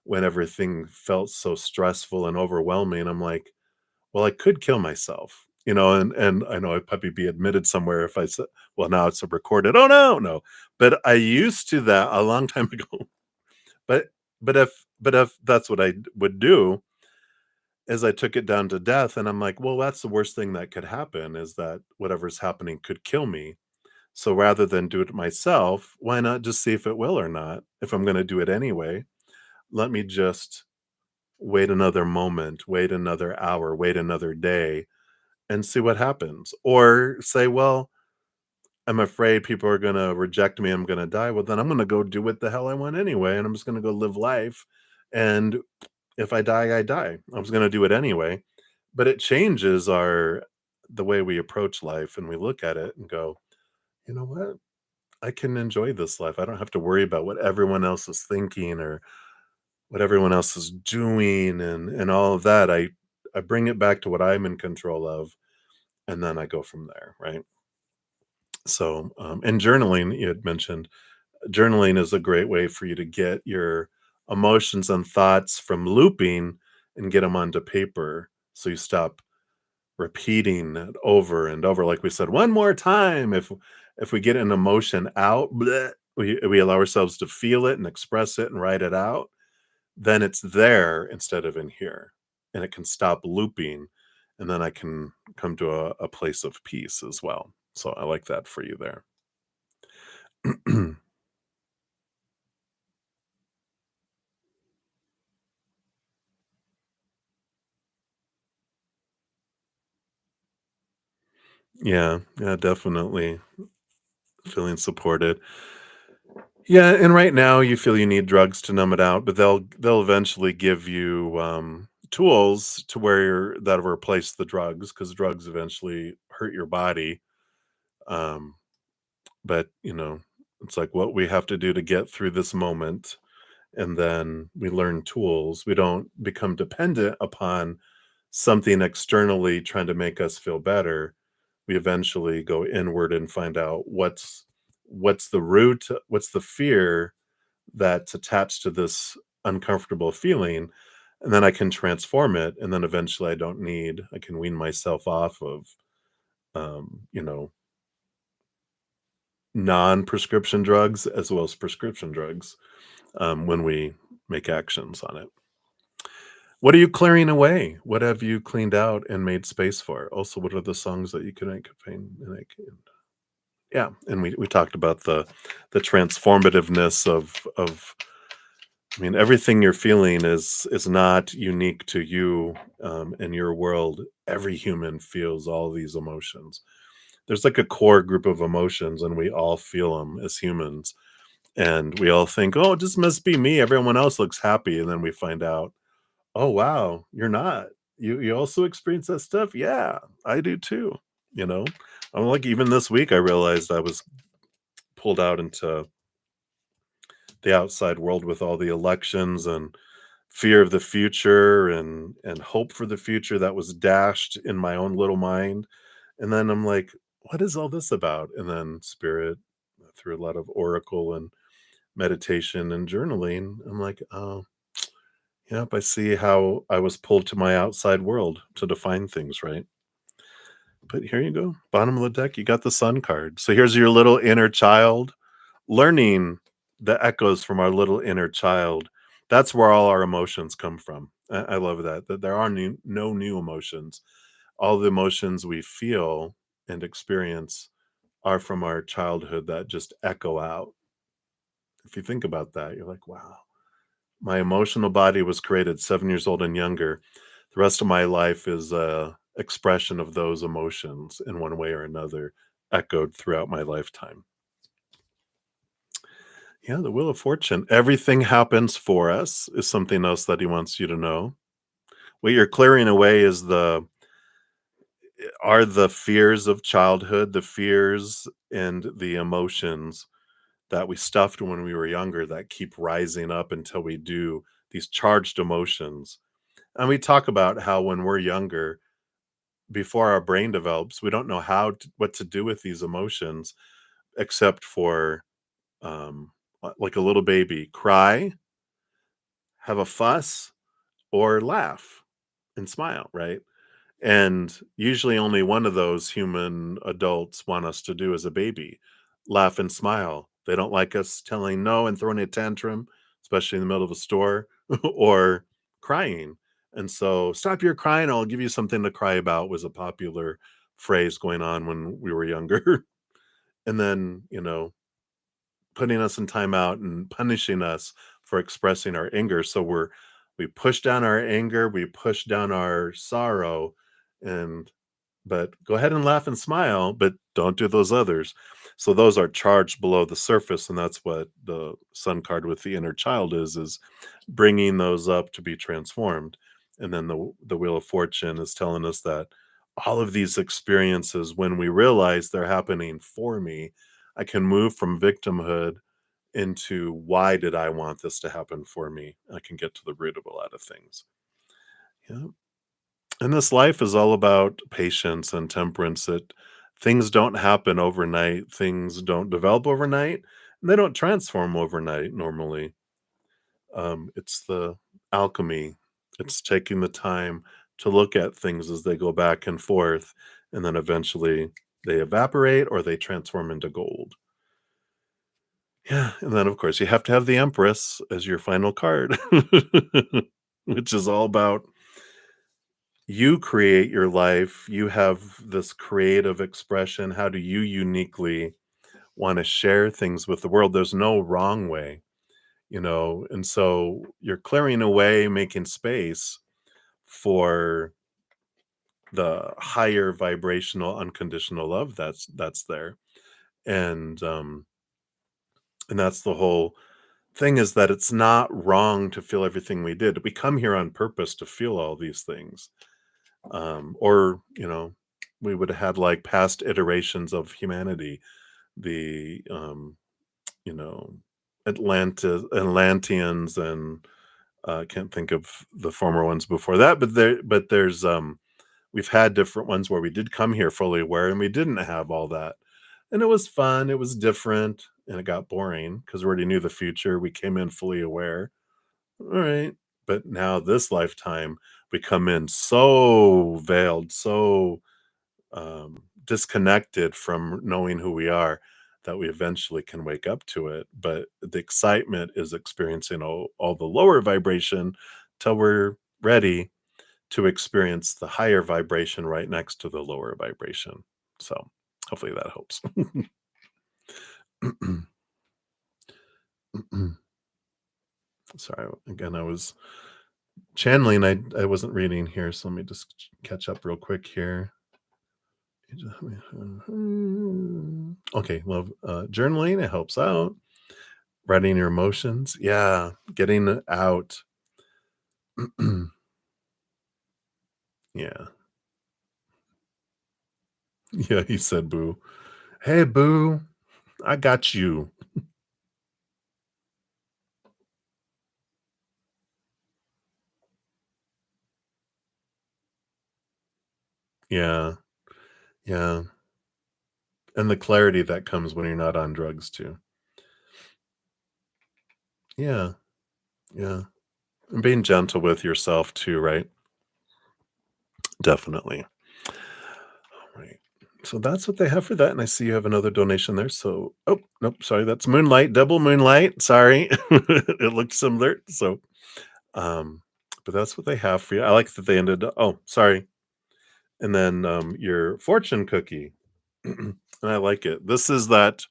When everything felt so stressful and overwhelming, I'm like, "Well, I could kill myself," and I know I'd probably be admitted somewhere if I said, well, now it's a recorded, "Oh, no, no." But I used to that a long time ago. But but But if that's what I would do, is I took it down to death, and I'm like, well, that's the worst thing that could happen, is that whatever's happening could kill me. So rather than do it myself, why not just see if it will or not? If I'm going to do it anyway, let me just wait another moment, wait another hour, wait another day, and see what happens. Or say, well, I'm afraid people are going to reject me. I'm going to die. Well, then I'm going to go do what the hell I want anyway. And I'm just going to go live life. And if I die, I die. I was going to do it anyway. But it changes the way we approach life, and we look at it and go, you know what? I can enjoy this life. I don't have to worry about what everyone else is thinking or what everyone else is doing and all of that. I bring it back to what I'm in control of, and then I go from there, right? So, and journaling, you had mentioned, journaling is a great way for you to get your emotions and thoughts from looping and get them onto paper. So you stop repeating it over and over. Like we said, one more time. If we get an emotion out, bleh, we allow ourselves to feel it and express it and write it out, then it's there instead of in here. And it can stop looping. And then I can come to a place of peace as well. So I like that for you there. Yeah, yeah, definitely feeling supported. Yeah, and right now you feel you need drugs to numb it out, but they'll eventually give you tools to where that'll replace the drugs, because drugs eventually hurt your body. Um, but it's like what we have to do to get through this moment, and then we learn tools. We don't become dependent upon something externally trying to make us feel better. We eventually go inward and find out what's the root, what's the fear that's attached to this uncomfortable feeling, and then I can transform it, and then eventually I can wean myself off of you know non-prescription drugs as well as prescription drugs, when we make actions on it. What are you clearing away? What have you cleaned out and made space for? Also, what are the songs that you can make pain like? Yeah, and we talked about the transformativeness of I mean, everything you're feeling is not unique to you, and your world. Every human feels all these emotions. There's like a core group of emotions, and we all feel them as humans. And we all think, "Oh, it just must be me. Everyone else looks happy." And then we find out, "Oh, wow, you're not. You also experience that stuff?" "Yeah, I do too." You know? I'm like, even this week, I realized I was pulled out into the outside world with all the elections and fear of the future and hope for the future that was dashed in my own little mind. And then I'm like, what is all this about? And then spirit, through a lot of oracle and meditation and journaling, I'm like, oh, yep, I see how I was pulled to my outside world to define things, right? But here you go, bottom of the deck, you got the sun card. So here's your little inner child learning the echoes from our little inner child. That's where all our emotions come from. I love that there are no new emotions. All the emotions we feel and experience are from our childhood that just echo out. If you think about that, you're like, wow, my emotional body was created 7 years old and younger. The rest of my life is a expression of those emotions in one way or another, echoed throughout my lifetime. Yeah, the Wheel of Fortune. Everything happens for us is something else that he wants you to know. What you're clearing away are the fears of childhood, the fears and the emotions that we stuffed when we were younger that keep rising up until we do these charged emotions. And we talk about how when we're younger, before our brain develops, we don't know what to do with these emotions except for like a little baby, cry, have a fuss, or laugh and smile, right? And usually only one of those human adults want us to do as a baby, laugh and smile. They don't like us telling no and throwing a tantrum. especially in the middle of a store, or crying. And so, "Stop your crying, I'll give you something to cry about," was a popular phrase going on when we were younger. And then, putting us in timeout and punishing us for expressing our anger. So we push down our anger, we push down our sorrow, and but go ahead and laugh and smile, but don't do those others. So those are charged below the surface, and that's what the sun card with the inner child is bringing those up to be transformed. And then the wheel of fortune is telling us that all of these experiences, when we realize they're happening for me, I can move from victimhood into why did I want this to happen for me? I can get to the root of a lot of things. Yeah. And this life is all about patience and temperance. That things don't happen overnight, things don't develop overnight, and they don't transform overnight normally. It's the alchemy. It's taking the time to look at things as they go back and forth, and then eventually they evaporate or they transform into gold. Yeah, and then, of course, you have to have the Empress as your final card, which is all about you create your life, you have this creative expression, how do you uniquely wanna share things with the world? There's no wrong way, and so you're clearing away, making space for the higher vibrational unconditional love that's there, and, um, and that's the whole thing is that it's not wrong to feel everything we did. We come here on purpose to feel all these things. Or, we would have had like past iterations of humanity, the, you know, Atlanteans and I can't think of the former ones before that, but we've had different ones where we did come here fully aware and we didn't have all that. And it was fun, it was different, and it got boring because we already knew the future. We came in fully aware. All right. But now this lifetime, we come in so veiled, so disconnected from knowing who we are that we eventually can wake up to it. But the excitement is experiencing all the lower vibration till we're ready to experience the higher vibration right next to the lower vibration. So hopefully that helps. Sorry, again, I was channeling. I wasn't reading here, so let me just catch up real quick here. Okay, love journaling. It helps out. Writing your emotions. Yeah, getting it out. Yeah. Yeah, he said, boo. Hey, boo, I got you. Yeah, yeah. And the clarity that comes when you're not on drugs, too. Yeah, yeah. And being gentle with yourself, too, right? Definitely. Right. So that's what they have for that, and I see you have another donation there, so oh, nope, sorry, that's Moonlight, double Moonlight, sorry. It looked similar, so, um, but that's what they have for you. I like that they ended oh, sorry, and then, your fortune cookie, and I like it. This is that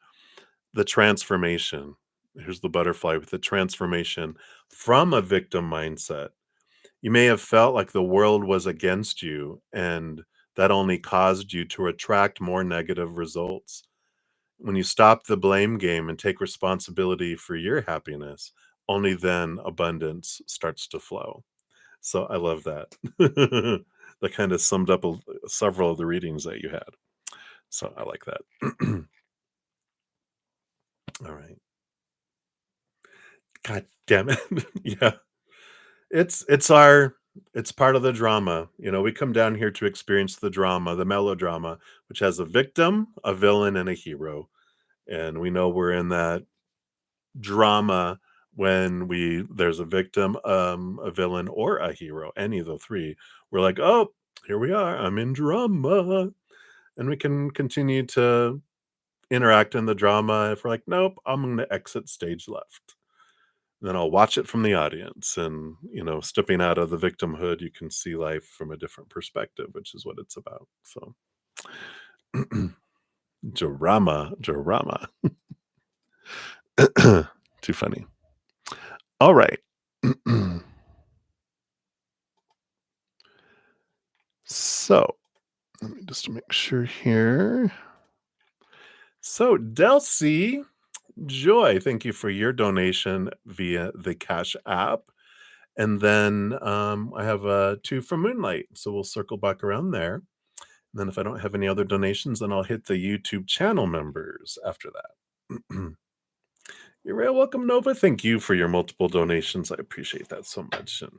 the transformation. Here's the butterfly with the transformation from a victim mindset. You may have felt like the world was against you, and that only caused you to attract more negative results. When you stop the blame game and take responsibility for your happiness, only then abundance starts to flow. So I love that. That kind of summed up several of the readings that you had. So I like that. All right. God damn it. Yeah. It's part of the drama. We come down here to experience the drama, the melodrama, which has a victim, a villain, and a hero. And we know we're in that drama when there's a victim, a villain, or a hero, any of the three. We're like, oh, here we are. I'm in drama. And we can continue to interact in the drama. If we're like, nope, I'm gonna exit stage left. and then I'll watch it from the audience. And, stepping out of the victimhood, you can see life from a different perspective, which is what it's about. So, drama. Too funny. All right. So, let me just make sure here. So, Delcy Joy, thank you for your donation via the Cash App. And then I have two from Moonlight. So we'll circle back around there. And then if I don't have any other donations, then I'll hit the YouTube channel members after that. You're very welcome, Nova. Thank you for your multiple donations. I appreciate that so much. And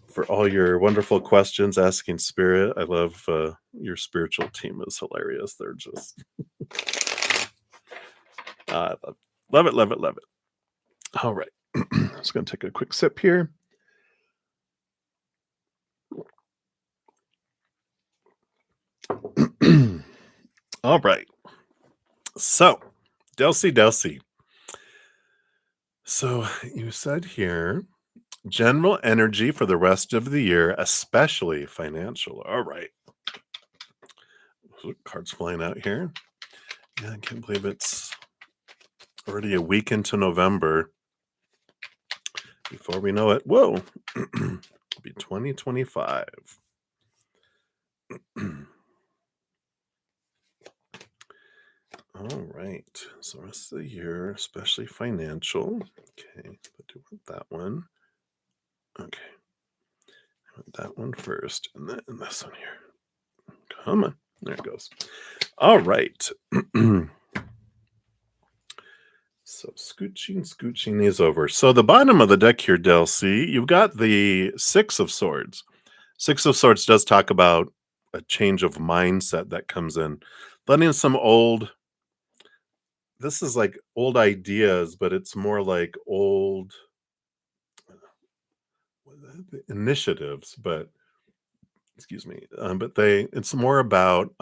for all your wonderful questions, asking Spirit. I love your spiritual team is hilarious. They're just, I love it, love it, love it. All right. I'm just going to take a quick sip here. All right. So, Delcy. So, you said here, general energy for the rest of the year, especially financial. All right. Cards flying out here. Yeah, I can't believe it's already a week into November. Before we know it, whoa, it'll be 2025. All right. So rest of the year, especially financial. Okay, I do want that one. Okay. I want that one first, and then this one here. Come on. There it goes. All right. So scooching these over. So the bottom of the deck here, Delcy, you've got the Six of Swords. Six of Swords does talk about a change of mindset that comes in. Letting some old, this is like old ideas, but it's more like old initiatives, but excuse me. But it's more about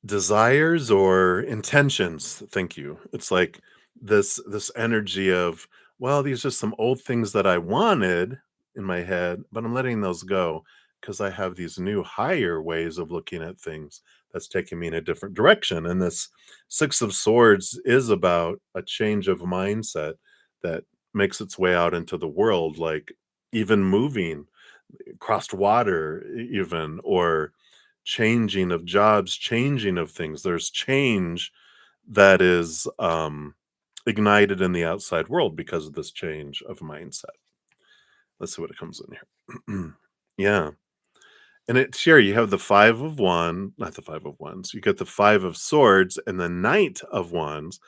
desires or intentions. Thank you. It's like this energy of, well, these are some old things that I wanted in my head, but I'm letting those go because I have these new higher ways of looking at things that's taking me in a different direction. And this Six of Swords is about a change of mindset that makes its way out into the world, like even moving crossed water, even, or changing of jobs, changing of things. There's change that is ignited in the outside world because of this change of mindset. Let's see what it comes in here. Yeah. And it's here you have the not the five of wands. You get the Five of Swords and the Knight of Wands.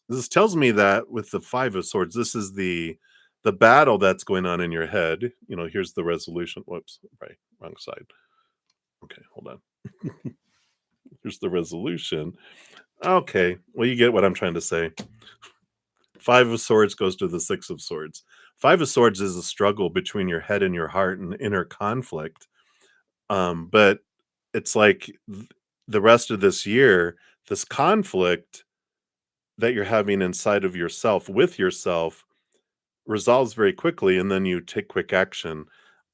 This tells me that with the Five of Swords, this is the battle that's going on in your head. Here's the resolution. Whoops, right, wrong side. Okay, hold on. Here's the resolution. Okay, well, you get what I'm trying to say. Five of Swords goes to the Six of Swords. Five of Swords is a struggle between your head and your heart and inner conflict. But it's like the rest of this year, this conflict that you're having inside of yourself with yourself resolves very quickly, and then you take quick action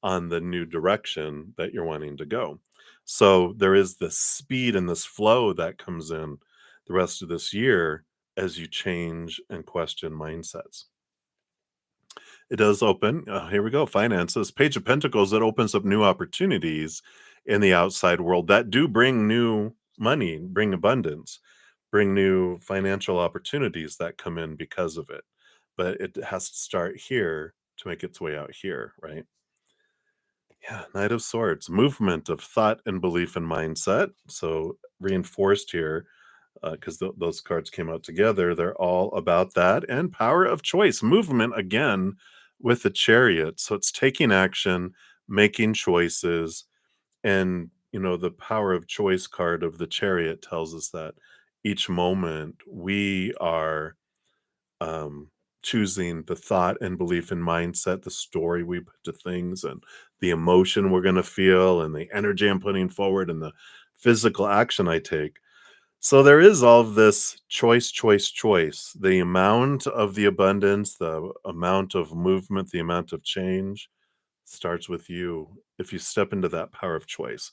on the new direction that you're wanting to go. So there is this speed and this flow that comes in the rest of this year as you change and question mindsets. It does open, here we go, finances, Page of Pentacles. That opens up new opportunities in the outside world that do bring new money, bring abundance, bring new financial opportunities that come in because of it. But it has to start here to make its way out here, right? Yeah, Knight of Swords, movement of thought and belief and mindset. So reinforced here because those cards came out together. They're all about that. And power of choice, movement again with the Chariot. So it's taking action, making choices. And, the power of choice card of the Chariot tells us that each moment we are choosing the thought and belief and mindset, the story we put to things, and the emotion we're going to feel, and the energy I'm putting forward, and the physical action I take. So there is all of this choice, choice, choice. The amount of the abundance, the amount of movement, the amount of change starts with you if you step into that power of choice.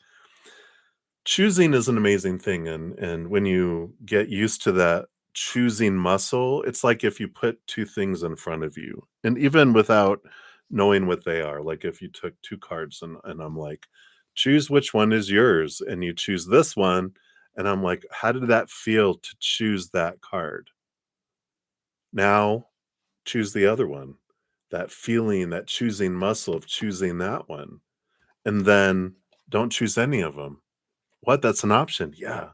Choosing is an amazing thing, and when you get used to that choosing muscle, it's like if you put 2 things in front of you, and even without knowing what they are, like if you took 2 cards and I'm like, "Choose which one is yours," and you choose this one, and I'm like, "How did that feel to choose that card?" Now, choose the other one. That feeling, that choosing muscle of choosing that one, and then don't choose any of them. "What? That's an option?" "Yeah."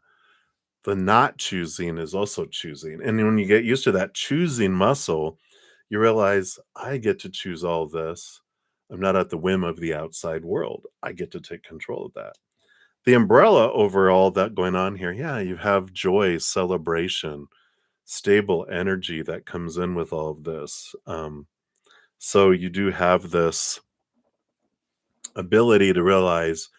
The not choosing is also choosing, and when you get used to that choosing muscle, you realize, "I get to choose all this. I'm not at the whim of the outside world. I get to take control of that." The umbrella over all that going on here, yeah, you have joy, celebration, stable energy that comes in with all of this, so you do have this ability to realize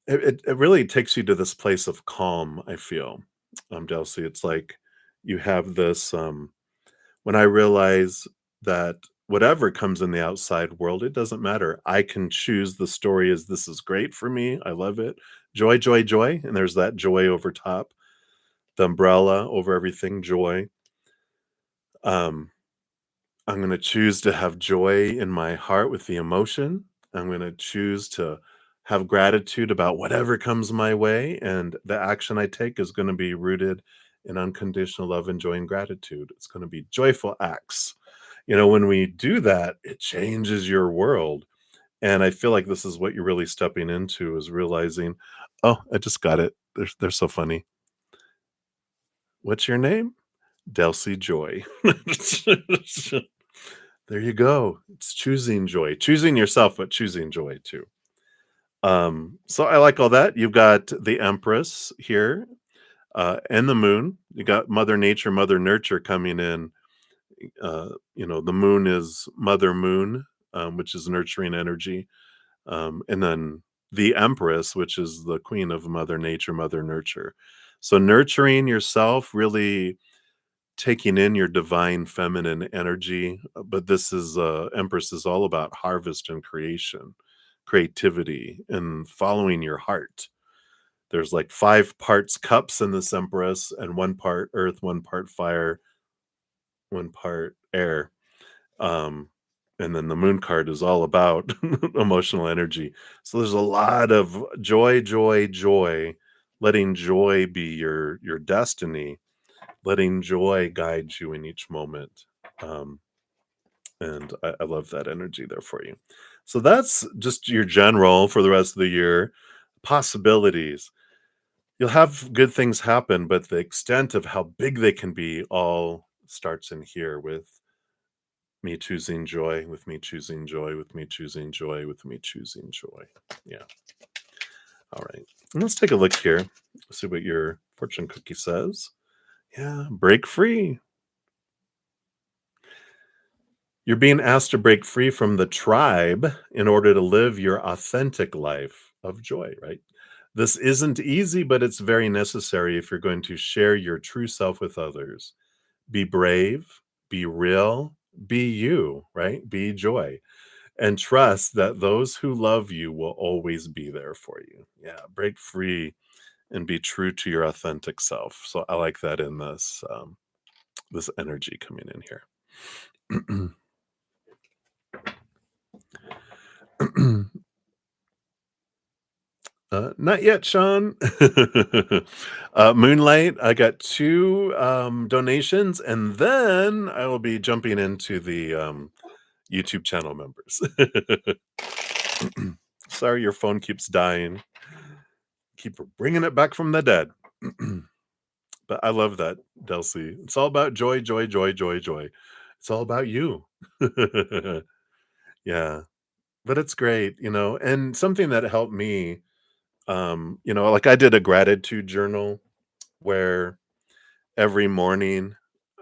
it really takes you to this place of calm, I feel, Delcy. It's like you have this, when I realize that whatever comes in the outside world, it doesn't matter. I can choose the story as this is great for me. I love it. Joy, joy, joy. And there's that joy over top, the umbrella over everything, joy. Um, I'm going to choose to have joy in my heart with the emotion. I'm going to choose to have gratitude about whatever comes my way. And the action I take is going to be rooted in unconditional love and joy and gratitude. It's going to be joyful acts. When we do that, it changes your world. And I feel like this is what you're really stepping into is realizing, oh, I just got it. They're so funny. What's your name? Delcy Joy. There you go. It's choosing joy, choosing yourself, but choosing joy too. So I like all that. You've got the Empress here, and the moon. You got Mother Nature, Mother Nurture coming in. The moon is Mother Moon, which is nurturing energy. And then the Empress, which is the queen of Mother Nature, Mother Nurture. So nurturing yourself, really taking in your divine feminine energy, but this is Empress is all about harvest and creation, creativity, and following your heart. There's like 5 parts cups in this Empress, and 1 part earth, 1 part fire, 1 part air. Um, and then the moon card is all about emotional energy. So there's a lot of joy, joy, joy, letting joy be your destiny, letting joy guide you in each moment. Um, and I love that energy there for you. So that's just your general for the rest of the year. Possibilities. You'll have good things happen, but the extent of how big they can be all starts in here with me choosing joy, with me choosing joy, with me choosing joy, with me choosing joy. Yeah. All right. And let's take a look here. See what your fortune cookie says. Yeah. Break free. You're being asked to break free from the tribe in order to live your authentic life of joy, right? This isn't easy, but it's very necessary if you're going to share your true self with others. Be brave, be real, be you, right? Be joy. And trust that those who love you will always be there for you. Yeah, break free and be true to your authentic self. So I like that in this energy coming in here. Not yet, Sean. Moonlight, I got 2 donations, and then I will be jumping into the YouTube channel members. Sorry, your phone keeps dying. Keep bringing it back from the dead. But I love that, Delcy. It's all about joy, joy, joy, joy, joy. It's all about you. Yeah, but it's great, and something that helped me, like I did a gratitude journal where every morning,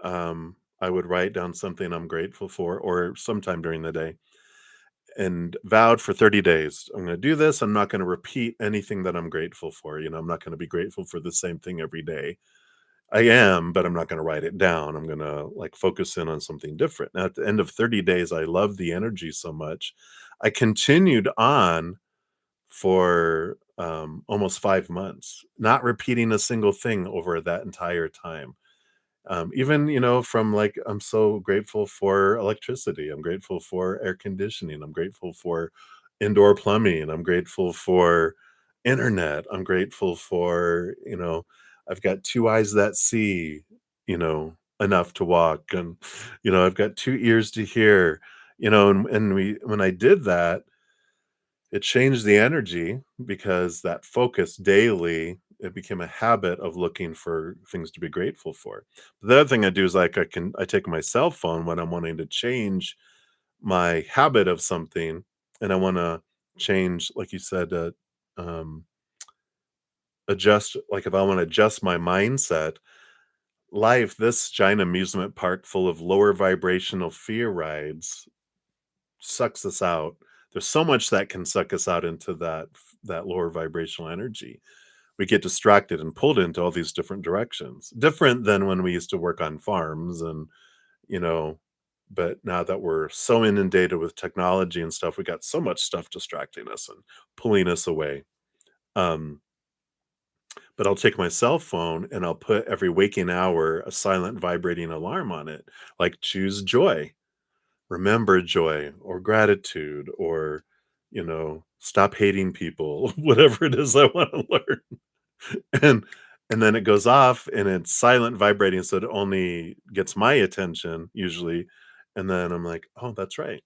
I would write down something I'm grateful for or sometime during the day and vowed for 30 days. I'm going to do this. I'm not going to repeat anything that I'm grateful for. I'm not going to be grateful for the same thing every day. I am, but I'm not gonna write it down. I'm gonna, like, focus in on something different. Now, at the end of 30 days, I love the energy so much. I continued on for, almost 5 months, not repeating a single thing over that entire time. Even, from like, I'm so grateful for electricity. I'm grateful for air conditioning. I'm grateful for indoor plumbing. I'm grateful for internet. I'm grateful for, I've got two eyes that see, enough to walk. And, I've got two ears to hear, when I did that, it changed the energy because that focus daily, it became a habit of looking for things to be grateful for. The other thing I do is like I take my cell phone when I'm wanting to change my habit of something and I want to change, like you said, um, adjust, like if I want to adjust my mindset, life, this giant amusement park full of lower vibrational fear rides sucks us out. There's so much that can suck us out into that lower vibrational energy. We get distracted and pulled into all these different directions. Different than when we used to work on farms and, you know, but now that we're so inundated with technology and stuff, we got so much stuff distracting us and pulling us away. Um, but I'll take my cell phone and I'll put every waking hour a silent vibrating alarm on it, like choose joy, remember joy or gratitude or stop hating people, whatever it is I want to learn. And then it goes off and it's silent vibrating so it only gets my attention usually, and then I'm like, oh, that's right.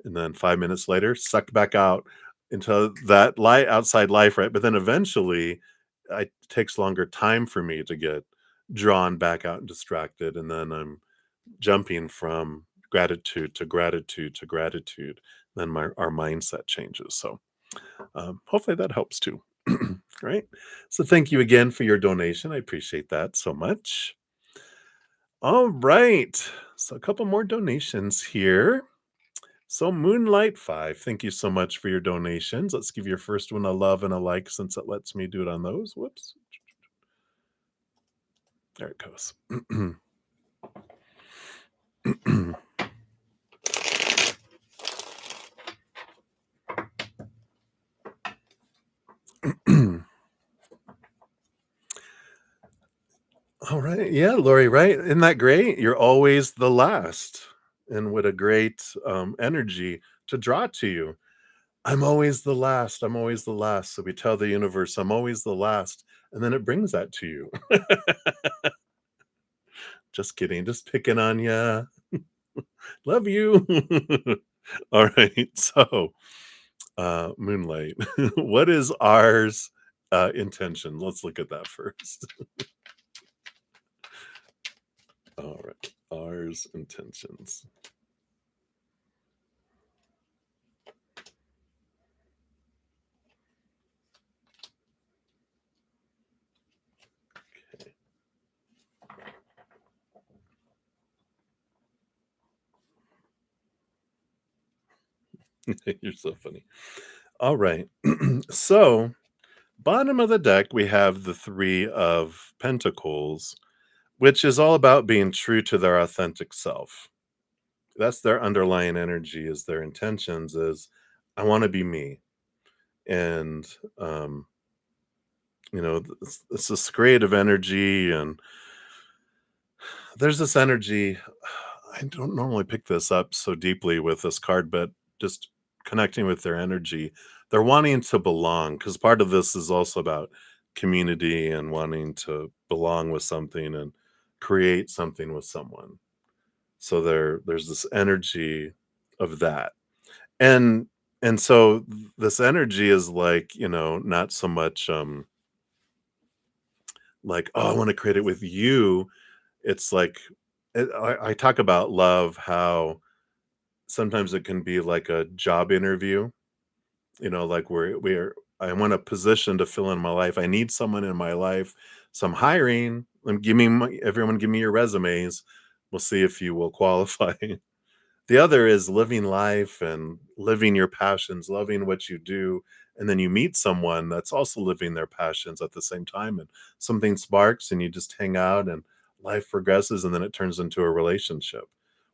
And then 5 minutes later sucked back out into that light outside life, right? But then eventually it takes longer time for me to get drawn back out and distracted, and then I'm jumping from gratitude to gratitude to gratitude, then our mindset changes. So hopefully that helps too. Right. So thank you again for your donation. I appreciate that so much. All right. So a couple more donations here. So Moonlight 5, thank you so much for your donations. Let's give your first one a love and a like since it lets me do it on those. Whoops. There it goes. All right. Yeah, Lori, right? Isn't that great? You're always the last. And what a great energy to draw to you. I'm always the last. I'm always the last. So we tell the universe, I'm always the last. And then it brings that to you. Just kidding. Just picking on you. Love you. All right. So, Moonlight, what is ours intention? Let's look at that first. All right. Ours intentions. You're so funny. All right. So, bottom of the deck, we have the Three of Pentacles, which is all about being true to their authentic self. That's their underlying energy, is their intentions, is I want to be me. And, um, it's this creative energy. And there's this energy. I don't normally pick this up so deeply with this card, but just connecting with their energy, they're wanting to belong, because part of this is also about community and wanting to belong with something and create something with someone. So there's this energy of that. And so this energy is like, not so much like, oh, I want to create it with you. It's like I talk about love, how sometimes it can be like a job interview, like I want a position to fill in my life. I need someone in my life. So I'm hiring. Everyone give me your resumes. We'll see if you will qualify. The other is living life and living your passions, loving what you do, and then you meet someone that's also living their passions at the same time, and something sparks, and you just hang out, and life progresses, and then it turns into a relationship.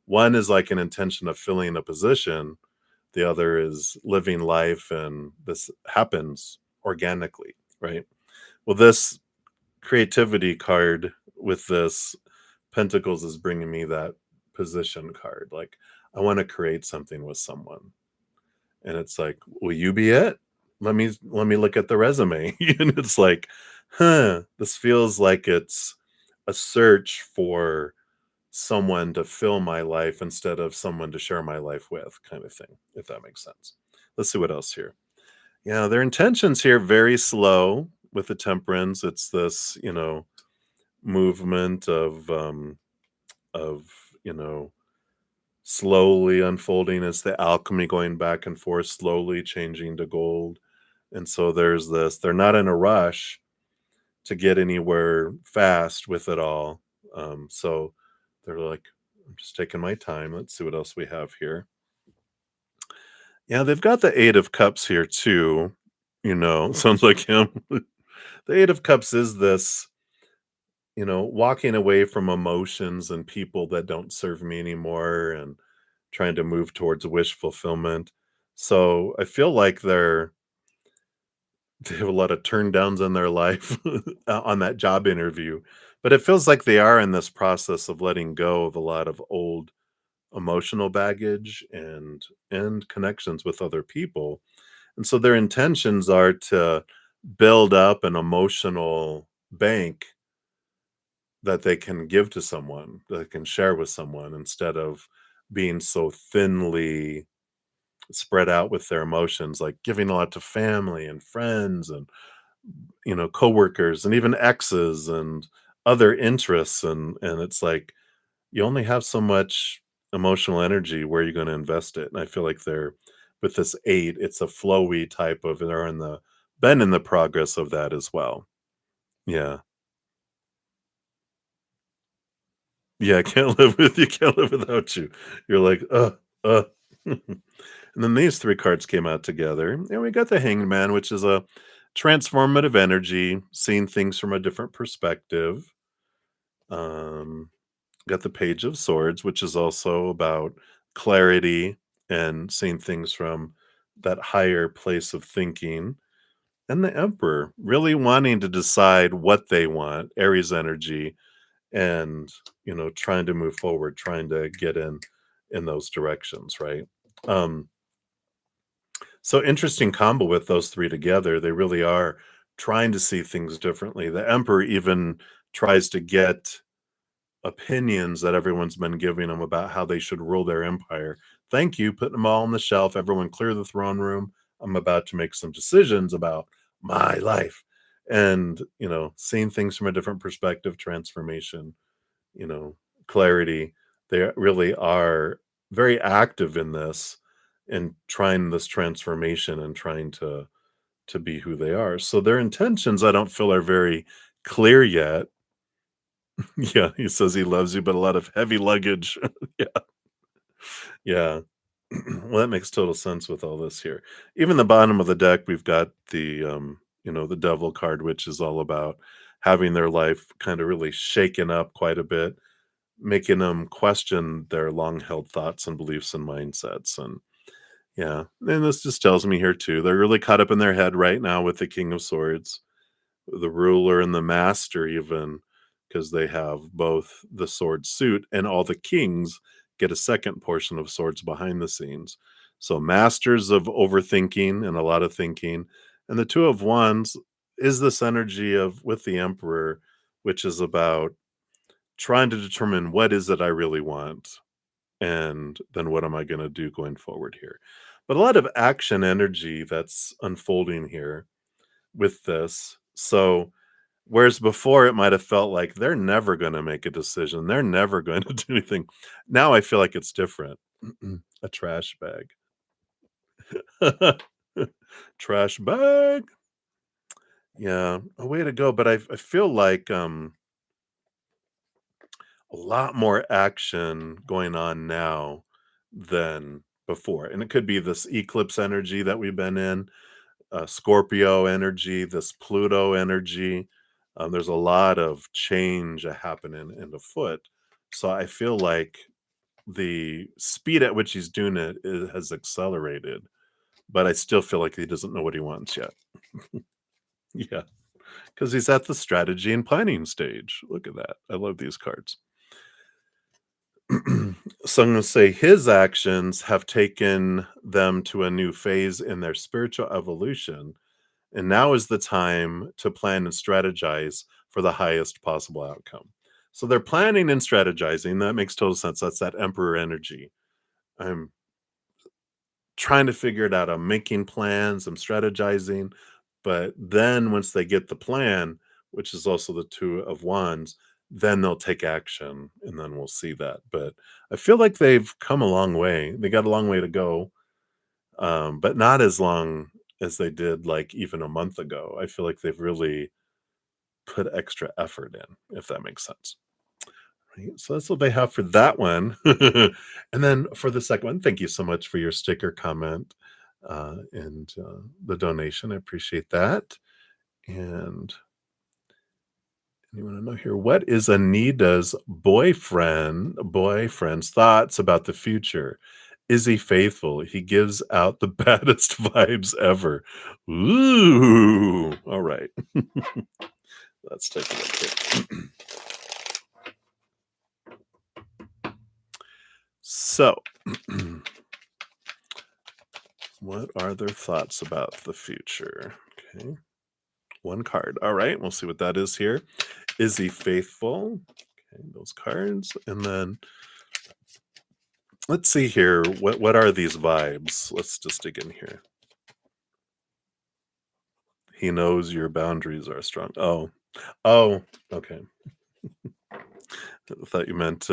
One is like an intention of filling a position, the other is living life, and this happens organically, right? Well, this creativity card with this Pentacles is bringing me that position card. Like, I want to create something with someone. And it's like, will you be it? Let me look at the resume. And it's like, this feels like it's a search for someone to fill my life instead of someone to share my life with, kind of thing, if that makes sense. Let's see what else here. Yeah, their intentions here very slow with the temperance. It's this, movement of, you know, slowly unfolding. It's the alchemy going back and forth, slowly changing to gold. And so there's this, they're not in a rush to get anywhere fast with it all. So they're like, I'm just taking my time. Let's see what else we have here. Yeah, they've got the Eight of Cups here too. Sounds like him. The Eight of Cups is this, walking away from emotions and people that don't serve me anymore and trying to move towards wish fulfillment. So I feel like they have a lot of turn downs in their life on that job interview. But it feels like they are in this process of letting go of a lot of old emotional baggage and connections with other people. And so their intentions are to build up an emotional bank that they can give to someone, that they can share with someone instead of being so thinly spread out with their emotions, like giving a lot to family and friends and, coworkers and even exes and other interests. And it's like you only have so much emotional energy. Where are you going to invest it? And I feel like they're with this eight, it's a flowy type of, they're in the been in the progress of that as well. Yeah. Yeah, I can't live with you, can't live without you. You're like, and then these 3 cards came out together, and we got the Hanged Man, which is a transformative energy, seeing things from a different perspective. Um, got the Page of Swords, which is also about clarity and seeing things from that higher place of thinking. And the Emperor, really wanting to decide what they want, Aries energy, and trying to move forward, trying to get in those directions, right? um so interesting combo with those three together. They really are trying to see things differently. The Emperor even tries to get opinions that everyone's been giving him about how they should rule their empire. Thank you, putting them all on the shelf. Everyone clear the throne room. I'm about to make some decisions about my life. And seeing things from a different perspective, transformation, you know, clarity. They really are very active in this and trying this transformation and trying to be who they are. So their intentions, I don't feel, are very clear yet. Yeah, he says he loves you, but a lot of heavy luggage. Yeah, yeah. Well, that makes total sense with all this here. Even the bottom of the deck, we've got the devil card, which is all about having their life kind of really shaken up quite a bit, making them question their long held thoughts and beliefs and mindsets. And yeah, and this just tells me here too, they're really caught up in their head right now with the King of Swords, the ruler and the master, even because they have both the sword suit, and all the kings get a second portion of swords behind the scenes. So masters of overthinking and a lot of thinking. And the Two of Wands is this energy of with the Emperor, which is about trying to determine what is it I really want, and then what am I going to do going forward here. But a lot of action energy that's unfolding here with this. So whereas before it might have felt like they're never going to make a decision, they're never going to do anything, now I feel like it's different. A trash bag. Trash bag. Yeah, a way to go. But I feel like a lot more action going on now than before. And it could be this eclipse energy that we've been in. Scorpio energy, this Pluto energy. There's a lot of change happening in the foot. So I feel like the speed at which he's doing has accelerated, but I still feel like he doesn't know what he wants yet. Yeah, because he's at the strategy and planning stage. Look at that. I love these cards. So I'm going to say his actions have taken them to a new phase in their spiritual evolution. And now is the time to plan and strategize for the highest possible outcome. So they're planning and strategizing. That makes total sense. That's that emperor energy. I'm trying to figure it out. I'm making plans, I'm strategizing. But then once they get the plan, which is also the Two of Wands, then they'll take action and then we'll see that. But I feel like they've come a long way. They got a long way to go, but not as long as they did like even a month ago. I feel like they've really put extra effort in, if that makes sense. Right, so that's what they have for that one. And then for the second one, thank you so much for your sticker comment and the donation. I appreciate that. And you want to know here, what is Anita's boyfriend's thoughts about the future? Is he faithful? He gives out the baddest vibes ever. Ooh, all right. Let's take a look here. So, what are their thoughts about the future? Okay, one card. All right, we'll see what that is here. Is he faithful? Okay, those cards. And then let's see here. What are these vibes? Let's just dig in here. He knows your boundaries are strong. Oh, okay. I thought you meant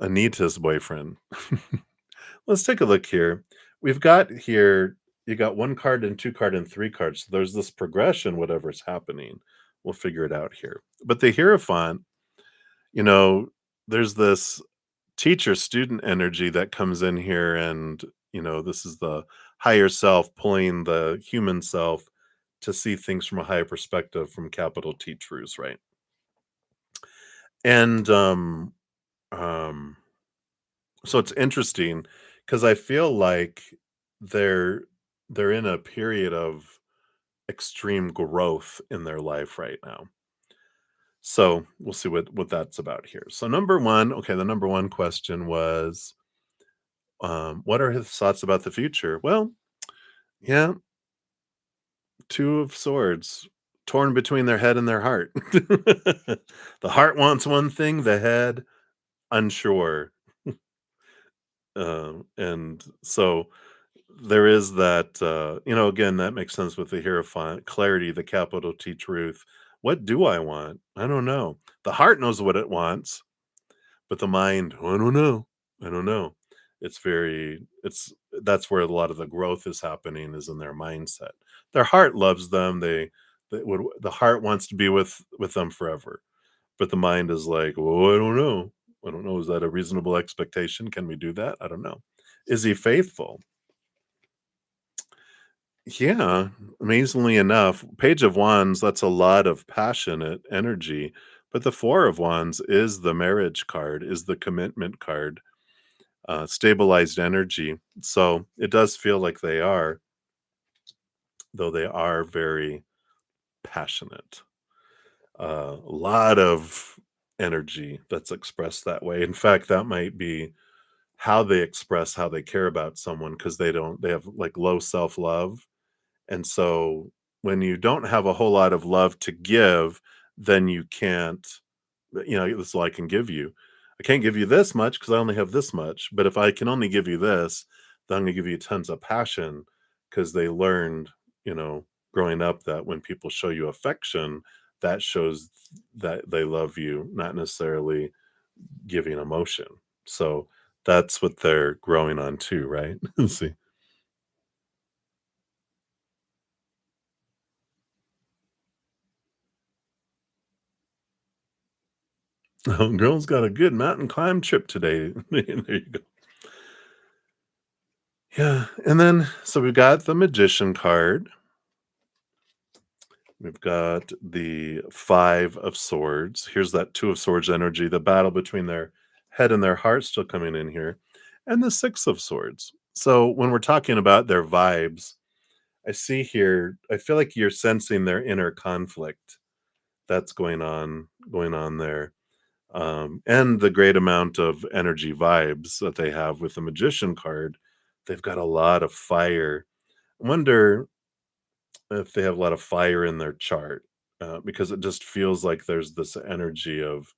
Anita's boyfriend. Let's take a look here. We've got here, you got one card and two card and three cards. So there's this progression, whatever's happening. We'll figure it out here. But the Hierophant, you know, there's this teacher student energy that comes in here. And, this is the higher self pulling the human self to see things from a higher perspective from capital T truths, right? And um so it's interesting because I feel like they're they're in a period of extreme growth in their life right now. So we'll see what that's about here. So number one, okay, the number one question was, what are his thoughts about the future? Well, yeah, Two of Swords, torn between their head and their heart. The heart wants one thing, the head unsure. And so there is that, again, that makes sense with the Hierophant, clarity, the capital T truth. What do I want? I don't know. The heart knows what it wants, but the mind, "Oh, I don't know. I don't know." That's where a lot of the growth is happening, is in their mindset. Their heart loves them. The heart wants to be with them forever, but the mind is like, "Oh, I don't know. I don't know. Is that a reasonable expectation? Can we do that? I don't know." Is he faithful? Yeah, amazingly enough, Page of Wands, that's a lot of passionate energy, but the Four of Wands is the marriage card, is the commitment card, stabilized energy. So it does feel like they are, though they are very passionate. A lot of energy that's expressed that way. In fact, that might be how they express how they care about someone, because they have like low self love. And so when you don't have a whole lot of love to give, then you can't, this is all I can give you. I can't give you this much because I only have this much. But if I can only give you this, then I'm going to give you tons of passion, because they learned, you know, growing up, that when people show you affection, that shows that they love you, not necessarily giving emotion. So that's what they're growing on too, right? See. Oh, girl's got a good mountain climb trip today. There you go. Yeah, and then so we've got the magician card. We've got the 5 of swords. Here's that 2 of swords energy, the battle between their head and their heart still coming in here, and the 6 of swords. So when we're talking about their vibes, I see here, I feel like you're sensing their inner conflict that's going on there. And the great amount of energy vibes that they have with the magician card. They've got a lot of fire. I wonder if they have a lot of fire in their chart, because it just feels like there's this energy of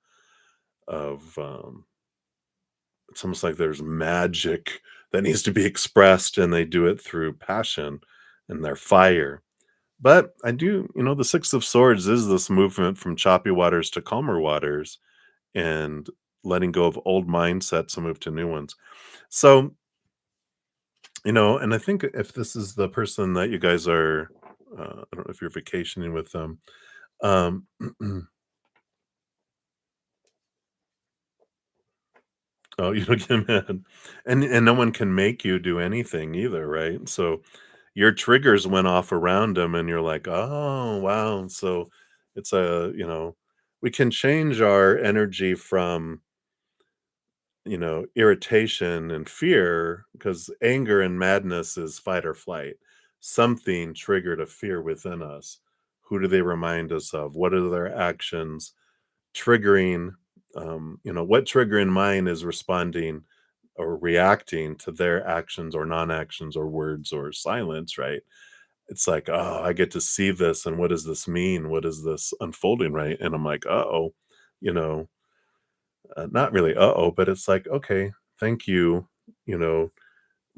it's almost like there's magic that needs to be expressed, and they do it through passion and their fire. But I do, the 6 of swords is this movement from choppy waters to calmer waters and letting go of old mindsets and move to new ones. So, and I think if this is the person that you guys are, I don't know if you're vacationing with them. Um, oh, you don't get mad, and no one can make you do anything either, right? So your triggers went off around them, and you're like, oh wow. So it's we can change our energy from irritation and fear, because anger and madness is fight or flight. Something triggered a fear within us. Who do they remind us of? What are their actions triggering? What trigger in mine is responding or reacting to their actions or non-actions or words or silence, right? It's like, oh, I get to see this, and what does this mean? What is this unfolding, right? And I'm like, uh-oh, you know, not really uh-oh, but it's like, okay, thank you, you know,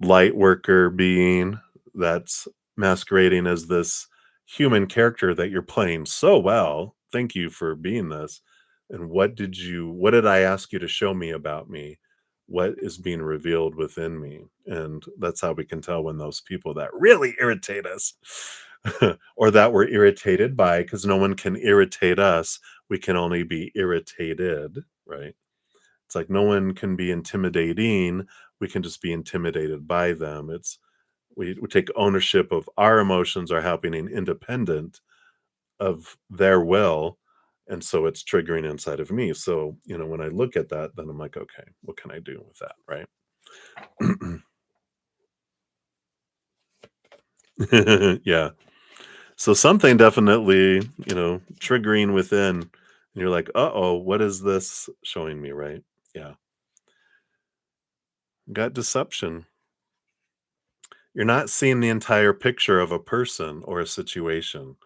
light worker being that's masquerading as this human character that you're playing so well. Thank you for being this. And what did I ask you to show me about me? What is being revealed within me? And that's how we can tell when those people that really irritate us or that we're irritated by, because no one can irritate us. We can only be irritated, right? It's like no one can be intimidating. We can just be intimidated by them. We take ownership of our emotions are happening independent of their will. And so it's triggering inside of me. So, when I look at that, then I'm like, okay, what can I do with that? Right. Yeah. So something definitely, triggering within. And you're like, uh-oh, what is this showing me? Right. Yeah. Got deception. You're not seeing the entire picture of a person or a situation.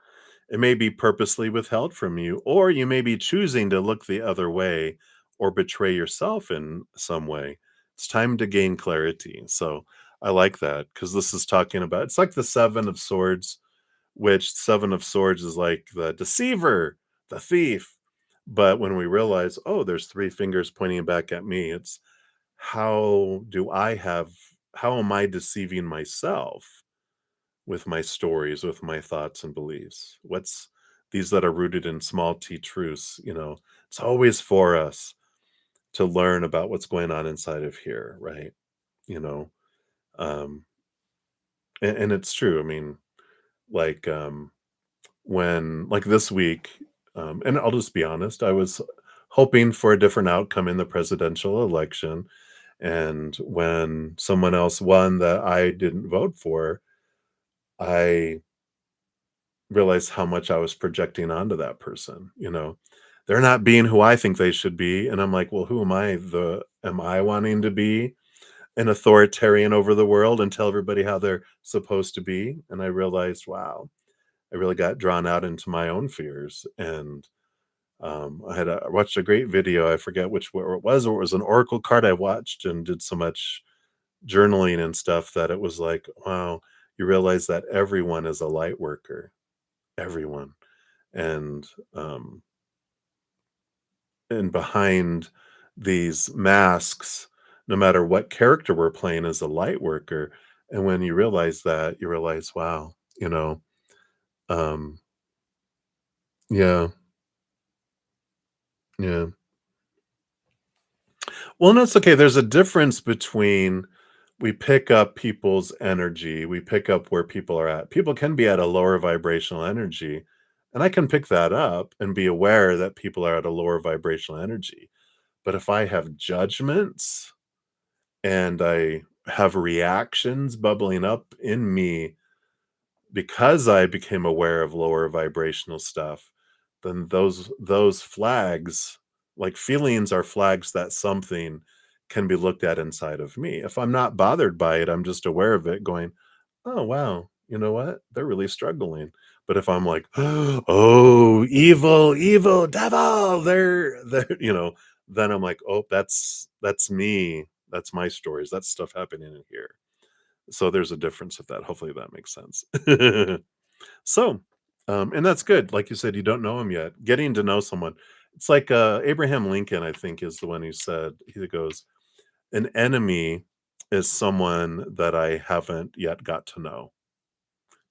It may be purposely withheld from you, or you may be choosing to look the other way or betray yourself in some way. It's time to gain clarity. So I like that, because this is talking about, it's like the 7 of Swords, which 7 of Swords is like the deceiver, the thief. But when we realize, oh, there's 3 fingers pointing back at me, it's how do I have, how am I deceiving myself with my stories, with my thoughts and beliefs? What's these that are rooted in small t truths? It's always for us to learn about what's going on inside of here, right? You know, um, and it's true. I mean, like when, like this week, and I'll just be honest, I was hoping for a different outcome in the presidential election. And when someone else won that I didn't vote for, I realize how much I was projecting onto that person. They're not being who I think they should be, and I'm like, "Well, who am I? The am I wanting to be an authoritarian over the world and tell everybody how they're supposed to be?" And I realized, wow, I really got drawn out into my own fears, and, I watched a great video, I forget which where it was, or it was an oracle card I watched and did so much journaling and stuff that it was like, wow, you realize that everyone is a light worker, everyone. and um and behind these masks, no matter what character we're playing as a light worker, and when you realize that, you realize, wow, um yeah, yeah. Well, no, it's okay. There's a difference between we pick up people's energy. We pick up where people are at. People can be at a lower vibrational energy, and I can pick that up and be aware that people are at a lower vibrational energy. But if I have judgments and I have reactions bubbling up in me because I became aware of lower vibrational stuff, then those flags, like feelings are flags that something can be looked at inside of me. If I'm not bothered by it, I'm just aware of it going, "Oh, wow, you know what? They're really struggling." But if I'm like, "Oh, evil, evil, devil, they're," then I'm like, "Oh, that's me. That's my stories. That's stuff happening in here." So there's a difference with that. Hopefully that makes sense. So, and that's good. Like you said, you don't know him yet. Getting to know someone. It's like Abraham Lincoln, I think, is the one who said, he goes, an enemy is someone that I haven't yet got to know.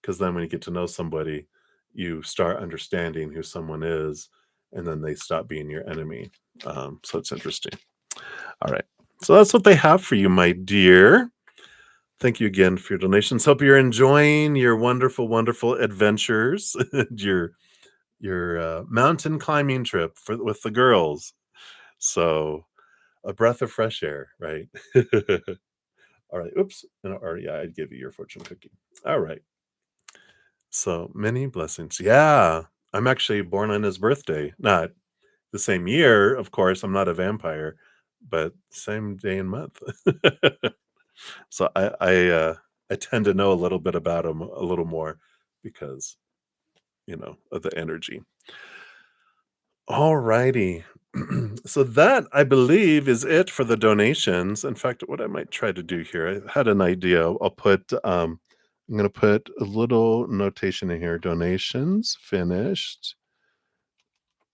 Because then when you get to know somebody, you start understanding who someone is, and then they stop being your enemy. So it's interesting. All right. So that's what they have for you, my dear. Thank you again for your donations. Hope you're enjoying your wonderful, wonderful adventures, your mountain climbing trip with the girls. So a breath of fresh air, right? All right. Oops. No, or yeah, I'd give you your fortune cookie. All right. So many blessings. Yeah, I'm actually born on his birthday. Not the same year, of course. I'm not a vampire, but same day and month. So I tend to know a little bit about him a little more because, of the energy. All righty. So that, I believe, is it for the donations. In fact, what I might try to do here, I had an idea. I'm gonna put a little notation in here. Donations finished.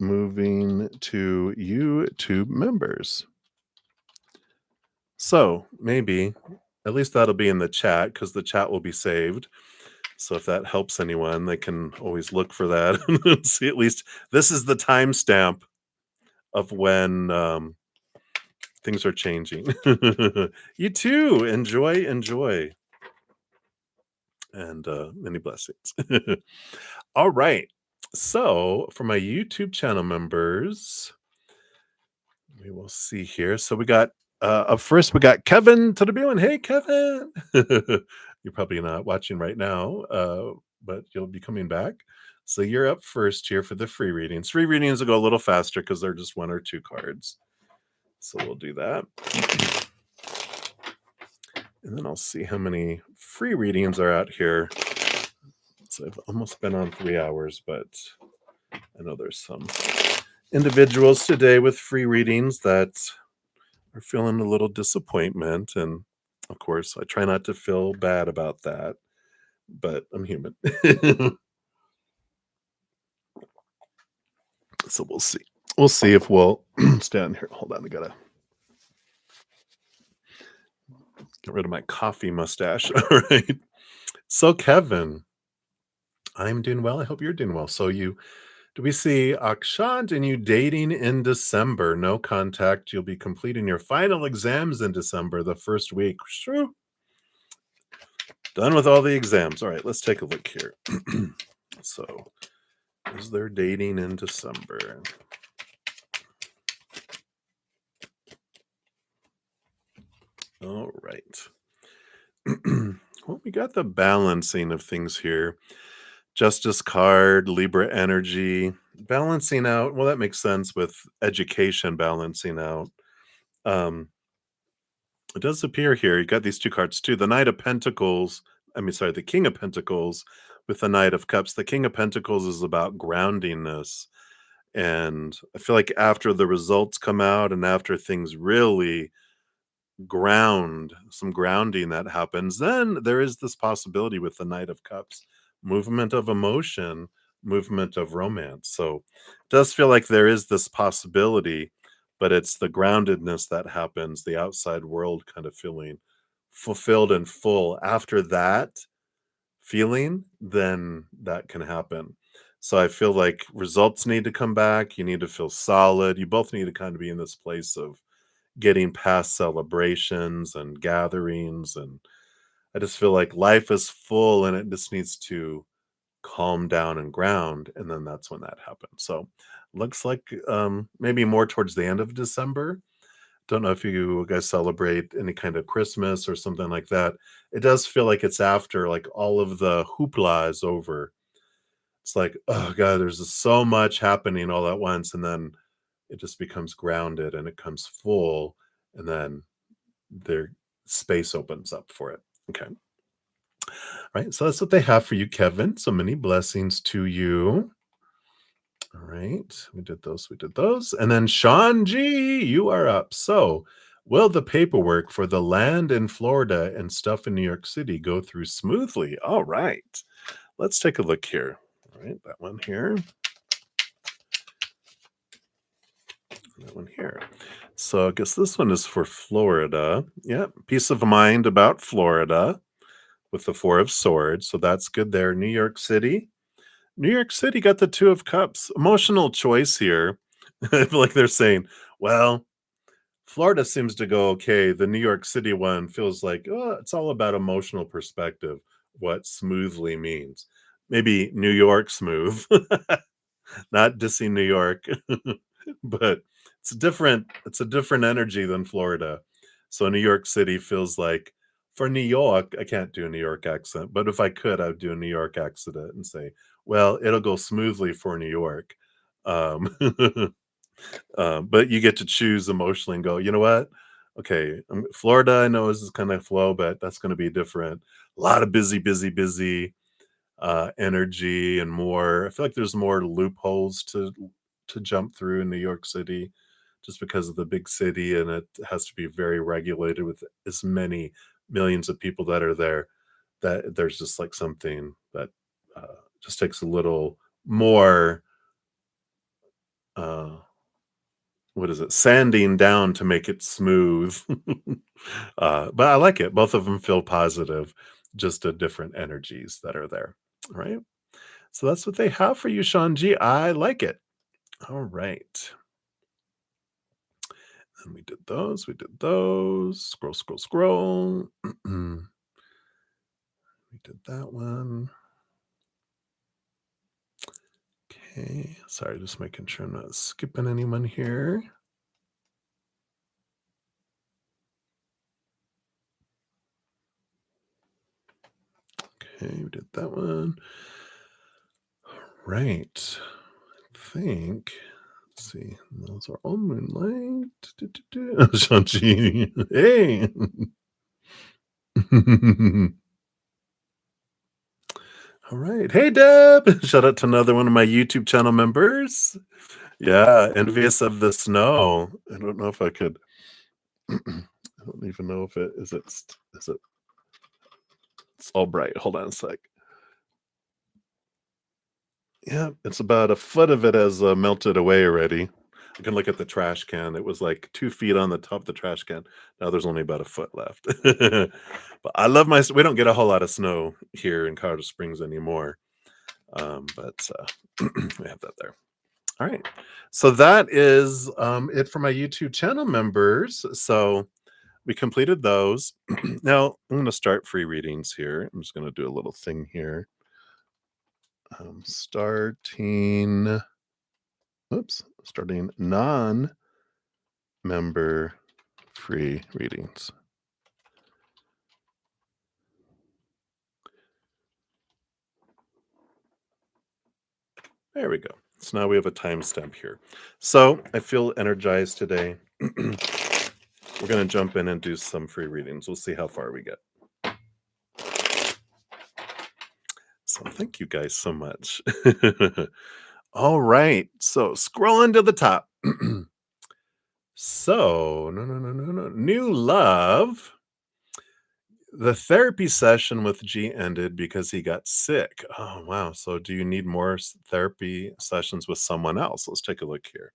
Moving to YouTube members. So maybe at least that'll be in the chat because the chat will be saved. So if that helps anyone, they can always look for that and see at least this is the timestamp of when things are changing. You too. Enjoy, enjoy. And many blessings. All right. So for my YouTube channel members, we will see here. So we got up first, we got Kevin to the building. Hey, Kevin. You're probably not watching right now, but you'll be coming back. So you're up first here for the free readings. Free readings will go a little faster because they're just one or two cards. So we'll do that. And then I'll see how many free readings are out here. So I've almost been on 3 hours, but I know there's some individuals today with free readings that are feeling a little disappointment. And of course, I try not to feel bad about that, but I'm human. So we'll see. We'll see if we'll stand here. Hold on, I gotta get rid of my coffee mustache. All right. So Kevin, I'm doing well. I hope you're doing well. So do we see Akshant and you dating in December? No contact. You'll be completing your final exams in December, the first week. Shoo. Done with all the exams. All right, let's take a look here. So, is there dating in December? All right. Well, we got the balancing of things here. Justice card, Libra energy, balancing out. Well, that makes sense with education balancing out. It does appear here. You got these two cards too. The Knight of Pentacles. The King of Pentacles with the Knight of Cups. The King of Pentacles is about groundingness. And I feel like after the results come out and after things really some grounding that happens, then there is this possibility with the Knight of Cups, movement of emotion, movement of romance. So it does feel like there is this possibility, but it's the groundedness that happens, the outside world kind of feeling fulfilled and full. After that feeling, then that can happen. So I feel like results need to come back. You need to feel solid. You both need to kind of be in this place of getting past celebrations and gatherings, and I just feel like life is full and it just needs to calm down and ground, and then that's when that happens. So, looks like, maybe more towards the end of December. Don't know if you guys celebrate any kind of Christmas or something like that. It does feel like it's after, like, all of the hoopla is over. It's like, "Oh god, there's just so much happening all at once," and then it just becomes grounded and it comes full, and then their space opens up for it. Okay. Right. So that's what they have for you, Kevin. So many blessings to you. All right. We did those. We did those. And then Sean G, you are up. So, will the paperwork for the land in Florida and stuff in New York City go through smoothly? All right. Let's take a look here. All right. That one here. That one here. So I guess this one is for Florida. Yeah. Peace of mind about Florida with the Four of Swords. So that's good there. New York City. New York City got the Two of Cups. Emotional choice here. I feel like they're saying, well, Florida seems to go okay. The New York City one feels like, oh, it's all about emotional perspective, what smoothly means. Maybe New York smooth, not dissing New York, but it's a different energy than Florida. So New York City feels like for New York, I can't do a New York accent, but if I could, I would do a New York accent and say, well, it'll go smoothly for New York. Um, but you get to choose emotionally and go, you know what? Okay, Florida, I know is kind of flow, but that's going to be different. A lot of busy, busy, busy energy and more. I feel like there's more loopholes to jump through in New York City just because of the big city and it has to be very regulated with as many millions of people that are there that there's just like something that just takes a little more uh what is it, sanding down to make it smooth. But I like it. Both of them feel positive, just different energies that are there. Right. So that's what they have for you, Sean G. I like it. All right. And we did those. We did those. Scroll, scroll, scroll. We did that one. Okay. Sorry, just making sure I'm not skipping anyone here. Okay, we did that one. Right. I think. Let's see. Those are all moonlight. Shang-Chi. Hey. All right. Hey, Deb. Shout out to another one of my YouTube channel members. Yeah, envious of the snow. I don't know if I could. I don't even know if it is. Is it? It's all bright. Hold on a sec. Yeah, it's about a foot of it has melted away already. I can look at the trash can. It was like 2 feet on the top of the trash can. Now there's only about a foot left. But I love my. We don't get a whole lot of snow here in Colorado Springs anymore. But we have that there. All right. So that is it for my YouTube channel members. So we completed those. Now I'm going to start free readings here. I'm just going to do a little thing here. Starting non-member free readings. There we go. So now we have a timestamp here. So I feel energized today. We're going to jump in and do some free readings. We'll see how far we get. So thank you guys so much. All right. So scrolling to the top. So, no. New love. The therapy session with G ended because he got sick. Oh, wow. So do you need more therapy sessions with someone else? Let's take a look here.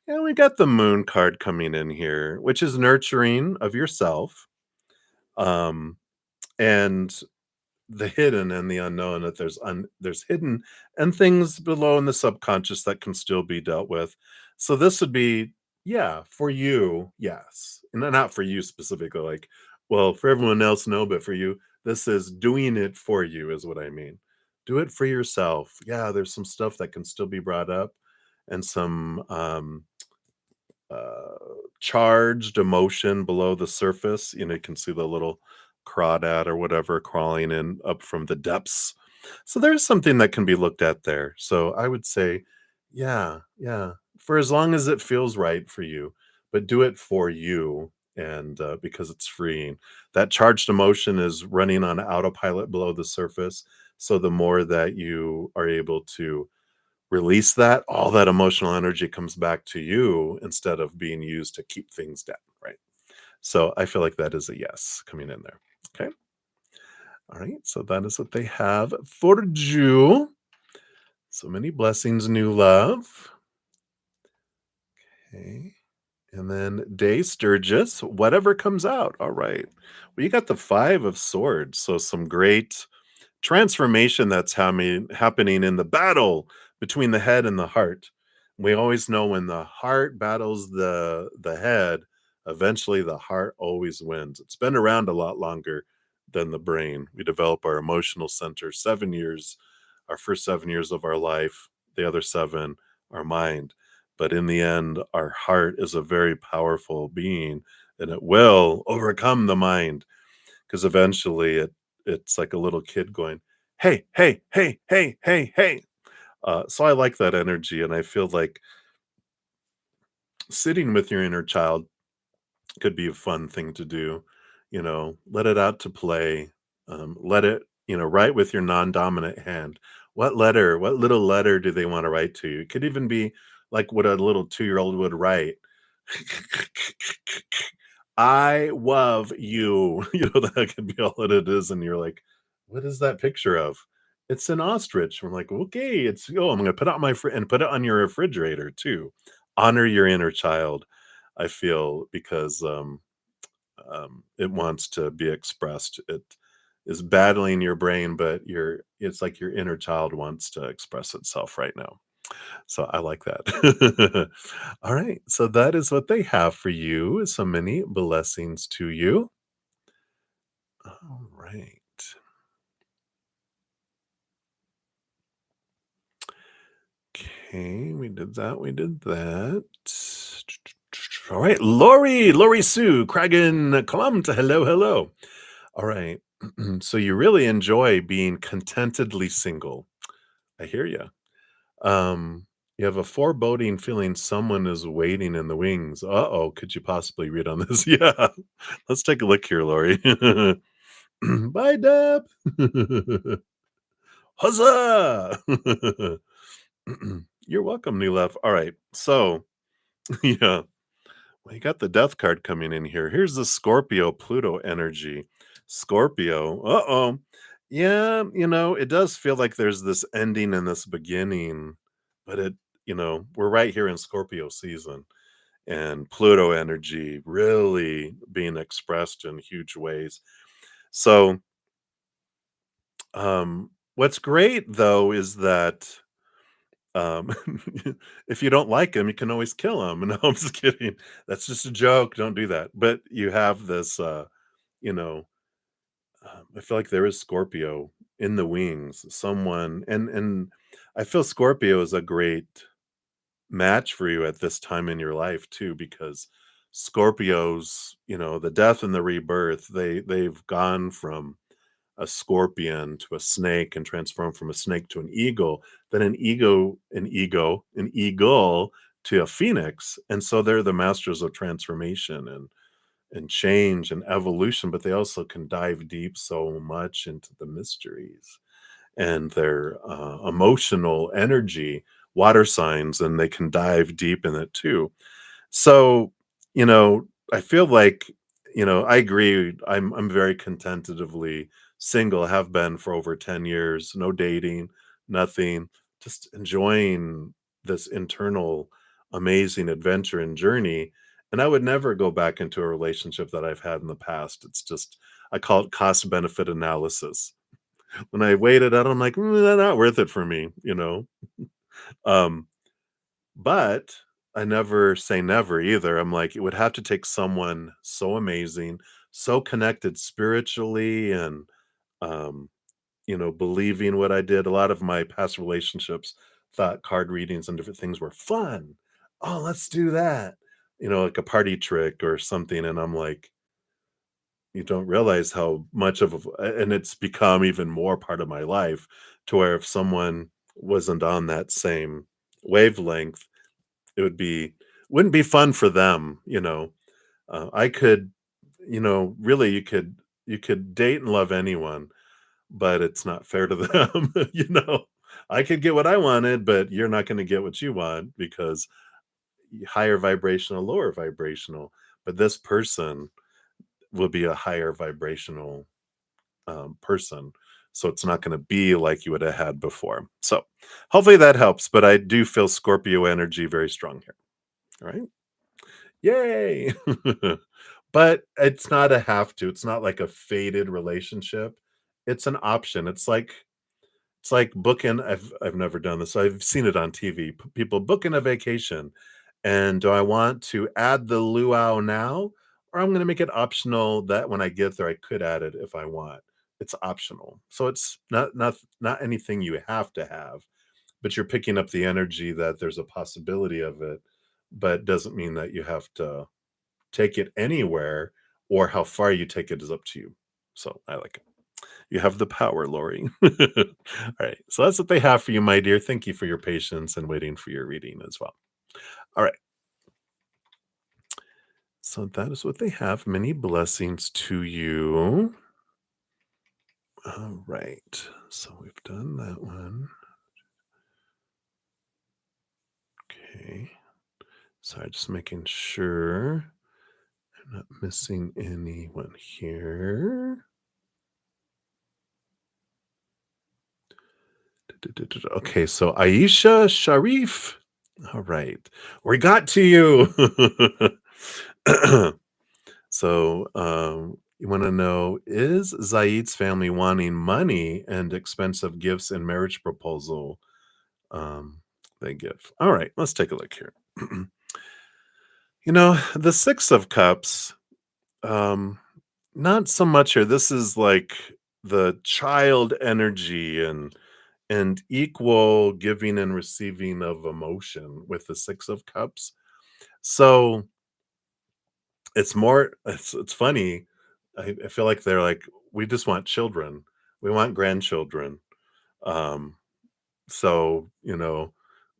And we got the moon card coming in here, which is nurturing of yourself. And the hidden and the unknown, that there's hidden and things below in the subconscious that can still be dealt with. So this would be, Yeah, for you, yes. And not for you specifically, like, well, for everyone else, no, but for you, this is doing it for you, is what I mean. Do it for yourself. Yeah, there's some stuff that can still be brought up and some uh, charged emotion below the surface. You can see the little crawdad or whatever crawling in up from the depths. So there's something that can be looked at there. So I would say, yeah, yeah, for as long as it feels right for you, but do it for you. And because it's freeing, that charged emotion is running on autopilot below the surface. So the more that you are able to release that, all that emotional energy comes back to you instead of being used to keep things down, right? So I feel like that is a yes coming in there. Okay. All right. So that is what they have for you. So many blessings, new love. Okay. And then Day Sturgis, whatever comes out. All right. Well, you got the Five of Swords. So some great transformation that's happening in the battle between the head and the heart. We always know when the heart battles the head, eventually the heart always wins. It's been around a lot longer than the brain. We develop our emotional center 7 years, our first 7 years of our life, the other seven, our mind. But in the end, our heart is a very powerful being and it will overcome the mind because eventually it's like a little kid going, "Hey, hey, hey, hey, hey, hey." So I like that energy, and I feel like sitting with your inner child could be a fun thing to do. Let it out to play. Let it, write with your non-dominant hand. What little letter do they want to write to you? It could even be like what a little 2-year-old would write. I love you. That could be all that it is. And you're like, what is that picture of? It's an ostrich. I'm like, okay, I'm gonna put it on and put it on your refrigerator too. Honor your inner child, I feel, because it wants to be expressed. It is battling your brain, but it's like your inner child wants to express itself right now. So I like that. All right. So that is what they have for you. So many blessings to you. All right. Okay. We did that. We did that. All right. Lori Sue, Kragan Kalamta. Hello. Hello. All right. So you really enjoy being contentedly single. I hear you. You have a foreboding feeling someone is waiting in the wings. Uh-oh, could you possibly read on this? Yeah. Let's take a look here, Lori. Bye, Deb. Huzzah! You're welcome, new love. All right. So, yeah, well, you got the death card coming in here. Here's the Scorpio Pluto energy. Scorpio. Uh-oh. Yeah, it does feel like there's this ending and this beginning, but we're right here in Scorpio season and Pluto energy really being expressed in huge ways. So, what's great though is that um if you don't like him, you can always kill him. No, I'm just kidding. That's just a joke. Don't do that. But you have this you know, I feel like there is Scorpio in the wings. Someone and I feel Scorpio is a great match for you at this time in your life too, because Scorpios, the death and the rebirth, they've gone from a scorpion to a snake and transformed from a snake to an eagle, then an eagle to a phoenix. And so they're the masters of transformation and change and evolution, but they also can dive deep so much into the mysteries and their emotional energy, water signs, and they can dive deep in it too. So, I feel like, I agree. I'm very contentatively single, have been for over 10 years, no dating, nothing, just enjoying this internal amazing adventure and journey. And I would never go back into a relationship that I've had in the past. It's just, I call it cost benefit analysis. When I weighed it out, I'm like, "They're not worth it for me." Um, but I never say never either. I'm like, it would have to take someone so amazing, so connected spiritually and, um, believing what I did. A lot of my past relationships thought card readings and different things were fun. Oh, let's do that. Like a party trick or something. And I'm like, you don't realize how much and it's become even more part of my life to where if someone wasn't on that same wavelength, it wouldn't be fun for them. I could, really you could date and love anyone, but it's not fair to them. I could get what I wanted, but you're not going to get what you want because higher vibrational, lower vibrational. But this person will be a higher vibrational person. So it's not going to be like you would have had before. So hopefully that helps. But I do feel Scorpio energy very strong here. All right. Yay. But it's not a have to. It's not like a fated relationship. It's an option. It's like booking. I've never done this. I've seen it on TV. People booking a vacation, and do I want to add the luau now, or I'm going to make it optional that when I get there, I could add it if I want. It's optional, so it's not anything you have to have, but you're picking up the energy that there's a possibility of it, but doesn't mean that you have to take it anywhere, or how far you take it is up to you. So I like it. You have the power, Lori. All right. So that's what they have for you, my dear. Thank you for your patience and waiting for your reading as well. All right. So that is what they have. Many blessings to you. All right. So we've done that one. Okay. Sorry, just making sure I'm not missing anyone here. Okay, so Aisha Sharif. All right. We got to you. So, you want to know, is Zaid's family wanting money and expensive gifts in marriage proposal um, they give? All right, let's take a look here. The Six of Cups, um, not so much here. This is like the child energy and equal giving and receiving of emotion with the Six of Cups. So it's funny. I feel like they're like, we just want children. We want grandchildren. Um, so, we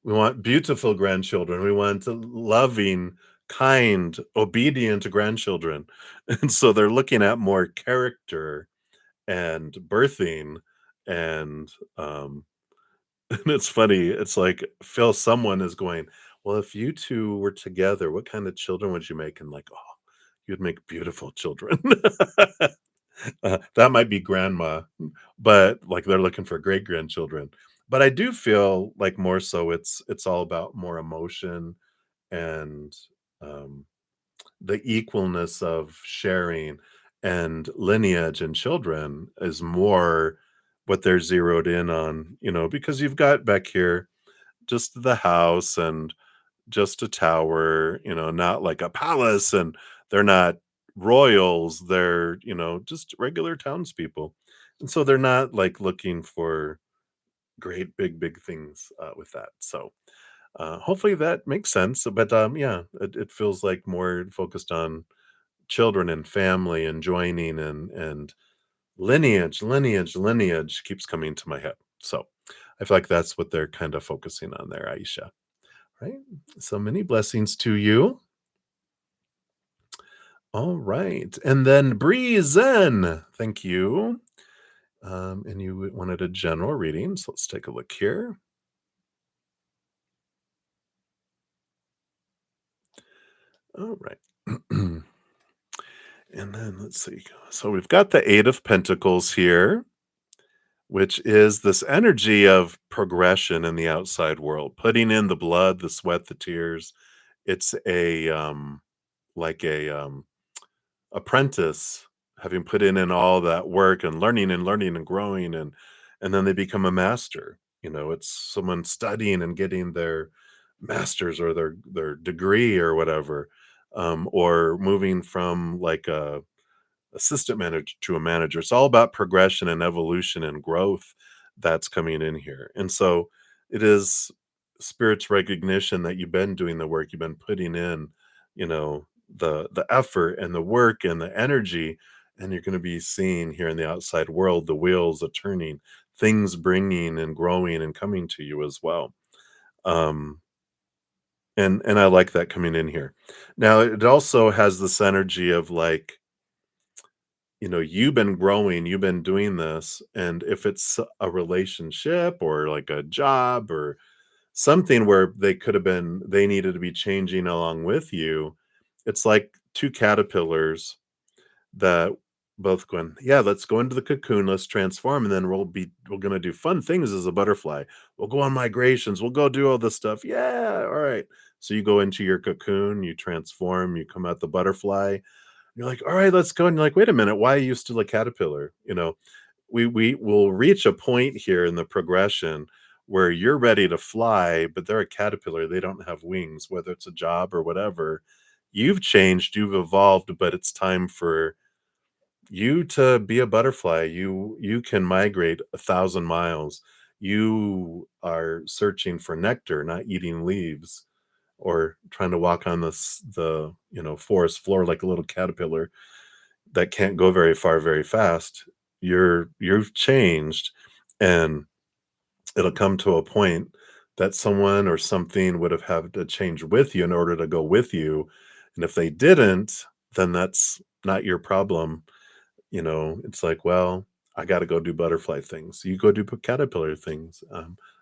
want beautiful grandchildren. We want loving, kind, obedient grandchildren. And so they're looking at more character and birthing and and it's funny. It's like Phil, someone is going, well, if you two were together, what kind of children would you make? And like, oh, you'd make beautiful children. That might be grandma, but like they're looking for great grandchildren. But I do feel like more so it's all about more emotion and um, the equalness of sharing and lineage and children is more what they're zeroed in on, because you've got back here just the house and just a tower, not like a palace, and they're not royals, they're, just regular townspeople. And so they're not like looking for great big things with that. So hopefully that makes sense. But yeah, it feels like more focused on children and family and joining and lineage keeps coming to my head. So I feel like that's what they're kind of focusing on there, Aisha. Right. So many blessings to you. All right. And then Bree-Zen. Thank you. And you wanted a general reading. So let's take a look here. All right. And then let's see. So we've got the Eight of Pentacles here, which is this energy of progression in the outside world, putting in the blood, the sweat, the tears. It's a like a apprentice having put in all that work and learning and growing and then they become a master. It's someone studying and getting their master's or their degree or whatever, or moving from like a assistant manager to a manager. It's all about progression and evolution and growth that's coming in here. And so it is spirit's recognition that you've been doing the work, you've been putting in, the effort and the work and the energy, and you're going to be seeing here in the outside world the wheels are turning, things bringing and growing and coming to you as well. Um, and I like that coming in here. Now it also has this energy of like, you've been growing, you've been doing this, and if it's a relationship or like a job or something where they needed to be changing along with you, it's like two caterpillars that both going, yeah, let's go into the cocoon, let's transform, and then we're gonna do fun things as a butterfly. We'll go on migrations, we'll go do all this stuff. Yeah, all right. So you go into your cocoon, you transform, you come out the butterfly. You're like, all right, let's go. And you're like, wait a minute, why are you still a caterpillar? We will reach a point here in the progression where you're ready to fly, but they're a caterpillar. They don't have wings, whether it's a job or whatever. You've changed, you've evolved, but it's time for you to be a butterfly. You can migrate 1,000 miles. You are searching for nectar, not eating leaves or trying to walk on the forest floor like a little caterpillar that can't go very far very fast. You've changed, and it'll come to a point that someone or something would have had to change with you in order to go with you, and if they didn't, then that's not your problem. It's like, well, I got to go do butterfly things, you go do caterpillar things.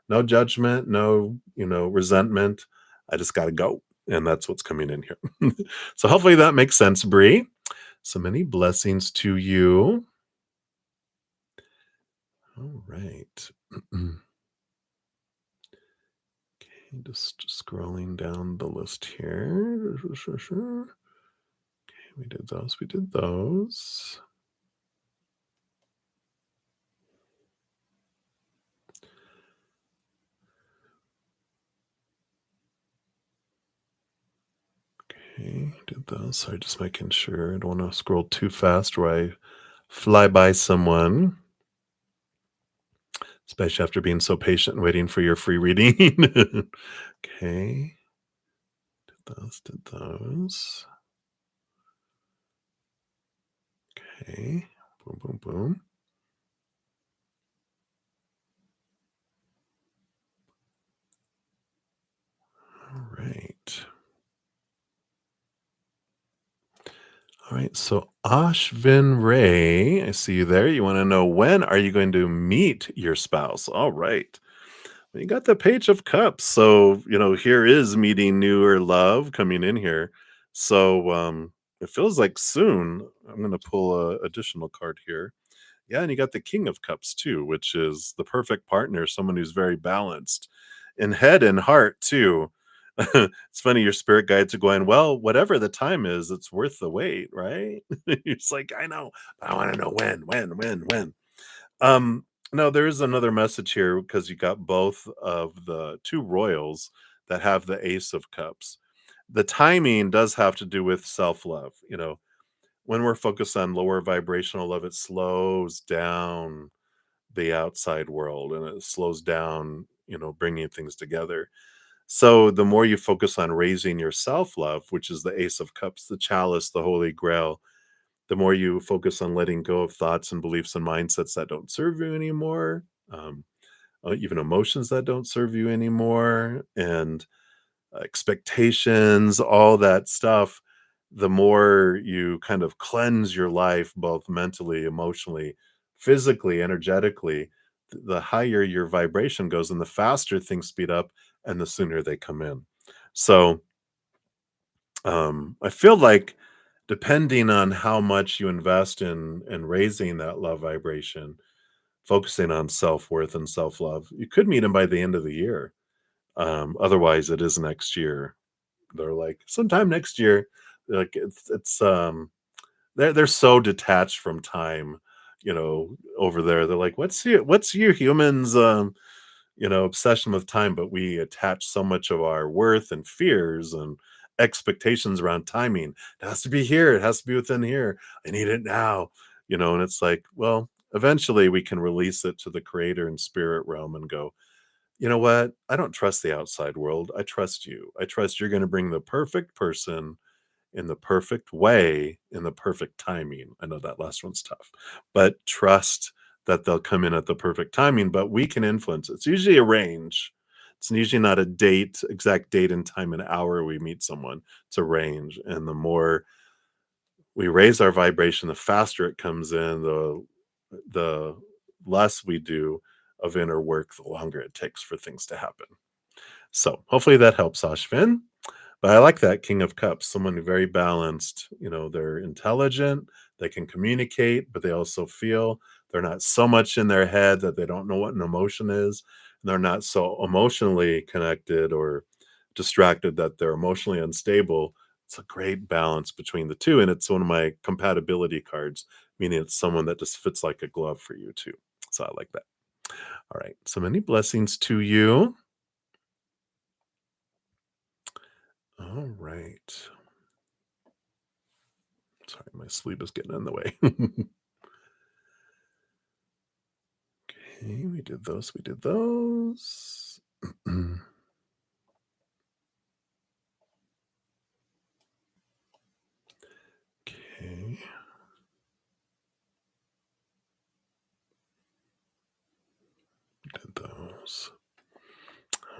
No judgment, no resentment. I just got to go, and that's what's coming in here. So hopefully that makes sense, Bree. So many blessings to you. All right. Okay, just scrolling down the list here. Okay, we did those. We did those. Okay, did those. Sorry, just making sure I don't want to scroll too fast where I fly by someone, especially after being so patient and waiting for your free reading. Okay, did those. Did those. Okay, boom, boom, boom. All right. All right. So Ashvin Ray, I see you there. You want to know, when are you going to meet your spouse? All right. Well, you got the Page of Cups. So, here is meeting newer love coming in here. So it feels like soon. I'm going to pull a additional card here. Yeah, and you got the King of Cups too, which is the perfect partner, someone who's very balanced in head and heart too. It's funny, your spirit guides are going, well, whatever the time is, it's worth the wait, right? It's like, I know, but I want to know when. No, there is another message here because you got both of the two royals that have the Ace of Cups. The timing does have to do with self-love. When we're focused on lower vibrational love, it slows down the outside world and it slows down, bringing things together. So the more you focus on raising your self love, which is the Ace of Cups, the chalice, the Holy Grail, the more you focus on letting go of thoughts and beliefs and mindsets that don't serve you anymore, even emotions that don't serve you anymore, and expectations, all that stuff, the more you kind of cleanse your life, both mentally, emotionally, physically, energetically, the higher your vibration goes and the faster things speed up and the sooner they come in. So I feel like depending on how much you invest in raising that love vibration, focusing on self-worth and self-love, you could meet them by the end of the year. Otherwise it is next year. They're like, sometime next year. Like they're so detached from time, over there. They're like, what's you humans obsession with time, but we attach so much of our worth and fears and expectations around timing. It has to be here. It has to be within here. I need it now. And it's like, well, eventually we can release it to the creator and spirit realm and go, you know what? I don't trust the outside world. I trust you. I trust you're going to bring the perfect person in the perfect way, in the perfect timing. I know that last one's tough, but trust that they'll come in at the perfect timing, but we can influence. It's usually a range. It's usually not a date, exact date and time and hour we meet someone. It's a range. And the more we raise our vibration, the faster it comes in, the less we do of inner work, the longer it takes for things to happen. So hopefully that helps, Ashvin. But I like that King of Cups, someone very balanced. They're intelligent, they can communicate, but they also feel. They're not so much in their head that they don't know what an emotion is. And they're not so emotionally connected or distracted that they're emotionally unstable. It's a great balance between the two. And it's one of my compatibility cards, meaning it's someone that just fits like a glove for you too. So I like that. All right. So many blessings to you. All right. Sorry, my sleep is getting in the way. Okay, we did those. We did those. Okay. Did those.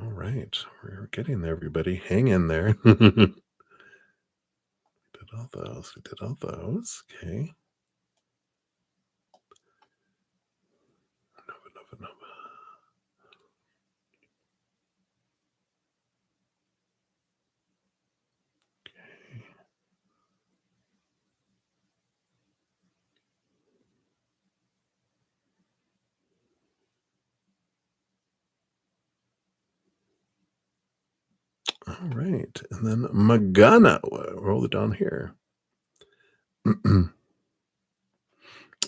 All right. We're getting there, everybody. Hang in there. We did all those. We did all those. Okay. Nova, Nova, Nova. Okay. All right. And then Magana. Roll it down here. Oh,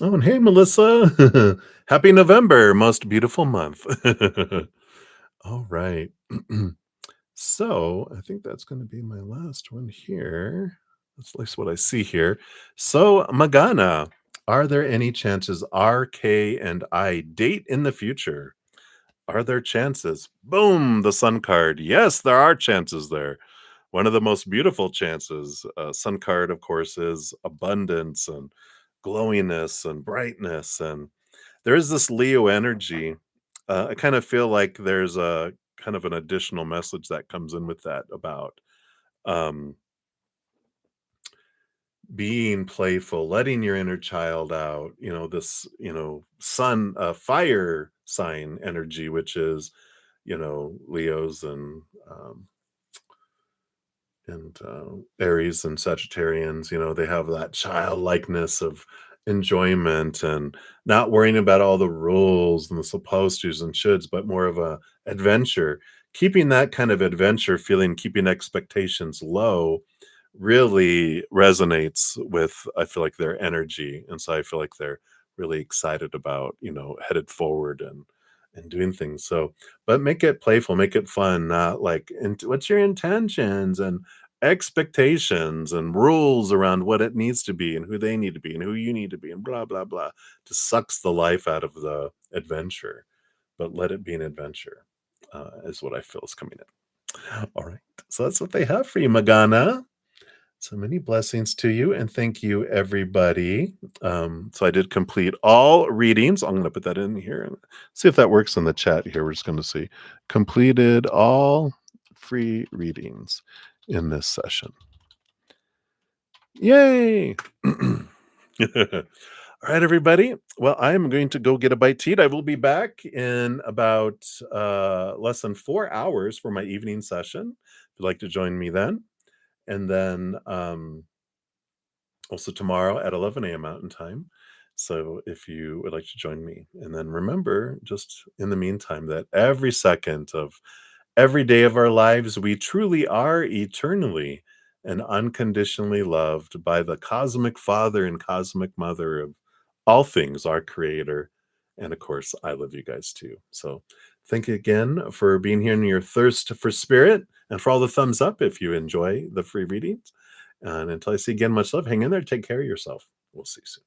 and hey, Melissa. Happy November. Most beautiful month. All right. So I think that's going to be my last one here. That's at least what I see here. So, Magana, are there any chances RK and I date in the future? Are there chances? Boom, the sun card. Yes, there are chances there. One of the most beautiful chances. Sun card, of course, is abundance and glowiness and brightness. And there is this Leo energy. I kind of feel like there's a kind of an additional message that comes in with that about um, being playful, letting your inner child out. This sun, fire sign energy, which is Leos and Aries and Sagittarians, they have that childlikeness of enjoyment and not worrying about all the rules and the supposed tos and shoulds, but more of a adventure. Keeping that kind of adventure feeling, keeping expectations low, really resonates with, I feel like, their energy. And so I feel like they're really excited about, headed forward and doing things. So, but make it playful, make it fun, not like, and what's your intentions and expectations and rules around what it needs to be and who they need to be and who you need to be and blah blah blah. Just sucks the life out of the adventure. But let it be an adventure, is what I feel is coming in. All right. So that's what they have for you, Magana. So many blessings to you, and thank you, everybody. So I did complete all readings. I'm going to put that in here and see if that works in the chat here. We're just going to see completed all free readings in this session. Yay! All right, everybody. Well, I'm going to go get a bite to eat. I will be back in about less than 4 hours for my evening session. If you'd like to join me then. And then also tomorrow at 11 a.m. Mountain Time. So if you would like to join me. And then remember, just in the meantime, that every second of every day of our lives, we truly are eternally and unconditionally loved by the cosmic father and cosmic mother of all things, our creator. And of course, I love you guys too. So Thank you again for being here in your thirst for spirit and for all the thumbs up if you enjoy the free readings. And until I see you again, much love. Hang in there. Take care of yourself. We'll see you soon.